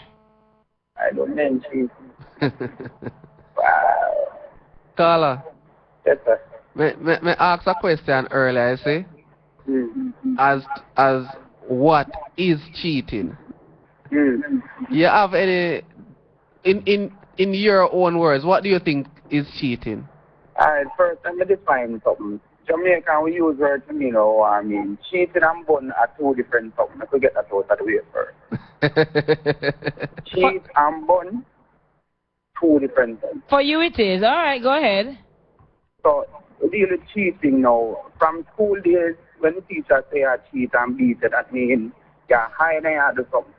I don't men cheat. Caller. Yes, sir. Me ask a question earlier, you see? As what is cheating? You have any... In your own words, what do you think is cheating? Alright, first let me define something. Jamaican, we use words to mean what I mean. Cheating and bun are two different something. Let's get that out of the way first. Cheat and bun, two different things. For you it is. Alright, go ahead. So, we deal with cheating now. From school days, when the teacher say I cheat and beat it, that means you're hiding and do something.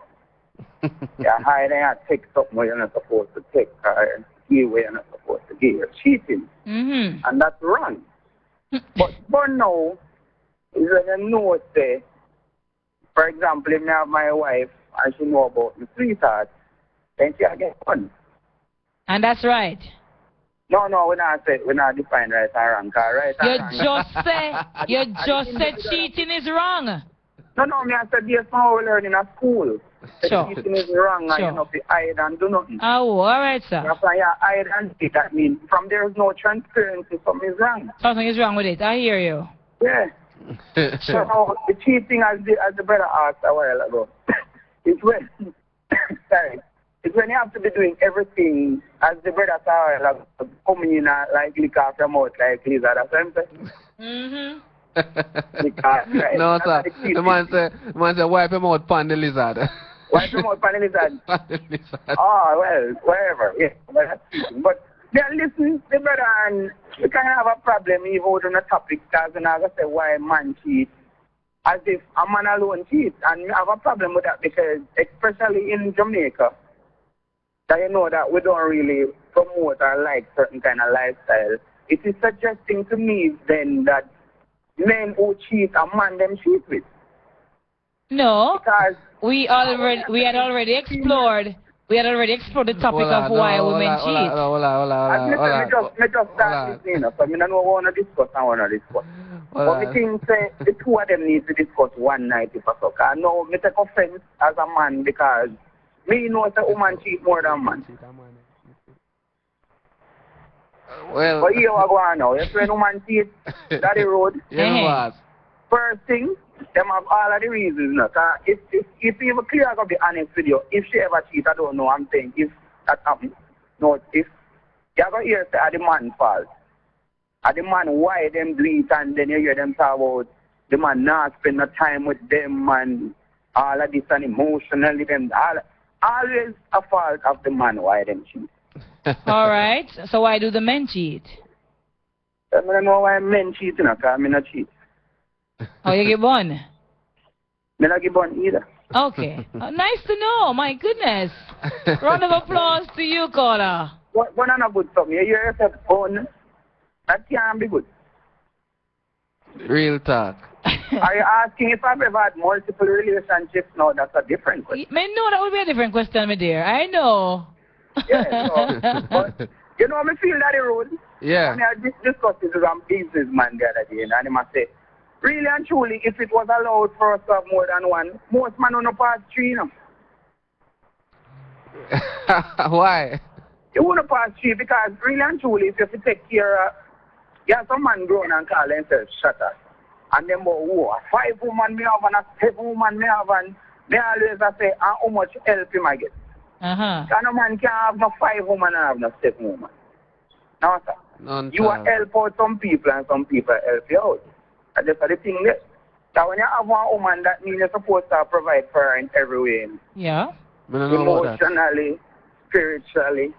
You're hiding and take something where you're not supposed to take, or give where you're not supposed to give. You're cheating. And that's wrong. But now, is when you know, say, for example, if I have my wife and she know about my sweetheart, then she get fun. And that's right. No, we're not define right or wrong. Right You just said cheating is wrong. No, me I said yes, now we learn in a school. Sure. Cheating is wrong and you know to hide and do nothing. Oh, alright, sir. After you hide and do that means from there is no transparency, something is wrong. Something is wrong with it. I hear you. Yeah. So now, the cheating as the brother asked a while ago, it's when it's when you have to be doing everything as the brother said a while ago, coming in and like lick off your mouth like lizard. That's what I'm saying. No, sir. The man say, wipe him out pan the lizard. Wipe him out pan the lizard? Oh, well, wherever. Yeah, well, that's cheating. But then listen, the brother, and we can have a problem even on the topic because we're not going to say why man cheats as if a man alone cheats. And we have a problem with that because, especially in Jamaica, that you know that we don't really promote or like certain kind of lifestyle. It is suggesting to me then that men who cheat a man them cheat with. No, because we had already explored the topic of why women cheat. Hold on. Me just start listening, so I don't know what I want to discuss. But me think the two of them need to discuss one night if I so. I know me take offense as a man because me know that a woman cheat more than man. Well, but here we go on now. If when a woman cheats, that's the road. First thing, them have all of the reasons. No? If you were clear, I'm going to be honest with you. If she ever cheat, I don't know. I'm saying if that happens. No, if you're going to hear say, the man fault. The man, why them do it, and then you hear them talk about the man not spend no time with them and all of this and emotionally them. Always a fault of the man why them cheat. All right. So why do the men cheat? I don't know why men cheat, because I not cheat. Oh, you get born? I not get born either. Okay. Nice to know. My goodness. Round of applause to you, caller. What not good for me? You hear yourself phone? That can't be good. Real talk. Are you asking if I've ever had multiple relationships? No, that's a different question. No, that would be a different question, my dear. I know. Yeah, so, but, you know, I feel that road. Yeah. I mean, I discussed this with a businessman the other day, and he must say, really and truly, if it was allowed for us to have more than one, most men on the pass 3, you know. Why? You wouldn't pass 3 because really and truly, if you have to take care of, yeah, some man grown and call themselves shutter. And then, oh, 5 women me have and a 7 women me have, and they always say, how much help him I get. And a man can't have no 5 women and have no 7 women. No, sir. You will help out some people and some people help you out. And that's the thing there. So when you have one woman, that means you're supposed to provide for her in every way. Yeah. Emotionally, spiritually.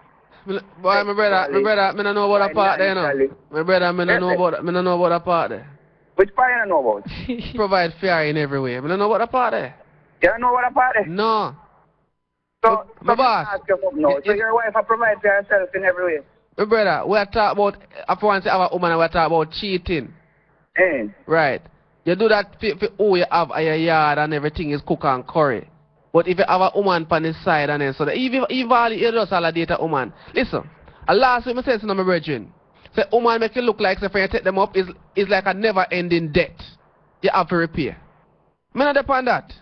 Boy, my brother, I don't know about that part there, you know. My brother, I don't know about that part there. Which part you don't know about? Provide fair in every way. I don't know about that part there. You don't know what that part there? No. So, my boss. So your wife will provide for herself in every way? My brother, we are talking about, if you want to have a woman, we are talking about cheating. Right. You do that for who you have in your yard and everything is cook and curry. But if you have a woman on the side and then so that even you just all date a woman. Listen, last week I said to my brethren, say woman make it look like say when you take them up is like a never ending debt. You have to repay. I not depend that.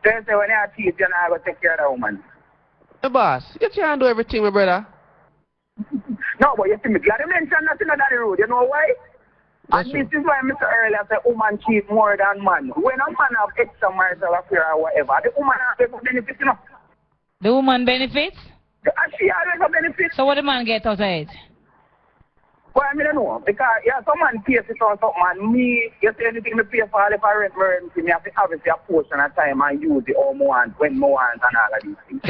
Then say when you are cheating, you're not going to take care of the woman. The boss, you can't do everything, my brother. No, but you see me glad you mentioned nothing on the road. You know why? And this is why Mr. Earlier said woman cheat more than man. When a man have extra marital affair or whatever, the woman has to benefit, you know. The woman benefits? She always have benefits. So what the man get out of it? Well, I mean, I don't know. Because, yeah, some man pays it on something, and me, you say anything me pay for all if I rent me have to obviously a portion of time and use it all more and when more and all of these things.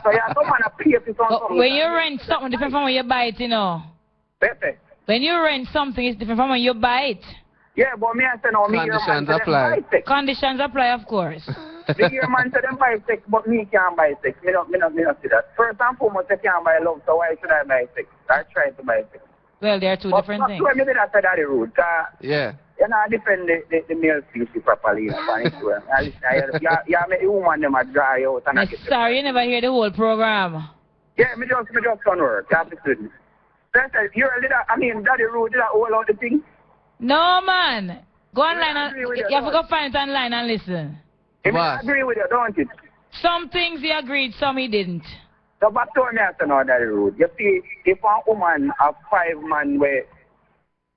So, yeah, some man pays it on something. When you rent something different from when you buy it, you know. Better. When you rent something, it's different from when you buy it. Yeah, but me I say no, me conditions apply. Conditions apply, of course. The year man said them buy sex, but me can't buy sex. Me not see that. First and foremost, I can't buy love, so why should I buy sex? I try to buy sex. Well, there are two different things. But maybe that's the road. Yeah. You know, defend the male species properly. You make the woman them a dry out. And sorry, you never hear the whole program. Yeah, me just done work. Absolutely. You're a little, I mean, Daddy Rude did that all out the thing? No, man. Go online and you have to go find it online and listen. I agree with you, don't it? Some things he agreed, some he didn't. So back to me after now, Daddy Rude. You see, if a woman have 5 men where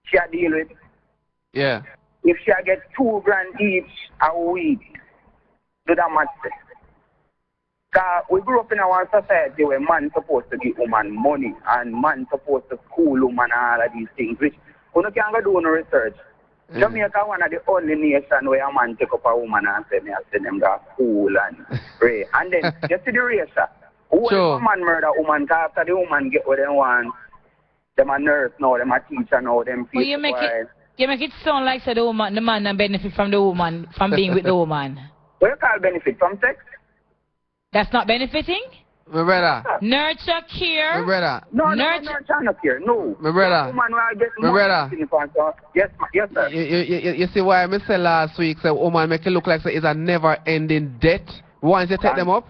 she deal with, yeah. If she get $2,000 each a week, do that much. Because we grew up in our society where man supposed to give woman money and man supposed to school woman and all of these things, which you can't go do no research. Jamaica one of the only nation where a man take up a woman and say, me I say them go school and pray. And then you see the race. Who a man murder a woman, because after the woman get what they want, them a nurse now, them a teacher now, them people. You make it sound like say the man and benefit from the woman, from being with the woman. What you call benefit? From sex? That's not benefiting? My brother. Nurture, care. My brother. No, nurture, not care. No. My brother. My brother. Yes, sir. You see why I said last week, say woman make it look like it's a never-ending debt. Once you take them up,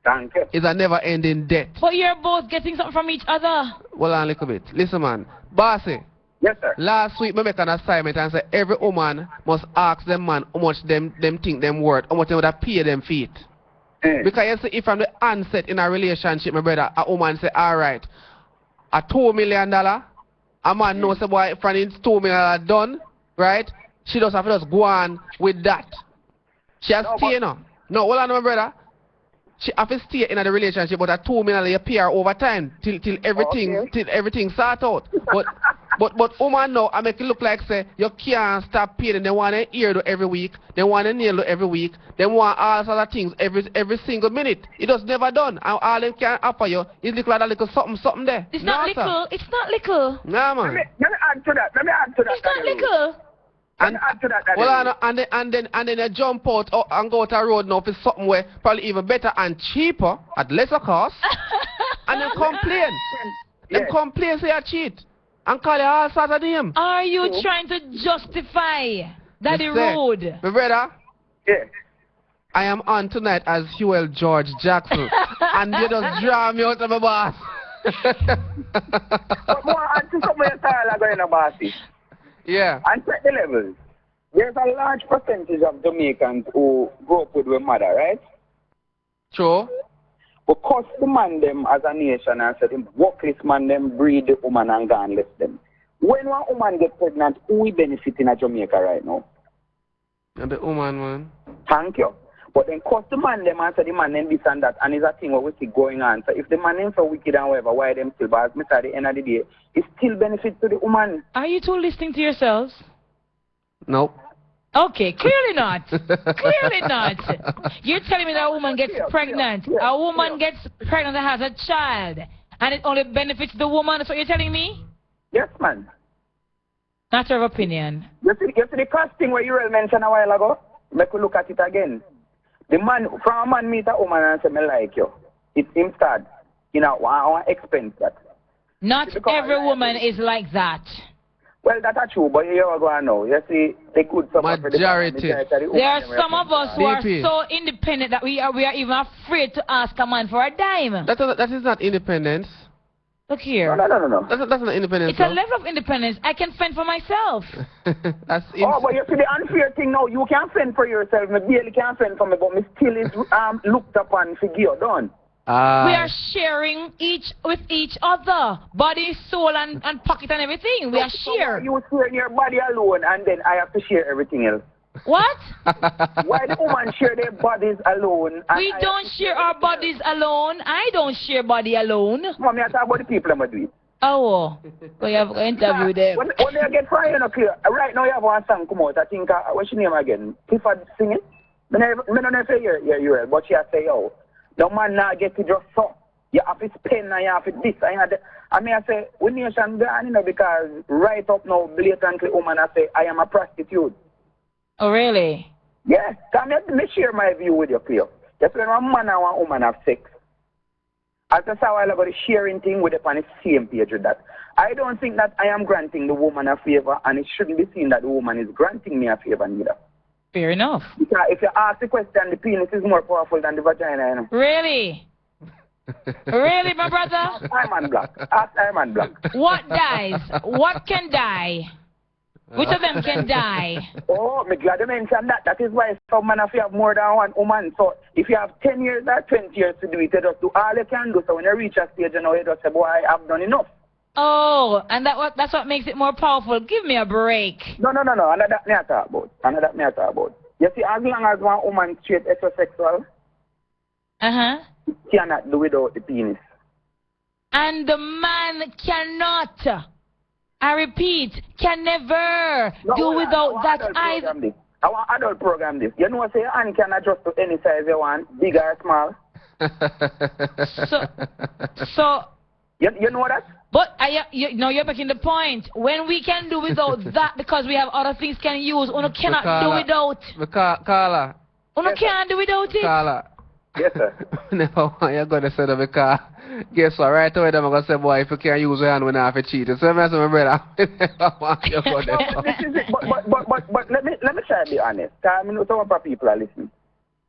thank you. It's a never-ending debt. But you're both getting something from each other. Well, a little bit. Listen, man. Bossy. Yes, sir. Last week, I make an assignment and say every woman must ask them man how much them think them worth, how much they would have paid them feet. Because you see, if from the onset in a relationship, my brother, a woman say, all right, a $2 million, a man knows, boy, from it's $2 million done, right? She just have to just go on with that. She has to stay now. No, hold on, my brother. She have to stay in a relationship, but a $2 million you pay her over time till everything sort out. But woman now, I make it look like say you can't stop paying. They want an ear do every week. They want a nail do every week. They want all sorts of things every single minute. It just never done. And all they can offer you is little something there. It's not little. It's not little. Nah, man. Let me add to that. It's not little. And add to that. well, and then you jump out and go to a road now for something where probably even better and cheaper at lesser cost, and then complain. Then complain say you cheat and call you all sorts of names. Are you trying to justify that the road? My brother. Yeah. I am on tonight as Huel George Jackson, and you just draw me out of my boss. But more to somewhere going about it. Yeah. And check the levels. There's a large percentage of Jamaicans who grow up with their mother, right? True. Because the man them as a nation and said, workless man them breed the woman and go and left them. When one woman gets pregnant, who we benefit in Jamaica right now? And the woman, man. Thank you. But then cause the man them and say the man them this and that, and it's a thing what we see going on. So if the man them so wicked and whatever, why them still, but as me say at the end of the day, it still benefits to the woman. Are you two listening to yourselves? Nope. Okay, clearly not. Clearly not. You're telling me that a woman gets pregnant. A woman gets pregnant and has a child, and it only benefits the woman. That's what you're telling me? Yes, man. Matter of opinion. You see the cost thing where you mentioned a while ago? Make we look at it again. The man, from a man meet a woman and say, me like you. It's him start, you know, I want expense that. Not every woman is like that. Well, that's true, but you are going to know. You see, they could majority. There are some of us who are so independent that we are even afraid to ask a man for a dime. That is not independence. Look here. No. That's not independence. It's a level of independence. I can fend for myself. But you see the unfair thing now. You can fend for yourself. Me barely can fend for me, but me still is looked upon figure done. We are sharing with each other, body, soul, and pocket and everything. We are sharing. You share your body alone, and then I have to share everything else. What? Why the woman share their bodies alone? We don't share our bodies alone. I don't share body alone. Mommy, I talk about the people I'm do it. Oh, we have to interview them. When they get fire, you know, clear. Right now you have one song come out. I think, what's your name again? Clifford singing? I don't know if you hear it, but she has say, yo, no man now get to just so. You have to spend and you have to this and that. I mean, I say, we nation gone, you know, because right up now, blatantly, woman, I say, I am a prostitute. Oh, really? Yes. Come let me share my view with you, clear. Just when one man and one woman have sex. As I said a while ago, the sharing thing with upon the same page with that. I don't think that I am granting the woman a favor, and it shouldn't be seen that the woman is granting me a favor neither. Fair enough. Because if you ask the question, the penis is more powerful than the vagina, you know. Really? Really, my brother? Ask Iron Black. Ask Iron Black. What dies? What can die? Which of them can die? Oh, I'm glad you mentioned that. That is why some man have more than one woman. So if you have 10 years or 20 years to do it, you just do all you can do. So when you reach a stage, you know, you just say, boy, I've done enough. Oh, and that's what makes it more powerful. Give me a break. No. Another that me I talk about. You see, as long as one woman straight heterosexual, cannot do without the penis. And the man cannot. I repeat, can never do without that either. I want adult program this. You know what I say? And can adjust to any size you want, big or small. So you know that? But you're making the point. When we can do without that because we have other things can use, Uno cannot do without. Carla. Uno can't do without it. Carla. Yes, sir. Never want you going to say that because guess what? Right away, I'm going to say, boy, if you can't use your hand when I have to cheat. So I'm my brother. Never want you going to But let me try to be honest. I mean, some of our people are listening.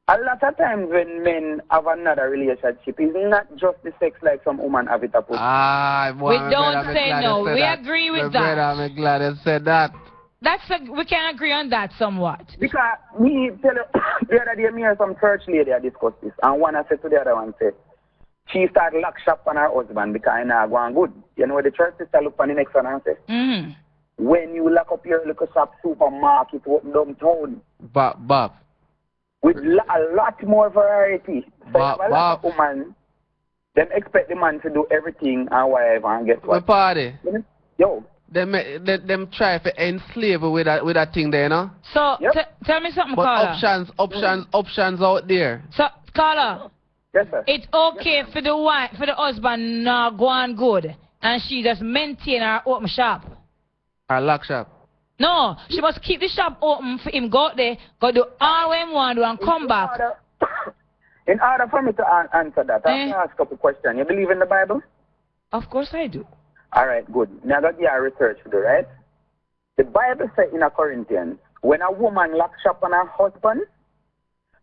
A lot of times when men have another relationship, it's not just the sex like some women have it up with. We don't say no. We agree with that. I'm glad you said that. We can agree on that somewhat. Because me tell you, the other day, me and some church lady I discussed this, and one I said to the other one, said, she started lock shop on her husband because I not going good. You know, the church sister look on the next one and say, when you lock up your little shop supermarket downtown, Bob. With a lot more variety. So Bob. Woman, them expect the man to do everything and whatever, and guess what? The party. Yo. Them try to enslave with that thing there, you know? So, tell me something, but Carla. options out there. So, Carla. Yes, sir. It's okay for the wife, for the husband not go on good, and she just maintain her open shop. Her lock shop. No, she must keep the shop open for him. Go out there, go do all him want to do and come back. In order for me to answer that, I have to ask a couple questions. You believe in the Bible? Of course I do. All right, good. Now I got your research to do, right? The Bible says in Corinthians, when a woman locks up on her husband,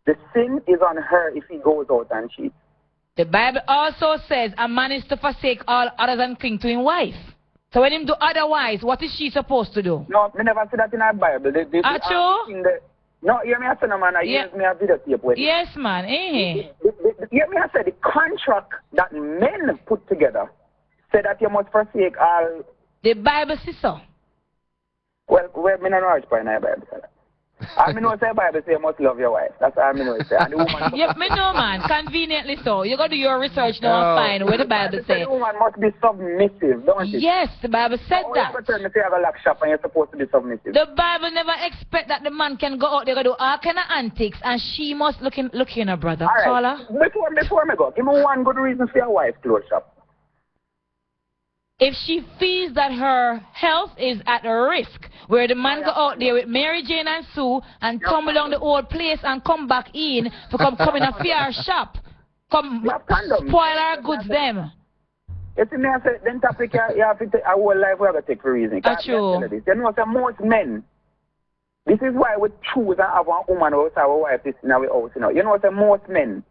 the sin is on her if he goes out and cheats. The Bible also says a man is to forsake all others and cling to his wife. So when him do otherwise, what is she supposed to do? No, I never see that in our Bible. No, hear me I say, no, man. Hear me a videotape with Yes, man. Hear me I say, the contract that men put together say that you must forsake all. The Bible says so. Well, me not know how to find the Bible say that. I know say the Bible say you must love your wife. That's all I know it say. And the woman yeah, me know, man. Conveniently so. You got to do your research now and find where the Bible says. The woman must be submissive, don't it? Yes, the Bible said that. You pretend to have a lock shop and you're supposed to be submissive. The Bible never expect that the man can go out there and do all kind of antics and she must look in her brother. All right. Caller. Before me go, give me one good reason for your wife close shop. If she feels that her health is at risk, where the man go out there with Mary Jane and Sue and tumble down the old place and come back in to come in a fair shop, come spoil our goods them. You see me I say, then topic you have to take a whole life we have to take for reason. That's true. You know, so most men, this is why we choose and have one woman outside our wife this in our house, you know. You know, so most men,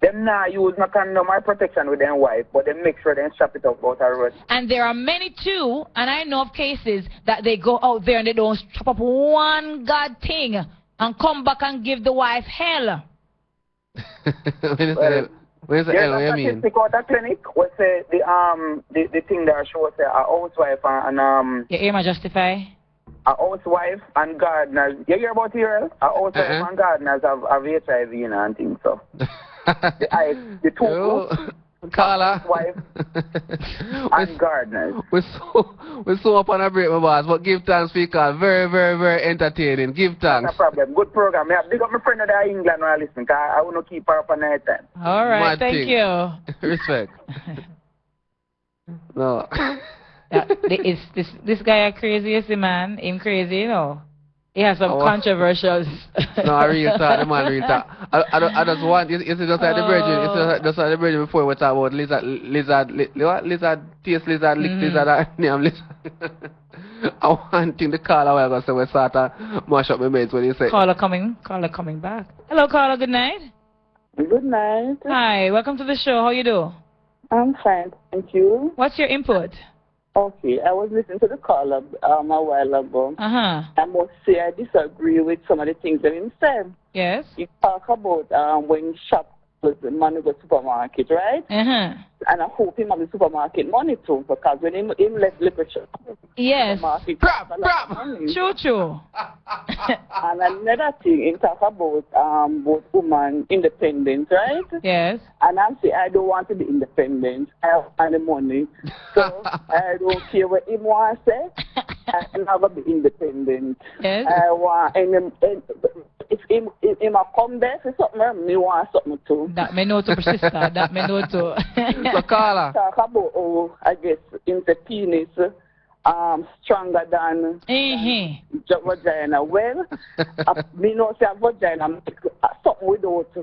them now use no condom or protection with their wife, but they make sure they strap it up out the road. And there are many too, and I know of cases that they go out there and they don't strap up one god thing and come back and give the wife hell. Where's the hell? What do you mean? Statistic out of clinic was say the thing that shows say a housewife and Your aim justify? A housewife and gardeners. You hear about here? A housewife and gardeners have HIV, you know, and things so. the two Carla. Wife and gardeners. We're so up on a break, my boss, but give thanks for your call. Very, very, very entertaining. Give thanks. No problem. Good program. I big up my friend that England when I listen, because I want to keep her up on the head time. All right, thank you. Respect. No. This guy a crazy, you see, man. Him crazy, you know. He has some controversials. No, I real talk, the man real talk. I just want, you see, just like the virgin, just like the virgin before we talk about lizard, taste lizard, lick lizard, name lizard. I want him to call away, because we start to mash up my mates when he say. Caller coming back. Hello, caller, good night. Good night. Hi, welcome to the show. How you do? I'm fine, thank you. What's your input? Okay, I was listening to the call a while ago. I must say I disagree with some of the things that he said. Yes. You talk about when shop was the money go supermarket, right? And I hope him have the supermarket money too, because when him left liquor shop, yes. True. And another thing, he talk about both woman independent, right? Yes. And I'm saying I don't want to be independent. I have the money, so I don't care what him want to say. I'm not gonna be independent. Yes. I want if him come there for something, me want something too. That me know to sister. That me know to. So Carla. Talk about I guess in the penis stronger than vagina. Well, me know say vagina make something without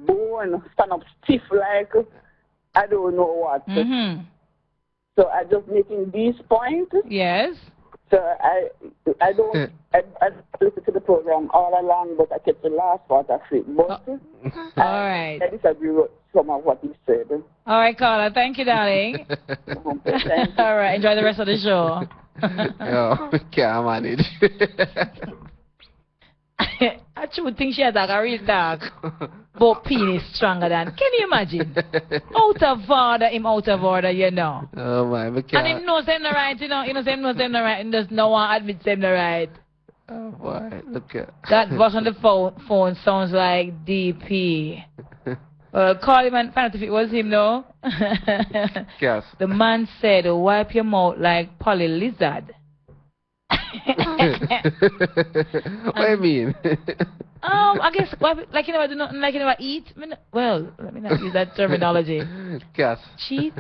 bone stand up stiff like I don't know what. So I just making these points. Yes. So I don't I listen to the program all along, but I kept the last part of it. But all right. I disagree with some of what he said. All right, Carla. Thank you, darling. All right. Enjoy the rest of the show. Yo, can't manage. I should think she has like a real talk. But penis stronger than. Can you imagine? Out of order, you know. Oh my, and him knows him the right, you know. He knows him the right, and there's no one admits him the right. Oh boy, look at that voice on the phone sounds like DP. Well, call him and find out if it was him, no? Yes. The man said, wipe your mouth like Polly Lizard. What do you mean? I guess, like you never do nothing, like you never eat. Well, let me not use that terminology. Cass. Cheat?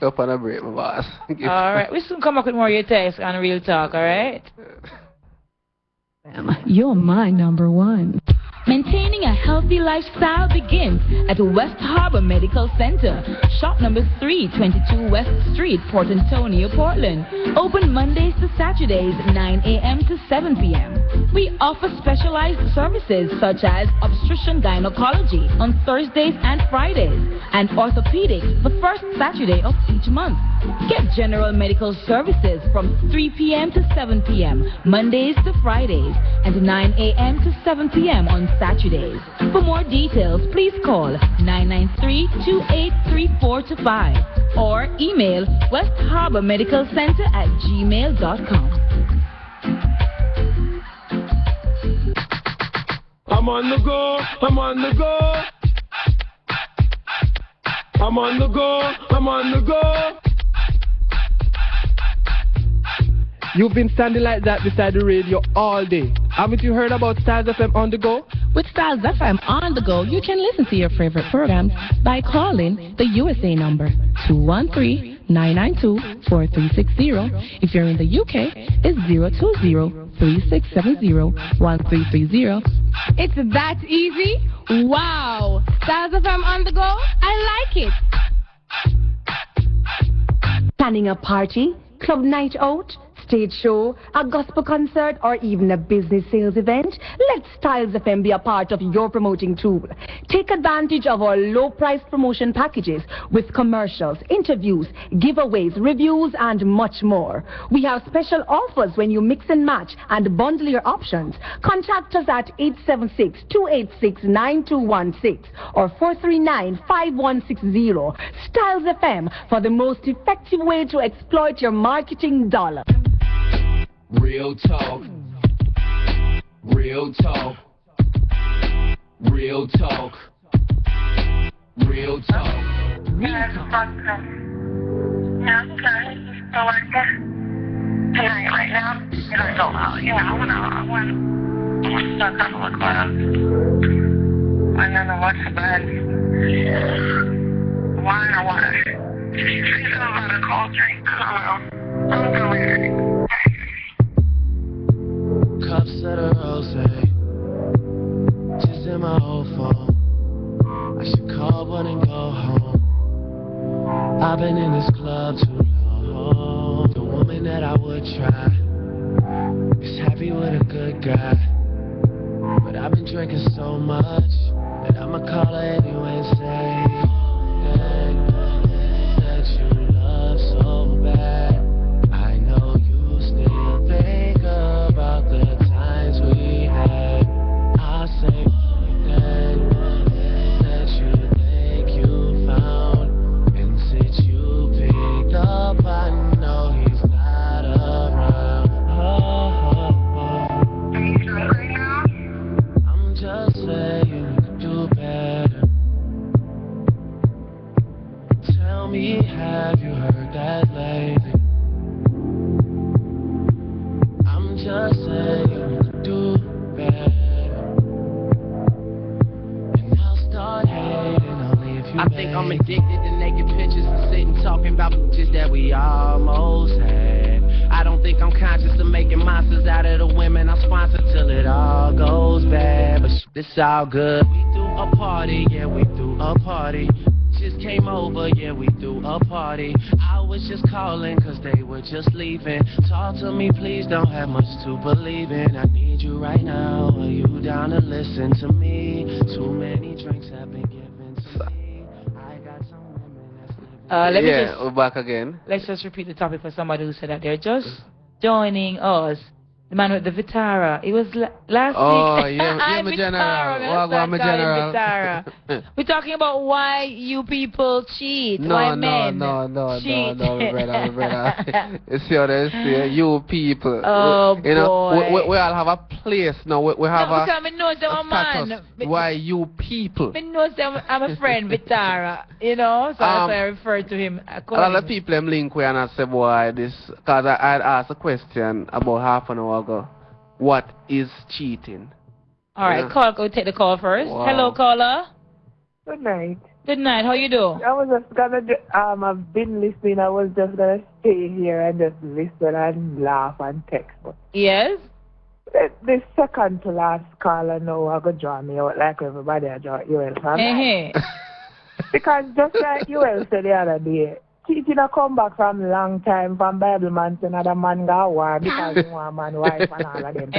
Up on a break, my boss. Alright, we soon come back with more of your text and real talk, alright? You're my number one. Maintaining a healthy lifestyle begins at West Harbor Medical Center, shop number 322 West Street, Port Antonio, Portland. Open Mondays to Saturdays, 9 a.m. to 7 p.m. We offer specialized services such as obstetrician gynecology on Thursdays and Fridays, and orthopedics the first Saturday of each month. Get general medical services from 3 p.m. to 7 p.m. Mondays to Fridays, and 9 a.m. to 7 p.m. on Saturdays. For more details, please call 993-283425 or email westharbormedicalcenter@gmail.com. I'm on the go, I'm on the go. I'm on the go, I'm on the go. You've been standing like that beside the radio all day. Haven't you heard about Styles FM on the go? With Styles FM on the go, you can listen to your favorite programs by calling the USA number 213-992-4360. If you're in the UK, it's 020-3670-1330. It's that easy? Wow! Styles FM on the go? I like it. Planning a party, club night out, stage show, a gospel concert, or even a business sales event? Let Styles FM be a part of your promoting tool. Take advantage of our low-price promotion packages with commercials, interviews, giveaways, reviews, and much more. We have special offers when you mix and match and bundle your options. Contact us at 876-286-9216 or 439-5160. Styles FM for the most effective way to exploit your marketing dollar. Real talk. Real talk. Real talk. Real talk. Yeah, okay. So like that tonight, right now, you don't go out. Yeah, I want to start a couple of clubs. And then I watch the bed. Wine or water. Something about a cold drink. I don't know. I'm weird. Cups of the rose, just in my old phone. I should call one and go home. I've been in this club too long. The woman that I would try is happy with a good guy, but I've been drinking so much that I'ma call her anyway and say that you love so bad. I know you still think about the times we had. I'll say that you think you found, and since you picked up, I know he's not around. I'm just saying you could do better. Tell me, have you heard that lately? I'm just saying you could do better, and I'll start hating only if you I think I'm addicted to naked pictures and sitting talking about bitches that we almost had. I don't think I'm conscious of making monsters out of the women I sponsor till it all goes bad. But it's all good. We threw a party, yeah, we threw a party. Just came over, yeah, we threw a party. I was just calling cause they were just leaving. Talk to me, please, don't have much to believe in. I need you right now, are you down to listen to me? Too many drinks have been given to me. I got some women that's living. We're back again. Let's just repeat the topic for somebody who said that they're just joining us. The man with the Vitara. It was last Oh, week. yeah, I'm my Vitara. general. Let's Wagwan, not my call him general. Vitara. We're talking about why you people cheat. No, why no, men no, no, cheat. no, my brother. You see what I say? You people. Oh, you know, boy. we all have a place now. We have No, a because I know I'm a man. status. Why you people? I know I'm a friend, Vitara. You know, so that's why I refer to him. A lot of people them link with and I say, boy, this, because I had asked a question about half an hour ago. What is cheating? All right, call. Go take the call first. Wow. Hello, caller. Good night. Good night. How you do? I was just gonna, I've been listening. I was just gonna stay here and just listen and laugh and text. But yes? The second to last caller now, I go draw me out like everybody I draw you else. Because just like you else said the other day, cheating a come back from long time from Bible man to another man go war because he want man wife and all of them.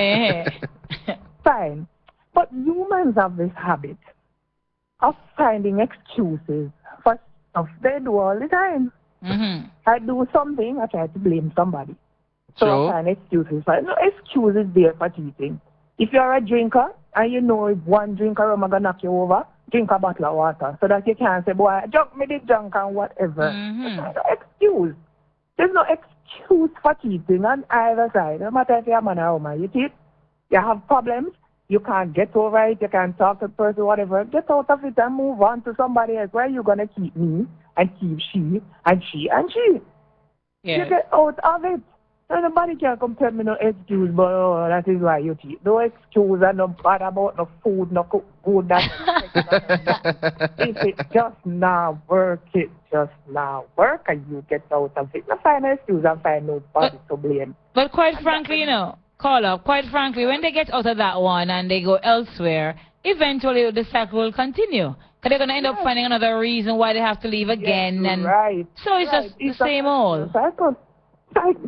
Fine. But humans have this habit of finding excuses for stuff they do all the time. I do something, I try to blame somebody. So I find excuses for it. No excuses there for cheating. If you're a drinker and you know if one drink of rum is going to knock you over, drink a bottle of water so that you can't say, boy, drunk me the junk and whatever. There's no excuse. There's no excuse for cheating on either side. No matter if you're a man or woman, you cheat, you have problems, you can't get over it, you can't talk to the person, whatever. Get out of it and move on to somebody else. Why are you going to keep me and keep she and she and she? You get out of it. And nobody can come tell me no excuse, but oh, that is why you cheat. No excuse and no bad about no food, no cook food. If it just not work, it just not work, and you get out of it. No find an excuse and find nobody to blame. But quite frankly, you know, caller, quite frankly, when they get out of that one and they go elsewhere, eventually the cycle will continue. Because they're going to end up finding another reason why they have to leave again. Yes, and right. So it's just the same old. Cycle.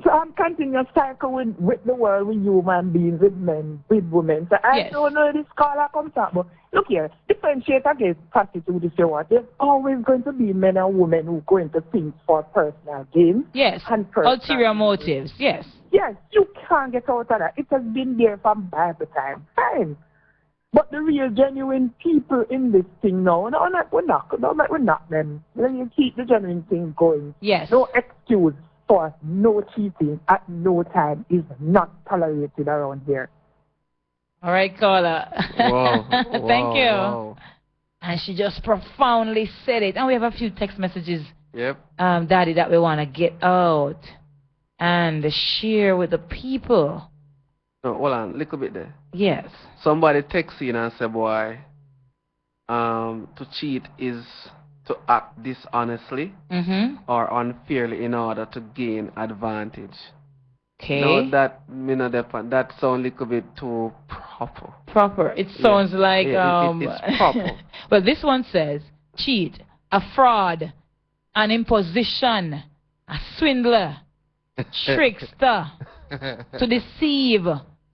So I'm continuing cycle with the world, with human beings, with men, with women. So I don't know this caller comes up, but look here, differentiate against prostitute if you want. There's always going to be men and women who are going to think for personal gain. Yes, and personal ulterior motives, yes. Yes, you can't get out of that. It has been there from Bible time. Fine. But the real genuine people in this thing now, we're not them. Then you keep the genuine thing going. Yes. No excuse for no cheating at no time is not tolerated around here. All right, caller. Whoa, Thank you. whoa. And she just profoundly said it. And we have a few text messages, Yep. Daddy, that we want to get out and share with the people. No, hold on, little bit there. Yes. Somebody texts in and say, boy, to cheat is to act dishonestly or unfairly in order to gain advantage. Okay. No, that sounds a little bit too proper. Proper. It sounds like it's proper. Well, this one says cheat, a fraud, an imposition, a swindler, trickster, to deceive,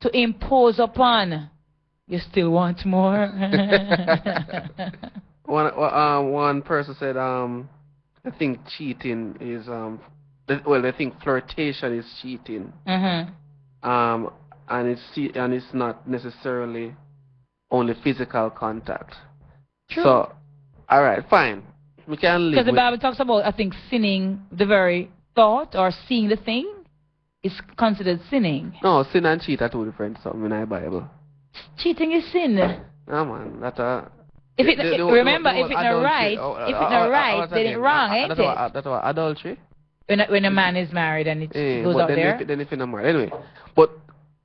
to impose upon. You still want more? One person said, I think cheating is they think flirtation is cheating. And it's not necessarily only physical contact. True. So, all right, fine. We can live. Because the with Bible talks about, I think, sinning the very thought or seeing the thing is considered sinning. No, sin and cheat are two different something in the Bible. Cheating is sin. No man, that If it remember, if it's not right, if it's not right, then it's wrong, ain't it? That's what adultery. When a man is married and it goes but out then there. Then if you're not married, anyway. But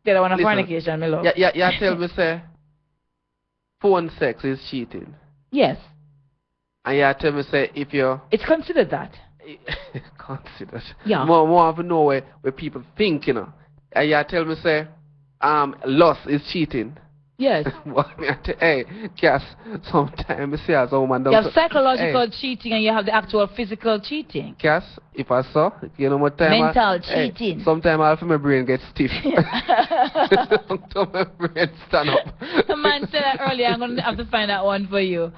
They don't want to listen, fornication, my love. Yeah, tell me say, phone sex is cheating. Yes. And you tell me say if you're It's considered that. considered. Yeah. More of know where people think, you know. And you tell me say, lust is cheating. Yes. Hey, Cass, sometimes I see as a woman You have psychological cheating and you have the actual physical cheating. Cass, if I saw, you know what time Mental cheating. Sometimes I feel my brain gets stiff. So my brain stand up. The man said that earlier. I'm going to have to find that one for you.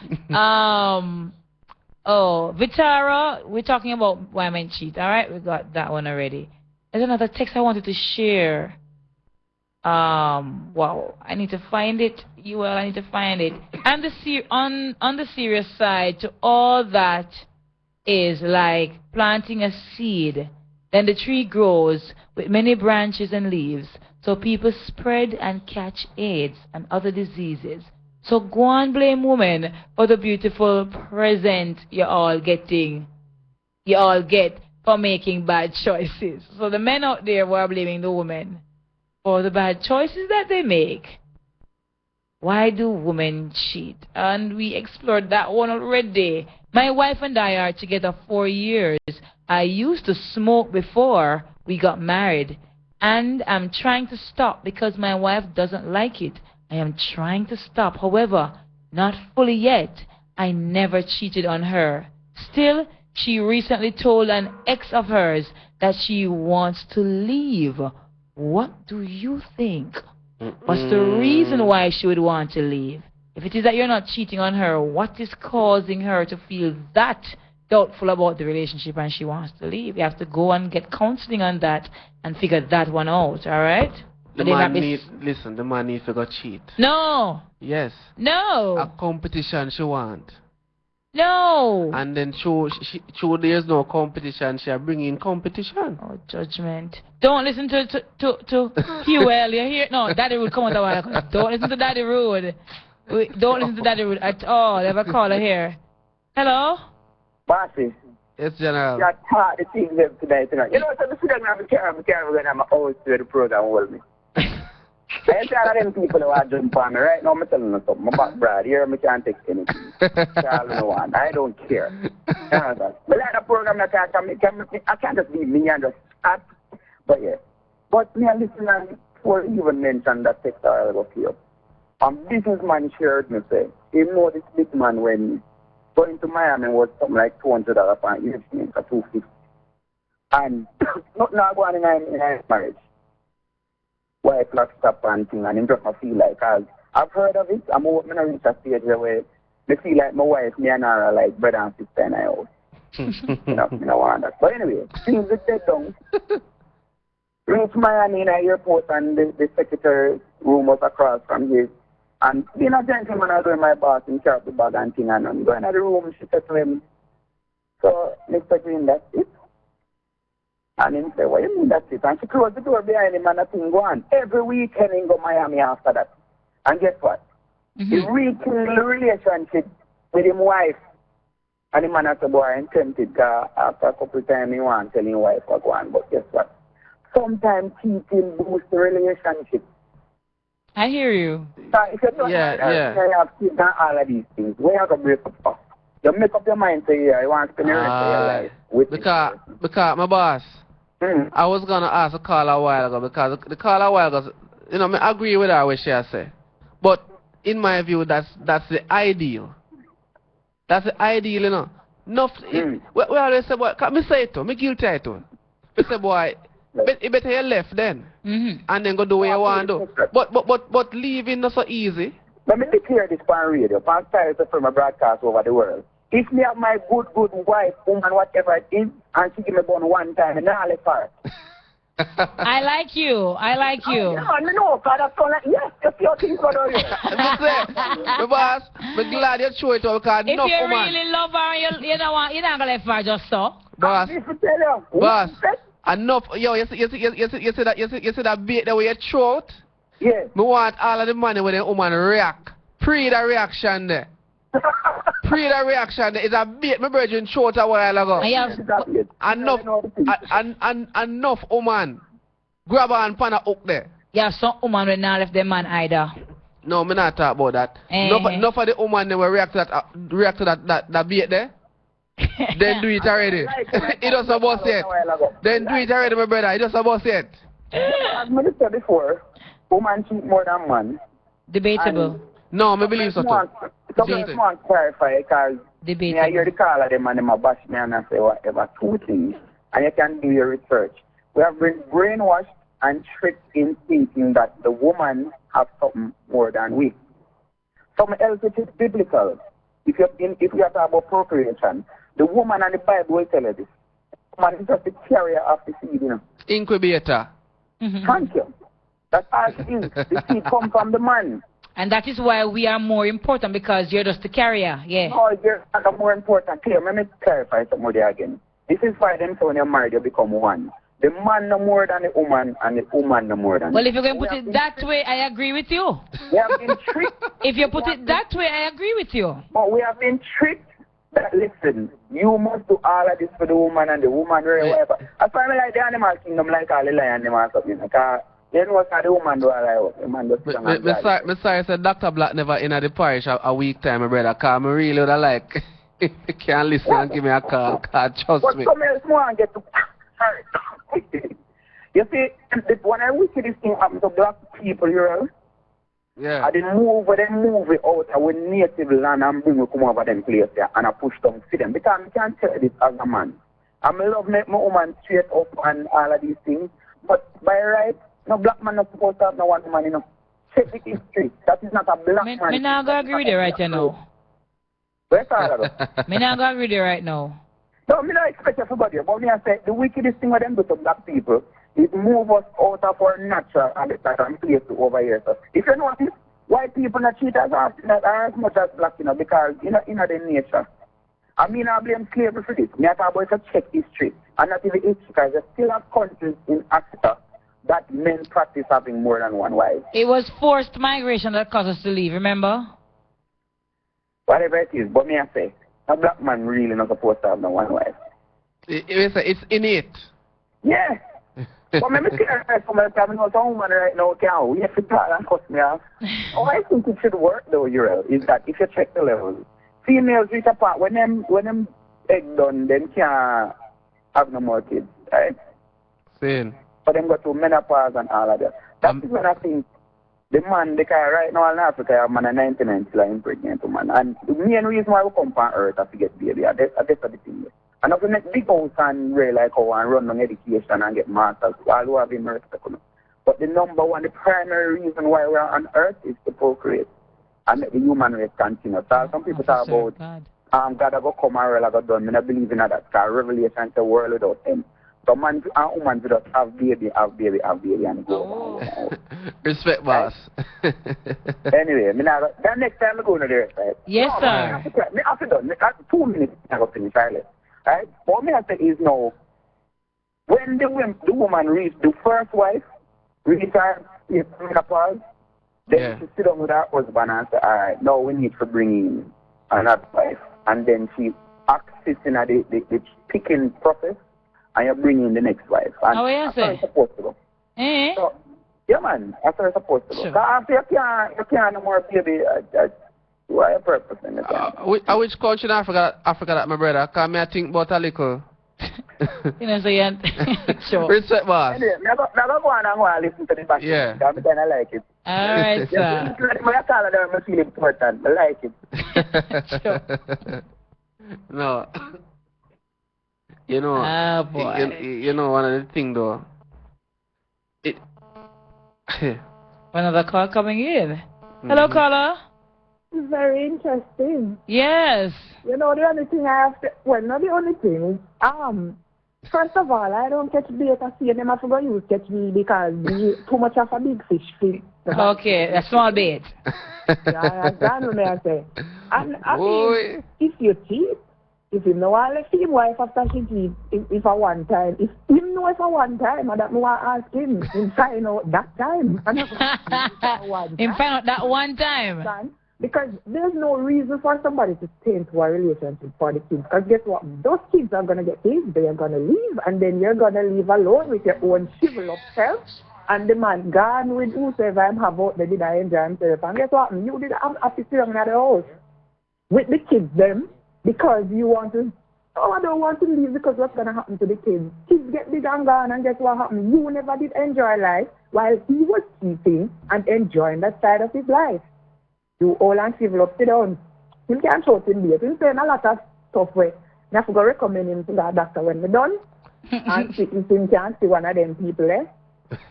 Vitara, we're talking about why men cheat. All right, we got that one already. There's another text I wanted to share. wow, I need to find it. I need to find it. And on the serious side, to all that is like planting a seed, then the tree grows with many branches and leaves, so people spread and catch AIDS and other diseases. So go and blame women for the beautiful present you all get for making bad choices. So the men out there were blaming the women for the bad choices that they make. Why do women cheat? And we explored that one already. My wife and I are together 4 years. I used to smoke before we got married, and I'm trying to stop because my wife doesn't like it. I am trying to stop, however, not fully yet. I never cheated on her. Still, she recently told an ex of hers that she wants to leave. What do you think? What's the reason why she would want to leave? If it is that you're not cheating on her, what is causing her to feel that doubtful about the relationship and she wants to leave? You have to go and get counseling on that and figure that one out, all right? The man needs to go cheat. No. Yes. No. A competition she want. No. And then there's no competition, she bring in competition. Oh, judgment. Don't listen to QL, you hear? No, Daddy Rude, come on, don't listen to Daddy Rude. Don't listen to Daddy Rude at all. Have a caller here. Hello? Bossy. Yes, General. You taught the things them tonight. You know, so the student have a car, when I'm out to the program hold me. I ain't tired of them people who are jumping on me. Right now, I'm telling you something. My back, Brad, here, I can't take anything. I don't care. But like the program, I can't just be me and just act. But yeah. But me and listen, and before you even mention that text I will feel. Businessman shared me say, he know this big man when going to Miami was something like $200 for an evening for $250. And nothing not going in a marriage. Wife locked up and thing, and him just feel like, cause I've heard of it, I'm not reach a stage where they feel like my wife, me and her are like brother and sister in the house. You know, want that. But anyway, things that they don't. Reach Miami in the airport and the secretary room was across from his. And being a gentleman, I was with my boss in charge of the bag and thing, and I'm going to the room, she said to him, so, Mr. Green, that's it? And he said, what do you mean that's it? And she closed the door behind him and nothing go on. Every weekend he go Miami after that. And guess what? He rekindled the relationship with his wife. And the man has a boy and tempted because after a couple of times he want to tell his wife what go on. But guess what? Sometimes cheating boosts the relationship. I hear you. So if you don't you have kids and all of these things, where you have to break up? You make up your mind to you want to spend the rest of your life with because my boss, I was going to ask a caller a while ago because the caller a while ago, you know, I agree with her what she has said. But in my view, that's the ideal. That's the ideal, you know. We always say, boy, can me say it to me guilty it to. We say, boy, you better you left then. And then go do what you want to do. But leaving not so easy. Let me declare this on radio. Past times from a broadcast over the world. If me have my good wife, woman, whatever it is, and she give me bone one time, and I'll let her. I like you. No, God, that's all. Yes, that's your thing, God. My boss, I'm glad you threw it out because if you really love her, you don't want, you're not going to let her just so. Boss, enough. Yo, you see that bait that way you throw out? Yeah. Me want all of the money when the woman react. Pre the reaction there. It's a bait my virgin throw out a while ago. Enough woman grab her and pan her hook there. Yeah, some woman will not left the man either. No, me not talk about that. Enough of the woman they will react to that bait there. Then do it already. It does a boss yet. Then do it already, my brother. It does a boss yet. As I said before, woman cheat more than man. Debatable. No, I believe so too. So I just want to clarify because I hear the call of them and them bash me and I say whatever. Two things, and you can do your research. We have been brainwashed and tricked in thinking that the woman has something more than we. Something else which is biblical. If you are talking about procreation, the woman and the Bible will tell you this. The woman is just the carrier of the seed, you know. Incubator. Thank you. That's all it is. The seed come from the man. And that is why we are more important, because you're just the carrier. Yeah. No, you're not more important. Clear, let me clarify something there again. This is why them say when you're married, you become one. The man no more than the woman, and the woman no more than Well, if you're going to put it that way, I agree with you. We have been tricked. If you put it that way, I agree with you. But we have been tricked that, listen, you must do all of this for the woman and the woman, whatever. That's why I like the animal kingdom, like all the lion, them or something. Because you know what the woman do all the man does. Me sorry, said Dr. Black never in the parish a week time, my brother, because I really would like, if you can't listen and give me a call, trust but me. But some else more and get to... You see, when I wish this thing happened to black people, you know, yeah. They move it out our native land and bring it come over them place there and I push them to them. Because I can't tell this as a man. I love make my woman straight up and all of these things. But by right, no black man not supposed to have no one man, you know. Check the history. That is not a black man. Me not gonna agree with you right now. Where's all of that? Me not gonna agree with you right now. No, me not expect everybody, but me I say the wickedest thing with them do to black people is move us out of our natural habitat and place to over here. So if you notice, white people not treat us as much as black, you know, because you know in their nature. I mean I blame slavery for this. Me I talk about to check history. And not even history, because there still have countries in Africa that men practice having more than one wife. It was forced migration that caused us to leave, remember? Whatever it is, but me I say, a black man really not supposed to have no one wife. It's innate. Yeah. But let me say that for myself, I'm not a woman right now, we have to try and cuss me off. How I think it should work though, Uriel, is that if you check the levels, females reach a part when them egg done, them can't have no more kids, right? Same. But them go to menopause and all of that. That is when I think the man, because right now in Africa, a man a 99 still impregnate a man. And the main reason why we come on earth is to get baby. That's the thing. And if we make big house and really like how and run on education and get masters, all who have been respect. But the number one, the primary reason why we're on earth is to procreate and make the human race continue. So some people talk about God will come and really go done. I don't believe in that. Because Revelation is the world without him. So man and woman will just have baby and go. Respect, boss. Anyway, that next time I go to the earth, right? Yes, sir. I have to done. 2 minutes I go finish, right? Right? What me I say is now, when the woman reach the first wife, reach her menopause, then she sit down with her husband and say, all right, now we need to bring in another wife. And then she assists in the picking process, and you bring in the next wife. And that's how it's supposed to go. So, yeah, man, that's how it's supposed to go. Because after you can't no more baby, you are a purpose in it. Which country in Africa that, my brother? Because I think about a little. You know, so yeah. Sure. Respect, boss. Anyway, I'm going to listen to the back. Yeah. Because I like it. All right, sir. I feel important. I like it. Sure. No. You know, oh, boy. You know one of the things though. Another call coming in. Hello, caller. Very interesting. Yes. You know, the only thing I have to, well, not the only thing, first of all, I don't catch bait or see them. I forgot you catch me because too much of a big fish feed. Okay, a small bait. Yeah, that's what I say. And I mean, if you cheat, if you know all the same wife after she cheat, if a one time, if him know if a one time, and that me want ask him, him find out that time. Him find out that one time. Because there's no reason for somebody to stay into a relationship for the kids. Because guess what? Those kids are going to get kids, they are going to leave, and then you're going to leave alone with your own shrivel up self. And the man gone with whosoever I'm have out there did I enjoy himself. And guess what? You did have happy sitting in the house with the kids them because you want to, I don't want to leave because what's going to happen to the kids? Kids get big and gone, and guess what happened? You never did enjoy life while he was cheating and enjoying that side of his life. You all and civil up, sit down. You can't show him there. He's saying a lot of stuff where you have to go recommend him to that doctor when we're done. And if him can't see one of them people there,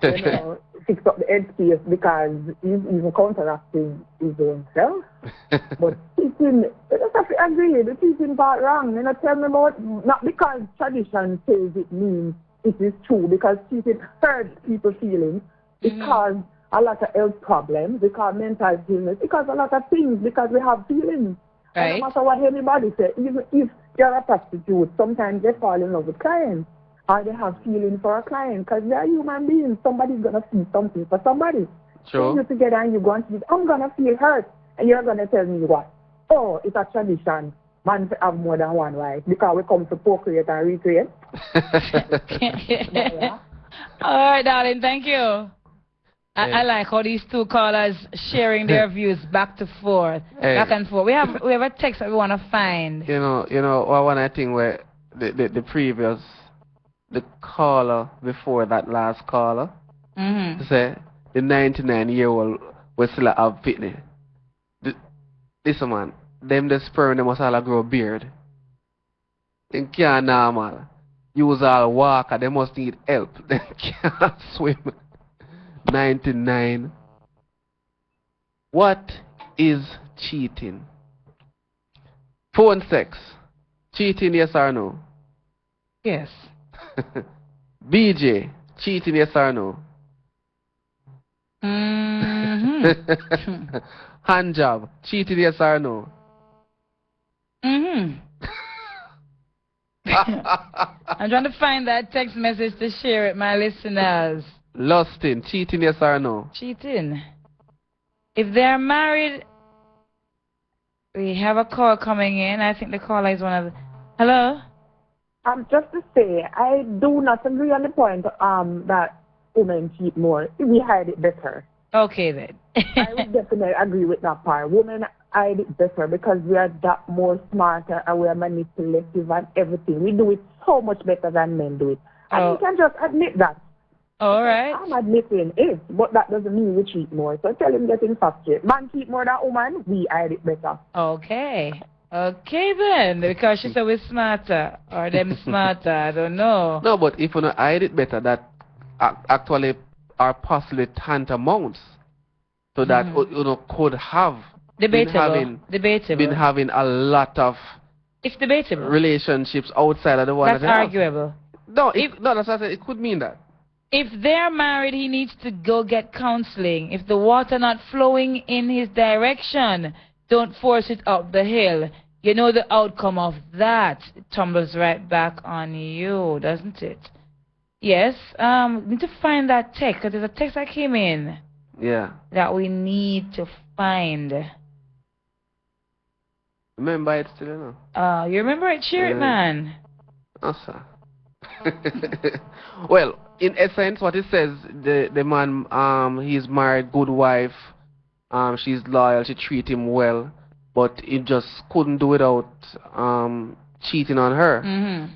you know, fix up the head space because he's even counteracting his own self. But teaching, you just have to agree, the teaching part wrong. You know, tell me about, not because tradition says it means it is true, because teaching hurts people's feelings. because a lot of health problems, because mental illness, because a lot of things, because we have feelings. Right. And no matter what anybody says, even if you're a prostitute, sometimes they fall in love with clients. Or they have feelings for a client because they're human beings. Somebody's going to feel something for somebody. Sure. So you together and you go and say, I'm going to feel hurt. And you're going to tell me what? Oh, it's a tradition. Man to have more than one wife because we come to procreate and recreate. All right, darling. Thank you. I like how these two callers sharing their views back to forth, back and forth. We have a text that we want to find. You know, one I think where the previous, the caller before that last caller, say the 99-year-old will still have fitness. Listen, man, them the sperm, they must all grow beard. They can't normal. Use all walker, they must need help. They can't swim. 99. What is cheating? Phone sex. Cheating, yes or no? Yes. BJ. Cheating, yes or no? Hand job. Cheating, yes or no? I'm trying to find that text message to share with my listeners. Lusting. Cheating, yes or no? Cheating. If they're married, we have a call coming in. I think the caller is one of the... Hello? Just to say, I do not agree on the point that women cheat more. We hide it better. Okay, then. I would definitely agree with that part. Women hide it better because we are that more smarter and we are manipulative and everything. We do it so much better than men do it. And you can just admit that. All right. I'm admitting it, but that doesn't mean we cheat more. So tell him getting frustrated. Man cheat more than woman, we hide it better. Okay. Okay then, because she said we're smarter, or them smarter, I don't know. No, but if you not hide it better, that actually are possibly tantamounts. So that you could have Debatable. been having a lot of it's debatable relationships outside of the one that's arguable. No, that's what I said. It could mean that. If they're married, he needs to go get counseling. If the water not flowing in his direction, don't force it up the hill. You know the outcome of that. It tumbles right back on you, doesn't it? Yes. Need to find that text, because there's a text that came in. Yeah. That we need to find. Remember it still, you know? You remember it? Share it, man. Sir. Well, in essence, what it says, the man, he's married, good wife, she's loyal, she treat him well, but he just couldn't do without cheating on her.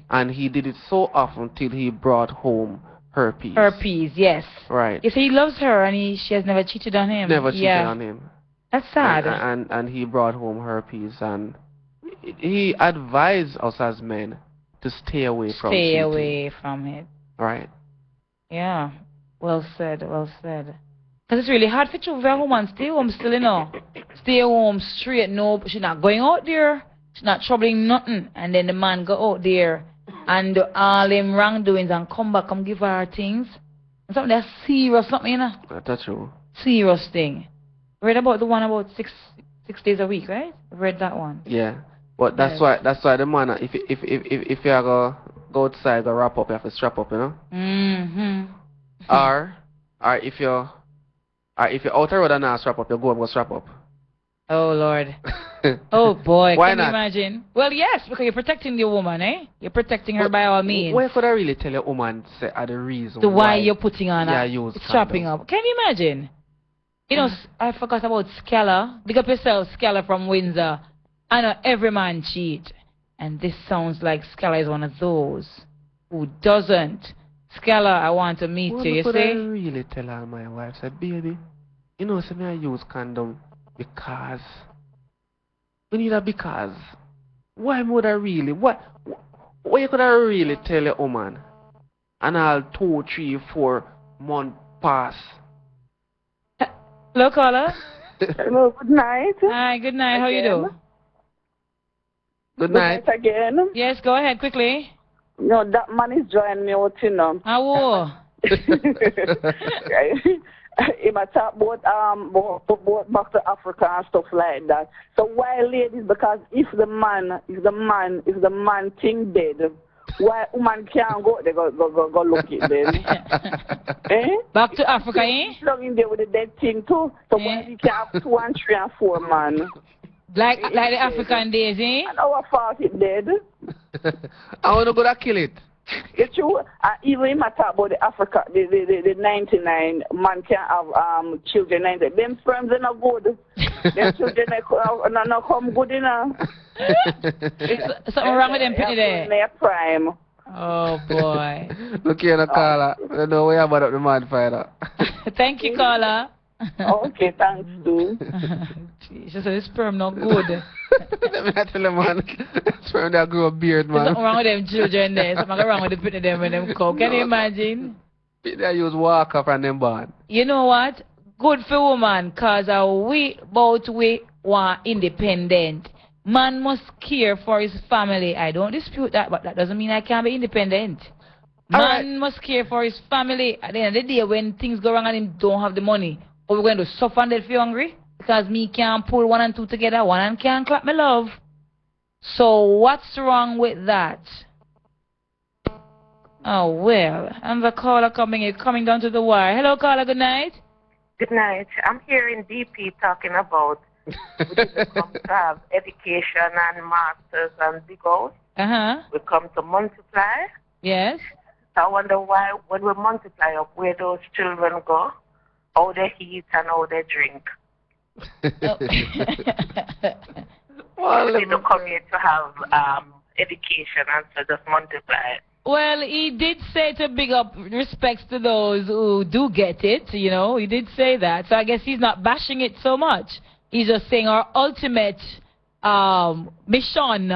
And he did it so often till he brought home herpes. Herpes, yes. Right. You see, he loves her and she has never cheated on him. Never cheated on him. That's sad. And he brought home herpes, and he advised us as men to stay away from cheating. Stay away from it. Right. Yeah. Well said, well said. Because it's really hard for you to home and stay home still, you know. Stay home straight, no, she's not going out there. She's not troubling nothing. And then the man go out there and do all them wrongdoings and come back and give her things. And something that's serious, something, you know. That's true. Serious thing. Read about the one about six days a week, right? Read that one. Yeah. But that's why the man, if you go outside, go wrap up, you have to strap up, you know. Or if you're out the road and not strap up, you go strap up. Oh Lord. Oh boy. Why Can not? you imagine? Well, yes, because you're protecting the woman, eh? You're protecting her by all means. Why could I really tell a woman say are the reason why you're putting on strapping condoms? up? Can you imagine? You know, I forgot about Scala. Big up yourself, Scala from Windsor. I know every man cheat. And this sounds like Scala is one of those who doesn't. Scala, I want to meet you, you could see? I really tell all my wife, said, baby, you know, say me I use condom because we need a because. Why would I really? What could I really tell a woman? And all 2, 3, 4 months pass. Hello, caller. Hello, good night. Hi, good night. How you do? Good night. Again. Yes, go ahead quickly. No, that man is joining me out, you know. How? He might talk about back to Africa and stuff like that. So why ladies? Because if the man thing dead, why woman can't go? They go look it then. Back to Africa, eh? Plug in there with the dead thing too. So why we can have 2 and 3 and 4 man? Like the African days, eh? And our fault it dead. I want to go to kill it. It's true. Even if I talk about the Africa, the 99 man can have children. 90. Them sperms are not good. Them children are not come good enough. Something wrong with them pretty there. They're prime. Oh boy. Look here, caller. I don't know where about the man fighter. Thank you, caller. Okay, thanks too. She said the sperm not good. Let me tell you, man. Sperm that grow a beard, man. Something wrong with them children there. Something wrong with the putting them when them cow. Can you imagine? They use walker from them born. You know what? Good for woman, cause we want independent. Man must care for his family. I don't dispute that, but that doesn't mean I can't be independent. Man must care for his family. At the end of the day, when things go wrong and him don't have the money, are we going to suffer and feel hungry? Because me can't pull 1 and 2 together, 1 and can't clap my love. So what's wrong with that? Oh well, and the caller coming down to the wire. Hello, caller. Good night. Good night. I'm hearing DP talking about we come to have education and masters and big house. We come to multiply. Yes. So I wonder why, when we multiply up, where those children go, how they eat and how they drink. Well, we need to come here to have education and so just multiply. Well, he did say to big up respects to those who do get it, you know. He did say that. So I guess he's not bashing it so much. He's just saying our ultimate mission.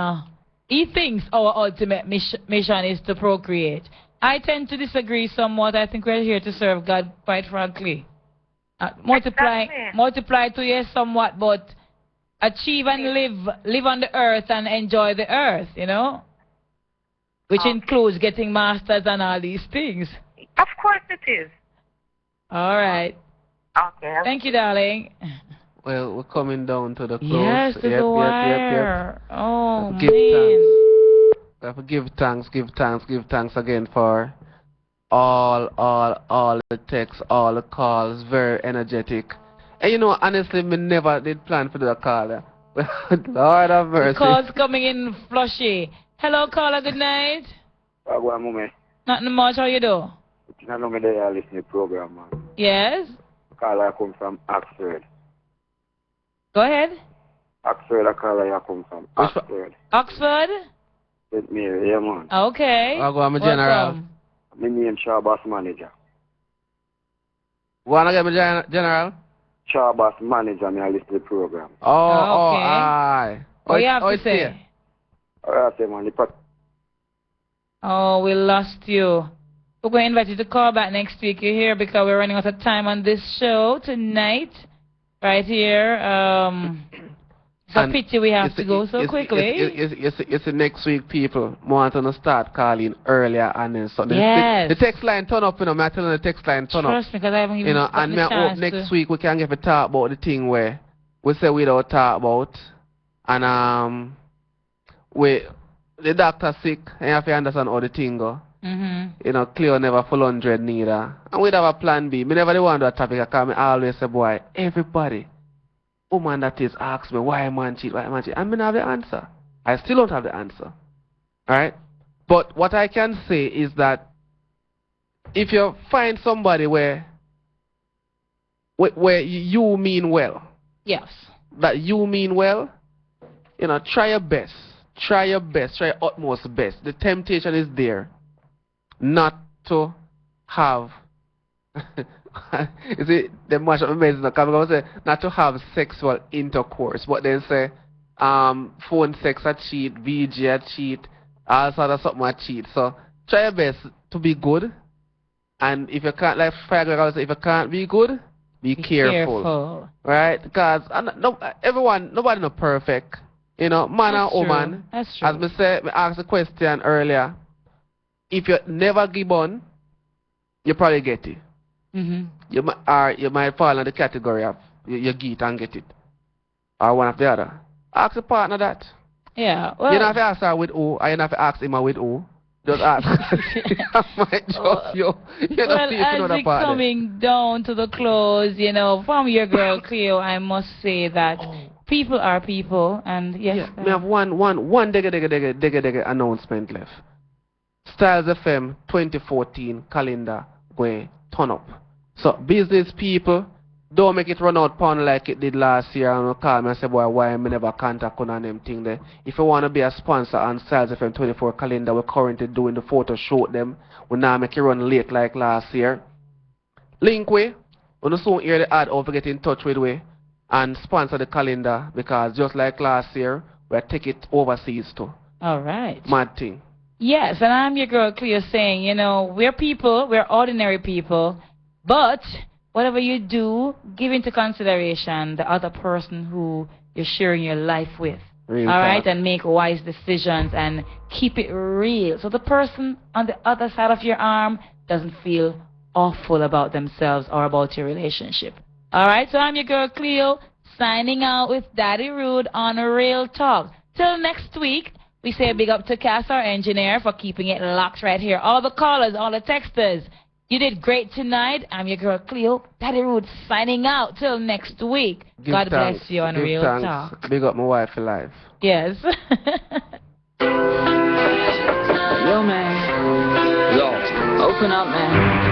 He thinks our ultimate mission is to procreate. I tend to disagree somewhat. I think we're here to serve God, quite frankly. Multiply to yes somewhat, but achieve and live on the earth and enjoy the earth, you know? Which includes getting masters and all these things. Of course it is. All right. Okay. Thank you, darling. Well, we're coming down to the close. Yes, to the wire. Oh, man. We have to give thanks again for all the texts, all the calls, very energetic. And you know, honestly, me never did plan for the caller. Lord have mercy. The calls coming in flushy. Hello, caller, good night. Nothing much, how you do? I know me there listen to the program, man. Yes? Caller come from Oxford. Go ahead. Oxford, a caller come from Oxford. Oxford? St. Mary, yeah, man. Okay. I'll go on my general. My name Charbas Manager. Wanna get my general? Charbas Manager, me I listen to the program. Aye. What you have to say? Alright, man. Oh, we lost you. We're going to invite you to call back next week. You're here because we're running out of time on this show tonight. Right here. It's a pity we have to go so quickly. It's next week, people want to start calling earlier and then so the text line turn up, you know. I'm telling the text line turn up. Trust me, because I haven't even you know, and I hope next week we can get to talk about the thing where we say we don't talk about, and the doctor sick and you have to understand how the thing go. You know, Cleo never full 100 neither. And we'd have a plan B. Me never want to do a topic because I always say, boy, everybody, woman that is asks me why man cheat, and I don't have the answer. I still don't have the answer. Alright? But what I can say is that if you find somebody where you mean well. Yes. That you mean well, you know, try your best. Try your best. Try your utmost best. The temptation is there not to have you see, the much amazing because say not to have sexual intercourse, but then say phone sex a cheat, VG a cheat, all sort of something a cheat. So try your best to be good, and if you can't, like Fraggle say, if you can't be good, be careful. Right? Because nobody no perfect. You know, man and woman. That's true. As me say, me asked the question earlier. If you never give on, you probably get it. Mm-hmm. You might fall in the category of you get and get it. Or one of the other. Ask your partner that. Yeah. Well, you don't have to ask her with who, or you don't have to ask him with who. Just ask. I might just you. You well, see if you know as the we're partner. coming down to the close, you know, from your girl Cleo, I must say that people are people, and yes. Yeah, we have one digga announcement left. Styles FM 2014 calendar going turn up. So business people, don't make it run out pound like it did last year and call me and say, boy, why me never contact on them thing there. If you want to be a sponsor on Styles FM 24 calendar, we're currently doing the photo shoot them. We now make it run late like last year. Link way, when you soon hear the ad over, get in touch with we and sponsor the calendar, because just like last year, we'll take it overseas too. All right. Mad thing. Yes, and I'm your girl Cleo saying, you know, we're people, we're ordinary people, but whatever you do, give into consideration the other person who you're sharing your life with. Real all talk. right, and make wise decisions and keep it real, so the person on the other side of your arm doesn't feel awful about themselves or about your relationship. All right, so I'm your girl Cleo, signing out with Daddy Rude on Real Talk. Till next week, we say a big up to Cass, our engineer, for keeping it locked right here. All the callers, all the texters, you did great tonight. I'm your girl Cleo, Daddy Rude, signing out till next week. God bless you on Real Talk. Big up my wife for life. Yes. Yo, man. Yo. Open up, man.